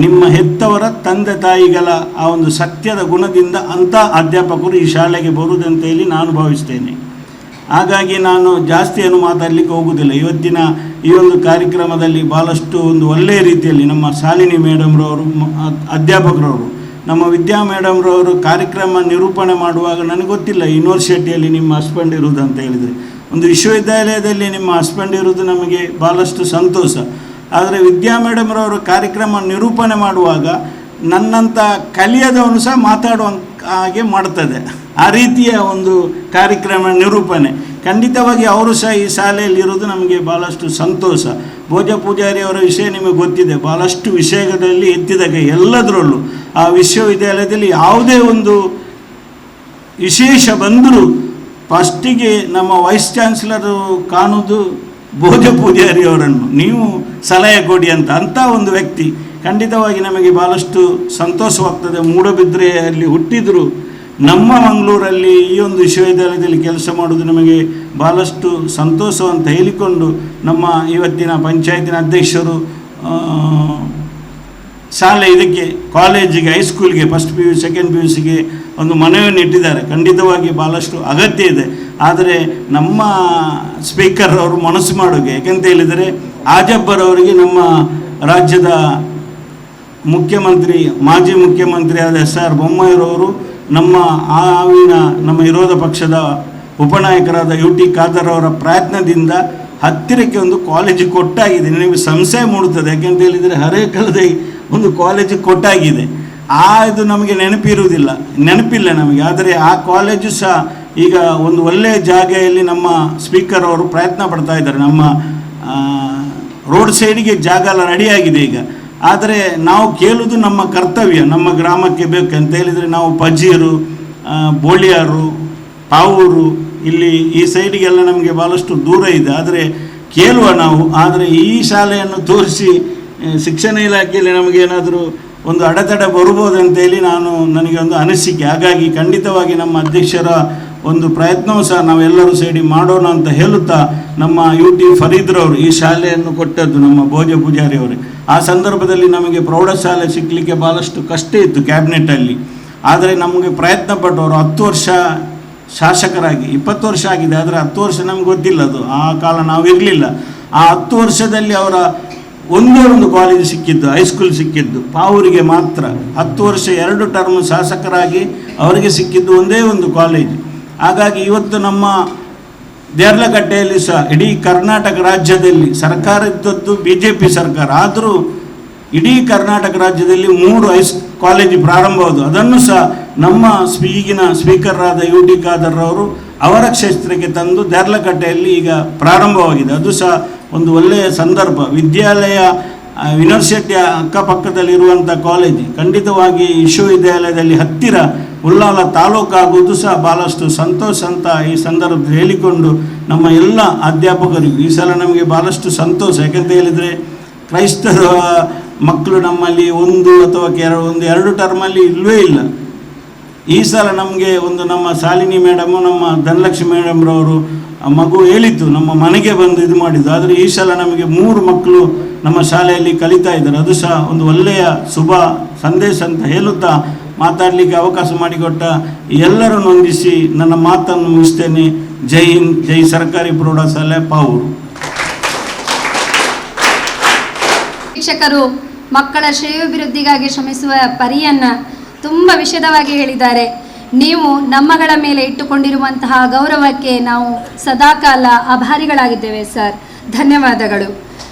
ನಿಮ್ಮ ಹೆತ್ತವರ ತಂದೆ ತಾಯಿಗಳ ಆ ಒಂದು ಸತ್ಯದ ಗುಣದಿಂದ ಅಂಥ ಅಧ್ಯಾಪಕರು ಈ ಶಾಲೆಗೆ ಬರುವುದಂತ ಹೇಳಿ ನಾನು ಭಾವಿಸ್ತೇನೆ. ಹಾಗಾಗಿ ನಾನು ಜಾಸ್ತಿಯನ್ನು ಮಾತಾಡಲಿಕ್ಕೆ ಹೋಗುವುದಿಲ್ಲ. ಇವತ್ತಿನ ಈ ಒಂದು ಕಾರ್ಯಕ್ರಮದಲ್ಲಿ ಭಾಳಷ್ಟು ಒಂದು ಒಳ್ಳೆಯ ರೀತಿಯಲ್ಲಿ ನಮ್ಮ ಶಾಲಿನಿ ಮೇಡಮ್ರವರು, ಅಧ್ಯಾಪಕರವರು, ನಮ್ಮ ವಿದ್ಯಾ ಮೇಡಮ್ರವರು ಕಾರ್ಯಕ್ರಮ ನಿರೂಪಣೆ ಮಾಡುವಾಗ ನನಗೆ ಗೊತ್ತಿಲ್ಲ ಯೂನಿವರ್ಸಿಟಿಯಲ್ಲಿ ನಿಮ್ಮ ಹಸ್ಬೆಂಡ್ ಇರುವುದು ಅಂತ ಹೇಳಿದರೆ, ಒಂದು ವಿಶ್ವವಿದ್ಯಾಲಯದಲ್ಲಿ ನಿಮ್ಮ ಹಸ್ಬೆಂಡ್ ಇರುವುದು ನಮಗೆ ಭಾಳಷ್ಟು ಸಂತೋಷ. ಆದರೆ ವಿದ್ಯಾ ಮೇಡಮ್ರವರು ಕಾರ್ಯಕ್ರಮ ನಿರೂಪಣೆ ಮಾಡುವಾಗ ನನ್ನಂಥ ಕಲಿಯದವನು ಸಹ ಮಾತಾಡುವ ಹಾಗೆ ಮಾಡ್ತದೆ. ಆ ರೀತಿಯ ಒಂದು ಕಾರ್ಯಕ್ರಮ ನಿರೂಪಣೆ ಖಂಡಿತವಾಗಿ ಅವರು ಸಹ ಈ ಶಾಲೆಯಲ್ಲಿ ಇರೋದು ನಮಗೆ ಭಾಳಷ್ಟು ಸಂತೋಷ. ಭೋಜ ಪೂಜಾರಿ ಅವರ ವಿಷಯ ನಿಮಗೆ ಗೊತ್ತಿದೆ, ಭಾಳಷ್ಟು ವಿಷಯಗಳಲ್ಲಿ ಎತ್ತಿದ ಕೈ. ಎಲ್ಲದರಲ್ಲೂ ಆ ವಿಶ್ವವಿದ್ಯಾಲಯದಲ್ಲಿ ಯಾವುದೇ ಒಂದು ವಿಶೇಷ ಬಂದರೂ ಫಸ್ಟಿಗೆ ನಮ್ಮ ವೈಸ್ ಚಾನ್ಸಲರು ಕಾಣುವುದು ಭೋಜ ಪೂಜಾರಿ ಅವರನ್ನು, ನೀವು ಸಲಹೆ ಕೊಡಿ ಅಂಥ ಒಂದು ವ್ಯಕ್ತಿ. ಖಂಡಿತವಾಗಿ ನಮಗೆ ಭಾಳಷ್ಟು ಸಂತೋಷವಾಗ್ತದೆ. ಮೂಡಬಿದ್ರೆಯಲ್ಲಿ ಹುಟ್ಟಿದರೂ ನಮ್ಮ ಮಂಗಳೂರಲ್ಲಿ ಈ ಒಂದು ವಿಶ್ವವಿದ್ಯಾಲಯದಲ್ಲಿ ಕೆಲಸ ಮಾಡೋದು ನಮಗೆ ಭಾಳಷ್ಟು ಸಂತೋಷ ಅಂತ ಹೇಳಿಕೊಂಡು, ನಮ್ಮ ಇವತ್ತಿನ ಪಂಚಾಯತಿನ ಅಧ್ಯಕ್ಷರು ಶಾಲೆ ಇದಕ್ಕೆ ಕಾಲೇಜಿಗೆ, ಹೈಸ್ಕೂಲ್ಗೆ, ಫಸ್ಟ್ PU ಸೆಕೆಂಡ್ PUCಗೆ ಒಂದು ಮನವಿಯನ್ನು ಇಟ್ಟಿದ್ದಾರೆ. ಖಂಡಿತವಾಗಿ ಭಾಳಷ್ಟು ಅಗತ್ಯ ಇದೆ. ಆದರೆ ನಮ್ಮ ಸ್ಪೀಕರ್ ಅವರು ಮನಸ್ಸು ಮಾಡೋಕೆ, ಯಾಕೆಂತ ಹೇಳಿದರೆ ಆಜಬ್ಬರವರಿಗೆ ನಮ್ಮ ರಾಜ್ಯದ ಮುಖ್ಯಮಂತ್ರಿ, ಮಾಜಿ ಮುಖ್ಯಮಂತ್ರಿಯಾದ SR ಬೊಮ್ಮಾಯಿರವರು ನಮ್ಮ ನಮ್ಮ ವಿರೋಧ ಪಕ್ಷದ ಉಪನಾಯಕರಾದ UT ಖಾದರ್ ಅವರ ಪ್ರಯತ್ನದಿಂದ ಹತ್ತಿರಕ್ಕೆ ಒಂದು ಕಾಲೇಜು ಕೊಟ್ಟಾಗಿದೆ. ನಿಮಗೆ ಸಂಶಯ ಮೂಡುತ್ತದೆ, ಯಾಕೆಂತ ಹೇಳಿದರೆ ಹರೇಕಳದ ಒಂದು ಕಾಲೇಜು ಕೊಟ್ಟಾಗಿದೆ. ಇದು ನಮಗೆ ನೆನಪಿಲ್ಲ ನಮಗೆ. ಆದರೆ ಆ ಕಾಲೇಜು ಸಹ ಈಗ ಒಂದು ಒಳ್ಳೆಯ ಜಾಗೆಯಲ್ಲಿ ನಮ್ಮ ಸ್ಪೀಕರ್ ಅವರು ಪ್ರಯತ್ನ ಪಡ್ತಾ ಇದ್ದಾರೆ. ನಮ್ಮ ರೋಡ್ ಸೈಡಿಗೆ ಜಾಗ ಎಲ್ಲ ರೆಡಿಯಾಗಿದೆ ಈಗ. ಆದರೆ ನಾವು ಕೇಳುವುದು ನಮ್ಮ ಕರ್ತವ್ಯ, ನಮ್ಮ ಗ್ರಾಮಕ್ಕೆ ಬೇಕು ಅಂತ ಹೇಳಿದರೆ ನಾವು ಪಜೀರು, ಬೋಳಿಯಾರು, ಪಾವೂರು, ಇಲ್ಲಿ ಈ ಸೈಡಿಗೆಲ್ಲ ನಮಗೆ ಭಾಳಷ್ಟು ದೂರ ಇದೆ. ಆದರೆ ಕೇಳುವ ನಾವು. ಆದರೆ ಈ ಶಾಲೆಯನ್ನು ತೋರಿಸಿ ಶಿಕ್ಷಣ ಇಲಾಖೆಯಲ್ಲಿ ನಮಗೇನಾದರೂ ಒಂದು ಅಡೆತಡೆ ಬರ್ಬೋದಂತೇಳಿ ನನಗೆ ಒಂದು ಅನಿಸಿಕೆ. ಹಾಗಾಗಿ ಖಂಡಿತವಾಗಿ ನಮ್ಮ ಅಧ್ಯಕ್ಷರ ಒಂದು ಪ್ರಯತ್ನವೂ ಸಹ ನಾವೆಲ್ಲರೂ ಸೇರಿ ಮಾಡೋಣ ಅಂತ ಹೇಳುತ್ತಾ, ನಮ್ಮ UT ಫರೀದ್ರವರು ಈ ಶಾಲೆಯನ್ನು ಕೊಟ್ಟದ್ದು ನಮ್ಮ ಭೋಜ ಪೂಜಾರಿ ಅವರೇ. ಆ ಸಂದರ್ಭದಲ್ಲಿ ನಮಗೆ ಪ್ರೌಢಶಾಲೆ ಸಿಕ್ಕಲಿಕ್ಕೆ ಭಾಳಷ್ಟು ಕಷ್ಟ ಇತ್ತು ಕ್ಯಾಬಿನೆಟಲ್ಲಿ. ಆದರೆ ನಮಗೆ ಪ್ರಯತ್ನ ಪಟ್ಟವರು 10 ವರ್ಷ ಶಾಸಕರಾಗಿ 20 ವರ್ಷ ಆಗಿದೆ. ಆದರೆ 10 ವರ್ಷ ನಮ್ಗೆ ಗೊತ್ತಿಲ್ಲ, ಅದು ಆ ಕಾಲ ನಾವು ಇರಲಿಲ್ಲ. ಆ 10 ವರ್ಷದಲ್ಲಿ ಅವರ ಒಂದೇ ಒಂದು ಕಾಲೇಜು ಸಿಕ್ಕಿದ್ದು, ಹೈಸ್ಕೂಲ್ ಸಿಕ್ಕಿದ್ದು ಪಾವೂರಿಗೆ ಮಾತ್ರ. 10 ವರ್ಷ 2 ಟರ್ಮ್ ಶಾಸಕರಾಗಿ ಅವರಿಗೆ ಸಿಕ್ಕಿದ್ದು ಒಂದೇ ಒಂದು ಕಾಲೇಜು. ಹಾಗಾಗಿ ಇವತ್ತು ನಮ್ಮ ದೇರ್ಲಕಟ್ಟೆಯಲ್ಲಿ ಸಹ ಇಡೀ ಕರ್ನಾಟಕ ರಾಜ್ಯದಲ್ಲಿ ಸರ್ಕಾರ ಇದ್ದದ್ದು BJP ಸರ್ಕಾರ, ಆದರೂ ಇಡೀ ಕರ್ನಾಟಕ ರಾಜ್ಯದಲ್ಲಿ 3 ಕಾಲೇಜು ಪ್ರಾರಂಭವಾದವು. ಅದನ್ನು ಸಹ ನಮ್ಮ ಈಗಿನ ಸ್ಪೀಕರಾದ UT ಖಾದರ್ ಅವರು ಅವರ ಕ್ಷೇತ್ರಕ್ಕೆ ತಂದು ದೇರ್ಲಕಟ್ಟೆಯಲ್ಲಿ ಈಗ ಪ್ರಾರಂಭವಾಗಿದೆ. ಅದು ಸಹ ಒಂದು ಒಳ್ಳೆಯ ಸಂದರ್ಭ. ವಿದ್ಯಾಲಯ ಯೂನಿವರ್ಸಿಟಿಯ ಅಕ್ಕಪಕ್ಕದಲ್ಲಿರುವಂಥ ಕಾಲೇಜು ಖಂಡಿತವಾಗಿ ವಿಶ್ವವಿದ್ಯಾಲಯದಲ್ಲಿ ಹತ್ತಿರ ಉಳ್ಳಾಲ ತಾಲೂಕು ಆಗುವುದು ಸಹ ಭಾಳಷ್ಟು ಸಂತೋಷ ಅಂತ ಈ ಸಂದರ್ಭದಲ್ಲಿ ಹೇಳಿಕೊಂಡು, ನಮ್ಮ ಎಲ್ಲ ಅಧ್ಯಾಪಕರಿಗೂ ಈ ಸಲ ನಮಗೆ ಭಾಳಷ್ಟು ಸಂತೋಷ. ಯಾಕಂತ ಹೇಳಿದರೆ ಕ್ರೈಸ್ತರ ಮಕ್ಕಳು ನಮ್ಮಲ್ಲಿ 1 ಅಥವಾ 2 ಟರ್ಮಲ್ಲಿ ಇಲ್ಲವೇ ಇಲ್ಲ. ಈ ಸಲ ನಮಗೆ ಒಂದು ನಮ್ಮ ಶಾಲಿನಿ ಮೇಡಮು, ನಮ್ಮ ಧನಲಕ್ಷ್ಮಿ ಮೇಡಮ್ರವರು ಮಗು ಹೇಳಿತ್ತು, ನಮ್ಮ ಮನೆಗೆ ಬಂದು ಇದು ಮಾಡಿದ್ದು. ಆದರೆ ಈ ಸಲ ನಮಗೆ 3 ಮಕ್ಕಳು ನಮ್ಮ ಶಾಲೆಯಲ್ಲಿ ಕಲಿತಾ ಇದ್ದಾರೆ. ಅದು ಸಹ ಒಂದು ಒಳ್ಳೆಯ ಶುಭ ಸಂದೇಶ ಅಂತ ಹೇಳುತ್ತಾ ಮಾತಾಡಲಿಕ್ಕೆ ಅವಕಾಶ ಮಾಡಿಕೊಟ್ಟ ಎಲ್ಲರನ್ನು ಹೊಂದಿಸಿ ನನ್ನ ಮಾತನ್ನು ಮುಗಿಸ್ತೇನೆ. ಜೈ ಹಿಂದ್, ಜೈ ಸರ್ಕಾರಿ ಪ್ರೌಢಶಾಲೆ ಪಾವೂರು. ಶಿಕ್ಷಕರು ಮಕ್ಕಳ ಶ್ರೇಯೋಭಿವೃದ್ಧಿಗಾಗಿ ಶ್ರಮಿಸುವ ಪರಿಯನ್ನು ತುಂಬ ವಿಶದವಾಗಿ ಹೇಳಿದ್ದಾರೆ. ನೀವು ನಮ್ಮಗಳ ಮೇಲೆ ಇಟ್ಟುಕೊಂಡಿರುವಂತಹ ಗೌರವಕ್ಕೆ ನಾವು ಸದಾಕಾಲ ಆಭಾರಿಗಳಾಗಿದ್ದೇವೆ ಸರ್. ಧನ್ಯವಾದಗಳು.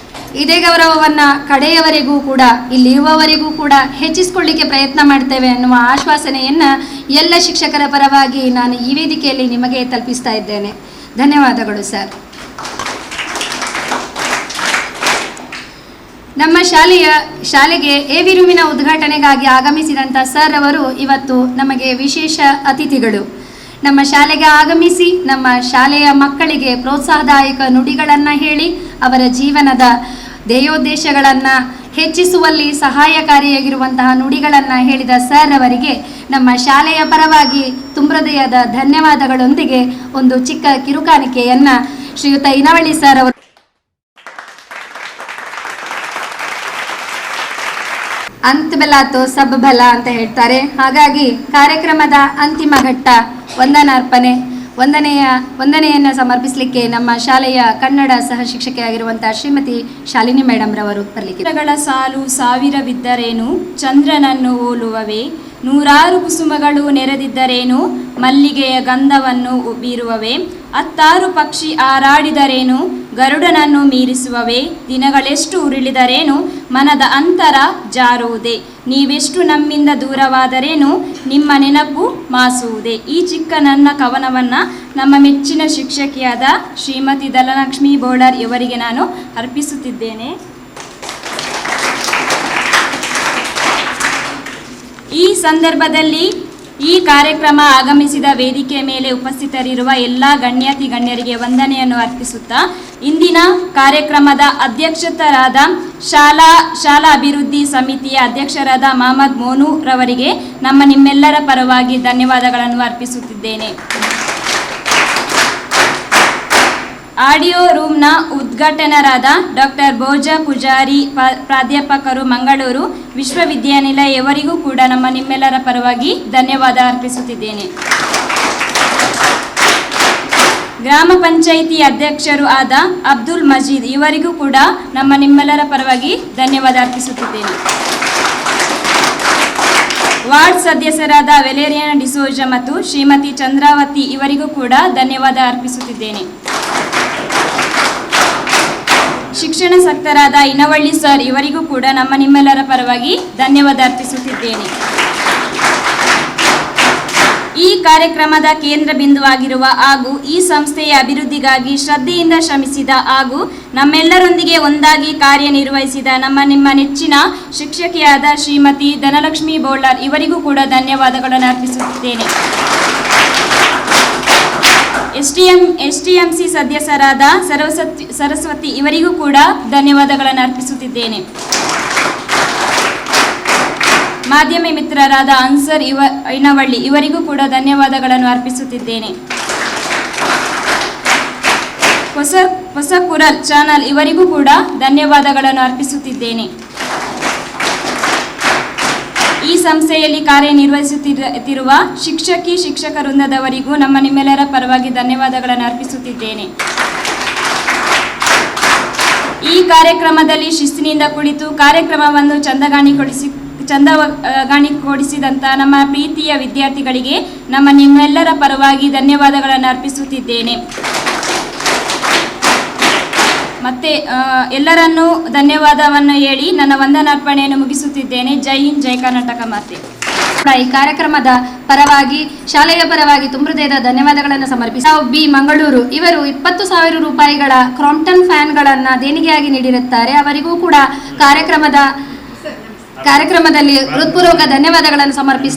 ಇದೇ ಗೌರವವನ್ನು ಕಡೆಯವರೆಗೂ ಕೂಡ, ಇಲ್ಲಿರುವವರೆಗೂ ಕೂಡ ಹೆಚ್ಚಿಸಿಕೊಳ್ಳಿಕ್ಕೆ ಪ್ರಯತ್ನ ಮಾಡ್ತೇವೆ ಅನ್ನುವ ಆಶ್ವಾಸನೆಯನ್ನು ಎಲ್ಲ ಶಿಕ್ಷಕರ ಪರವಾಗಿ ನಾನು ಈ ವೇದಿಕೆಯಲ್ಲಿ ನಿಮಗೆ ತಲುಪಿಸ್ತಾ ಇದ್ದೇನೆ. ಧನ್ಯವಾದಗಳು ಸರ್. ನಮ್ಮ ಶಾಲೆಗೆ AV ರೂಮಿನ ಉದ್ಘಾಟನೆಗಾಗಿ ಆಗಮಿಸಿದಂಥ ಸರ್ ಅವರು ಇವತ್ತು ನಮಗೆ ವಿಶೇಷ ಅತಿಥಿಗಳು. ನಮ್ಮ ಶಾಲೆಗೆ ಆಗಮಿಸಿ ನಮ್ಮ ಶಾಲೆಯ ಮಕ್ಕಳಿಗೆ ಪ್ರೋತ್ಸಾಹದಾಯಕ ನುಡಿಗಳನ್ನು ಹೇಳಿ ಅವರ ಜೀವನದ ಧ್ಯೇಯೋದ್ದೇಶಗಳನ್ನು ಹೆಚ್ಚಿಸುವಲ್ಲಿ ಸಹಾಯಕಾರಿಯಾಗಿರುವಂತಹ ನುಡಿಗಳನ್ನು ಹೇಳಿದ ಸರ್ ಅವರಿಗೆ ನಮ್ಮ ಶಾಲೆಯ ಪರವಾಗಿ ತುಂಬ ಹೃದಯದ ಧನ್ಯವಾದಗಳೊಂದಿಗೆ ಒಂದು ಚಿಕ್ಕ ಕಿರುಕಾಣಿಕೆಯನ್ನು ಶ್ರೀಯುತ ಇನವಳ್ಳಿ ಸರ್ ಅವರು ಅಂತ್ ಬೆಲಾತೋ ಸಬ್ ಬಲ ಅಂತ ಹೇಳ್ತಾರೆ. ಹಾಗಾಗಿ ಕಾರ್ಯಕ್ರಮದ ಅಂತಿಮ ಘಟ್ಟ ವಂದನೆಯನ್ನು ಸಮರ್ಪಿಸಲಿಕ್ಕೆ ನಮ್ಮ ಶಾಲೆಯ ಕನ್ನಡ ಸಹ ಶಿಕ್ಷಕಿಯಾಗಿರುವಂತಹ ಶ್ರೀಮತಿ ಶಾಲಿನಿ ಮೇಡಮ್ ರವರು ಬರಲಿಕ್ಕೆ. ಸಾಲು ಸಾವಿರವಿದ್ದರೇನು ಚಂದ್ರನನ್ನು ಹೋಲುವವೇ, 100 ಕುಸುಮಗಳು ನೆರೆದಿದ್ದರೇನು ಮಲ್ಲಿಗೆಯ ಗಂಧವನ್ನು ಬೀರುವವೇ, 10 ಪಕ್ಷಿ ಹಾರಾಡಿದರೇನು ಗರುಡನನ್ನು ಮೀರಿಸುವವೇ, ದಿನಗಳೆಷ್ಟು ಉರುಳಿದರೇನು ಮನದ ಅಂತರ ಜಾರುವುದೇ, ನೀವೆಷ್ಟು ನಮ್ಮಿಂದ ದೂರವಾದರೇನು ನಿಮ್ಮ ನೆನಪು ಮಾಸುವುದೇ. ಈ ಚಿಕ್ಕ ನನ್ನ ಕವನವನ್ನು ನಮ್ಮ ಮೆಚ್ಚಿನ ಶಿಕ್ಷಕಿಯಾದ ಶ್ರೀಮತಿ ಧನಲಕ್ಷ್ಮಿ ಬೋಳರ್ ಇವರಿಗೆ ನಾನು ಅರ್ಪಿಸುತ್ತಿದ್ದೇನೆ. ಈ ಸಂದರ್ಭದಲ್ಲಿ ಈ ಕಾರ್ಯಕ್ರಮ ಆಗಮಿಸಿದ ವೇದಿಕೆ ಮೇಲೆ ಉಪಸ್ಥಿತರಿರುವ ಎಲ್ಲ ಗಣ್ಯರಿಗೆ ವಂದನೆಯನ್ನು ಅರ್ಪಿಸುತ್ತಾ, ಇಂದಿನ ಕಾರ್ಯಕ್ರಮದ ಅಧ್ಯಕ್ಷರಾದ ಶಾಲಾ ಅಭಿವೃದ್ಧಿ ಸಮಿತಿಯ ಅಧ್ಯಕ್ಷರಾದ ಮೊಹಮ್ಮದ್ ಮೋನು ರವರಿಗೆ ನಿಮ್ಮೆಲ್ಲರ ಪರವಾಗಿ ಧನ್ಯವಾದಗಳನ್ನು ಅರ್ಪಿಸುತ್ತಿದ್ದೇನೆ. ಆಡಿಯೋ ರೂಮ್ನ ಉದ್ಘಾಟನರಾದ ಡಾಕ್ಟರ್ ಭೋಜ ಪೂಜಾರಿ ಪ್ರಾಧ್ಯಾಪಕರು ಮಂಗಳೂರು ವಿಶ್ವವಿದ್ಯಾನಿಲಯ ಇವರಿಗೂ ಕೂಡ ನಿಮ್ಮೆಲ್ಲರ ಪರವಾಗಿ ಧನ್ಯವಾದ ಅರ್ಪಿಸುತ್ತಿದ್ದೇನೆ. ಗ್ರಾಮ ಪಂಚಾಯಿತಿ ಅಧ್ಯಕ್ಷರು ಆದ ಅಬ್ದುಲ್ ಮಜೀದ್ ಇವರಿಗೂ ಕೂಡ ನಿಮ್ಮೆಲ್ಲರ ಪರವಾಗಿ ಧನ್ಯವಾದ ಅರ್ಪಿಸುತ್ತಿದ್ದೇನೆ. ವಾರ್ಡ್ ಸದಸ್ಯರಾದ ವೆಲೇರಿಯನ್ ಡಿಸೋಜ ಮತ್ತು ಶ್ರೀಮತಿ ಚಂದ್ರಾವತಿ ಇವರಿಗೂ ಕೂಡ ಧನ್ಯವಾದ ಅರ್ಪಿಸುತ್ತಿದ್ದೇನೆ. ಶಿಕ್ಷಣ ಸಕ್ತರಾದ ಇನವಳ್ಳಿ ಸರ್ ಇವರಿಗೂ ಕೂಡ ನಿಮ್ಮೆಲ್ಲರ ಪರವಾಗಿ ಧನ್ಯವಾದ ಅರ್ಪಿಸುತ್ತಿದ್ದೇನೆ. ಈ ಕಾರ್ಯಕ್ರಮದ ಕೇಂದ್ರ ಬಿಂದುವಾಗಿರುವ ಹಾಗೂ ಈ ಸಂಸ್ಥೆಯ ಅಭಿವೃದ್ಧಿಗಾಗಿ ಶ್ರದ್ಧೆಯಿಂದ ಶ್ರಮಿಸಿದ ಹಾಗೂ ನಮ್ಮೆಲ್ಲರೊಂದಿಗೆ ಒಂದಾಗಿ ಕಾರ್ಯನಿರ್ವಹಿಸಿದ ನಿಮ್ಮ ನೆಚ್ಚಿನ ಶಿಕ್ಷಕಿಯಾದ ಶ್ರೀಮತಿ ಧನಲಕ್ಷ್ಮಿ ಬೋಳಾರ್ ಇವರಿಗೂ ಕೂಡ ಧನ್ಯವಾದಗಳನ್ನು ಅರ್ಪಿಸುತ್ತೇನೆ. STMC ಸದಸ್ಯರಾದ ಸರಸ್ವತಿ ಇವರಿಗೂ ಕೂಡ ಧನ್ಯವಾದಗಳನ್ನು ಅರ್ಪಿಸುತ್ತಿದ್ದೇನೆ. ಮಾಧ್ಯಮ ಮಿತ್ರರಾದ ಅನ್ಸರ್ ಐನವಳ್ಳಿ ಇವರಿಗೂ ಕೂಡ ಧನ್ಯವಾದಗಳನ್ನು ಅರ್ಪಿಸುತ್ತಿದ್ದೇನೆ. ಹೊಸ ಕುರಲ್ ಚಾನಲ್ ಇವರಿಗೂ ಕೂಡ ಧನ್ಯವಾದಗಳನ್ನು ಅರ್ಪಿಸುತ್ತಿದ್ದೇನೆ. ಈ ಸಂಸ್ಥೆಯಲ್ಲಿ ಕಾರ್ಯನಿರ್ವಹಿಸುತ್ತಿರುವ ಶಿಕ್ಷಕ ವೃಂದದವರಿಗೂ ನಿಮ್ಮೆಲ್ಲರ ಪರವಾಗಿ ಧನ್ಯವಾದಗಳನ್ನು ಅರ್ಪಿಸುತ್ತಿದ್ದೇನೆ. ಈ ಕಾರ್ಯಕ್ರಮದಲ್ಲಿ ಶಿಸ್ತಿನಿಂದ ಕುಳಿತು ಕಾರ್ಯಕ್ರಮವನ್ನು ಚಂದಗಾಣಿಗೊಳಿಸಿದಂಥ ನಮ್ಮ ಪ್ರೀತಿಯ ವಿದ್ಯಾರ್ಥಿಗಳಿಗೆ ನಿಮ್ಮೆಲ್ಲರ ಪರವಾಗಿ ಧನ್ಯವಾದಗಳನ್ನು ಅರ್ಪಿಸುತ್ತಿದ್ದೇನೆ. ಮತ್ತೆ ಎಲ್ಲರನ್ನೂ ಧನ್ಯವಾದವನ್ನು ಹೇಳಿ ನನ್ನ ವಂದನಾರ್ಪಣೆಯನ್ನು ಮುಗಿಸುತ್ತಿದ್ದೇನೆ. ಜೈ ಹಿಂದ್, ಜೈ ಕರ್ನಾಟಕ ಮಾತೆ. ಈ ಕಾರ್ಯಕ್ರಮದ ಪರವಾಗಿ ಶಾಲೆಯ ಪರವಾಗಿ ತುಂಬ ಹೃದಯದ ಧನ್ಯವಾದಗಳನ್ನು ಸಮರ್ಪಿಸಿ ಬಿ ಮಂಗಳೂರು ಇವರು 20,000 ರೂಪಾಯಿಗಳ ಕ್ರಾಂಪ್ಟನ್ ಫ್ಯಾನ್ಗಳನ್ನು ದೇಣಿಗೆಯಾಗಿ ನೀಡಿರುತ್ತಾರೆ. ಅವರಿಗೂ ಕೂಡ ಕಾರ್ಯಕ್ರಮದಲ್ಲಿ ಹೃತ್ಪೂರ್ವಕ ಧನ್ಯವಾದಗಳನ್ನು ಸಮರ್ಪಿಸ್ತಾರೆ.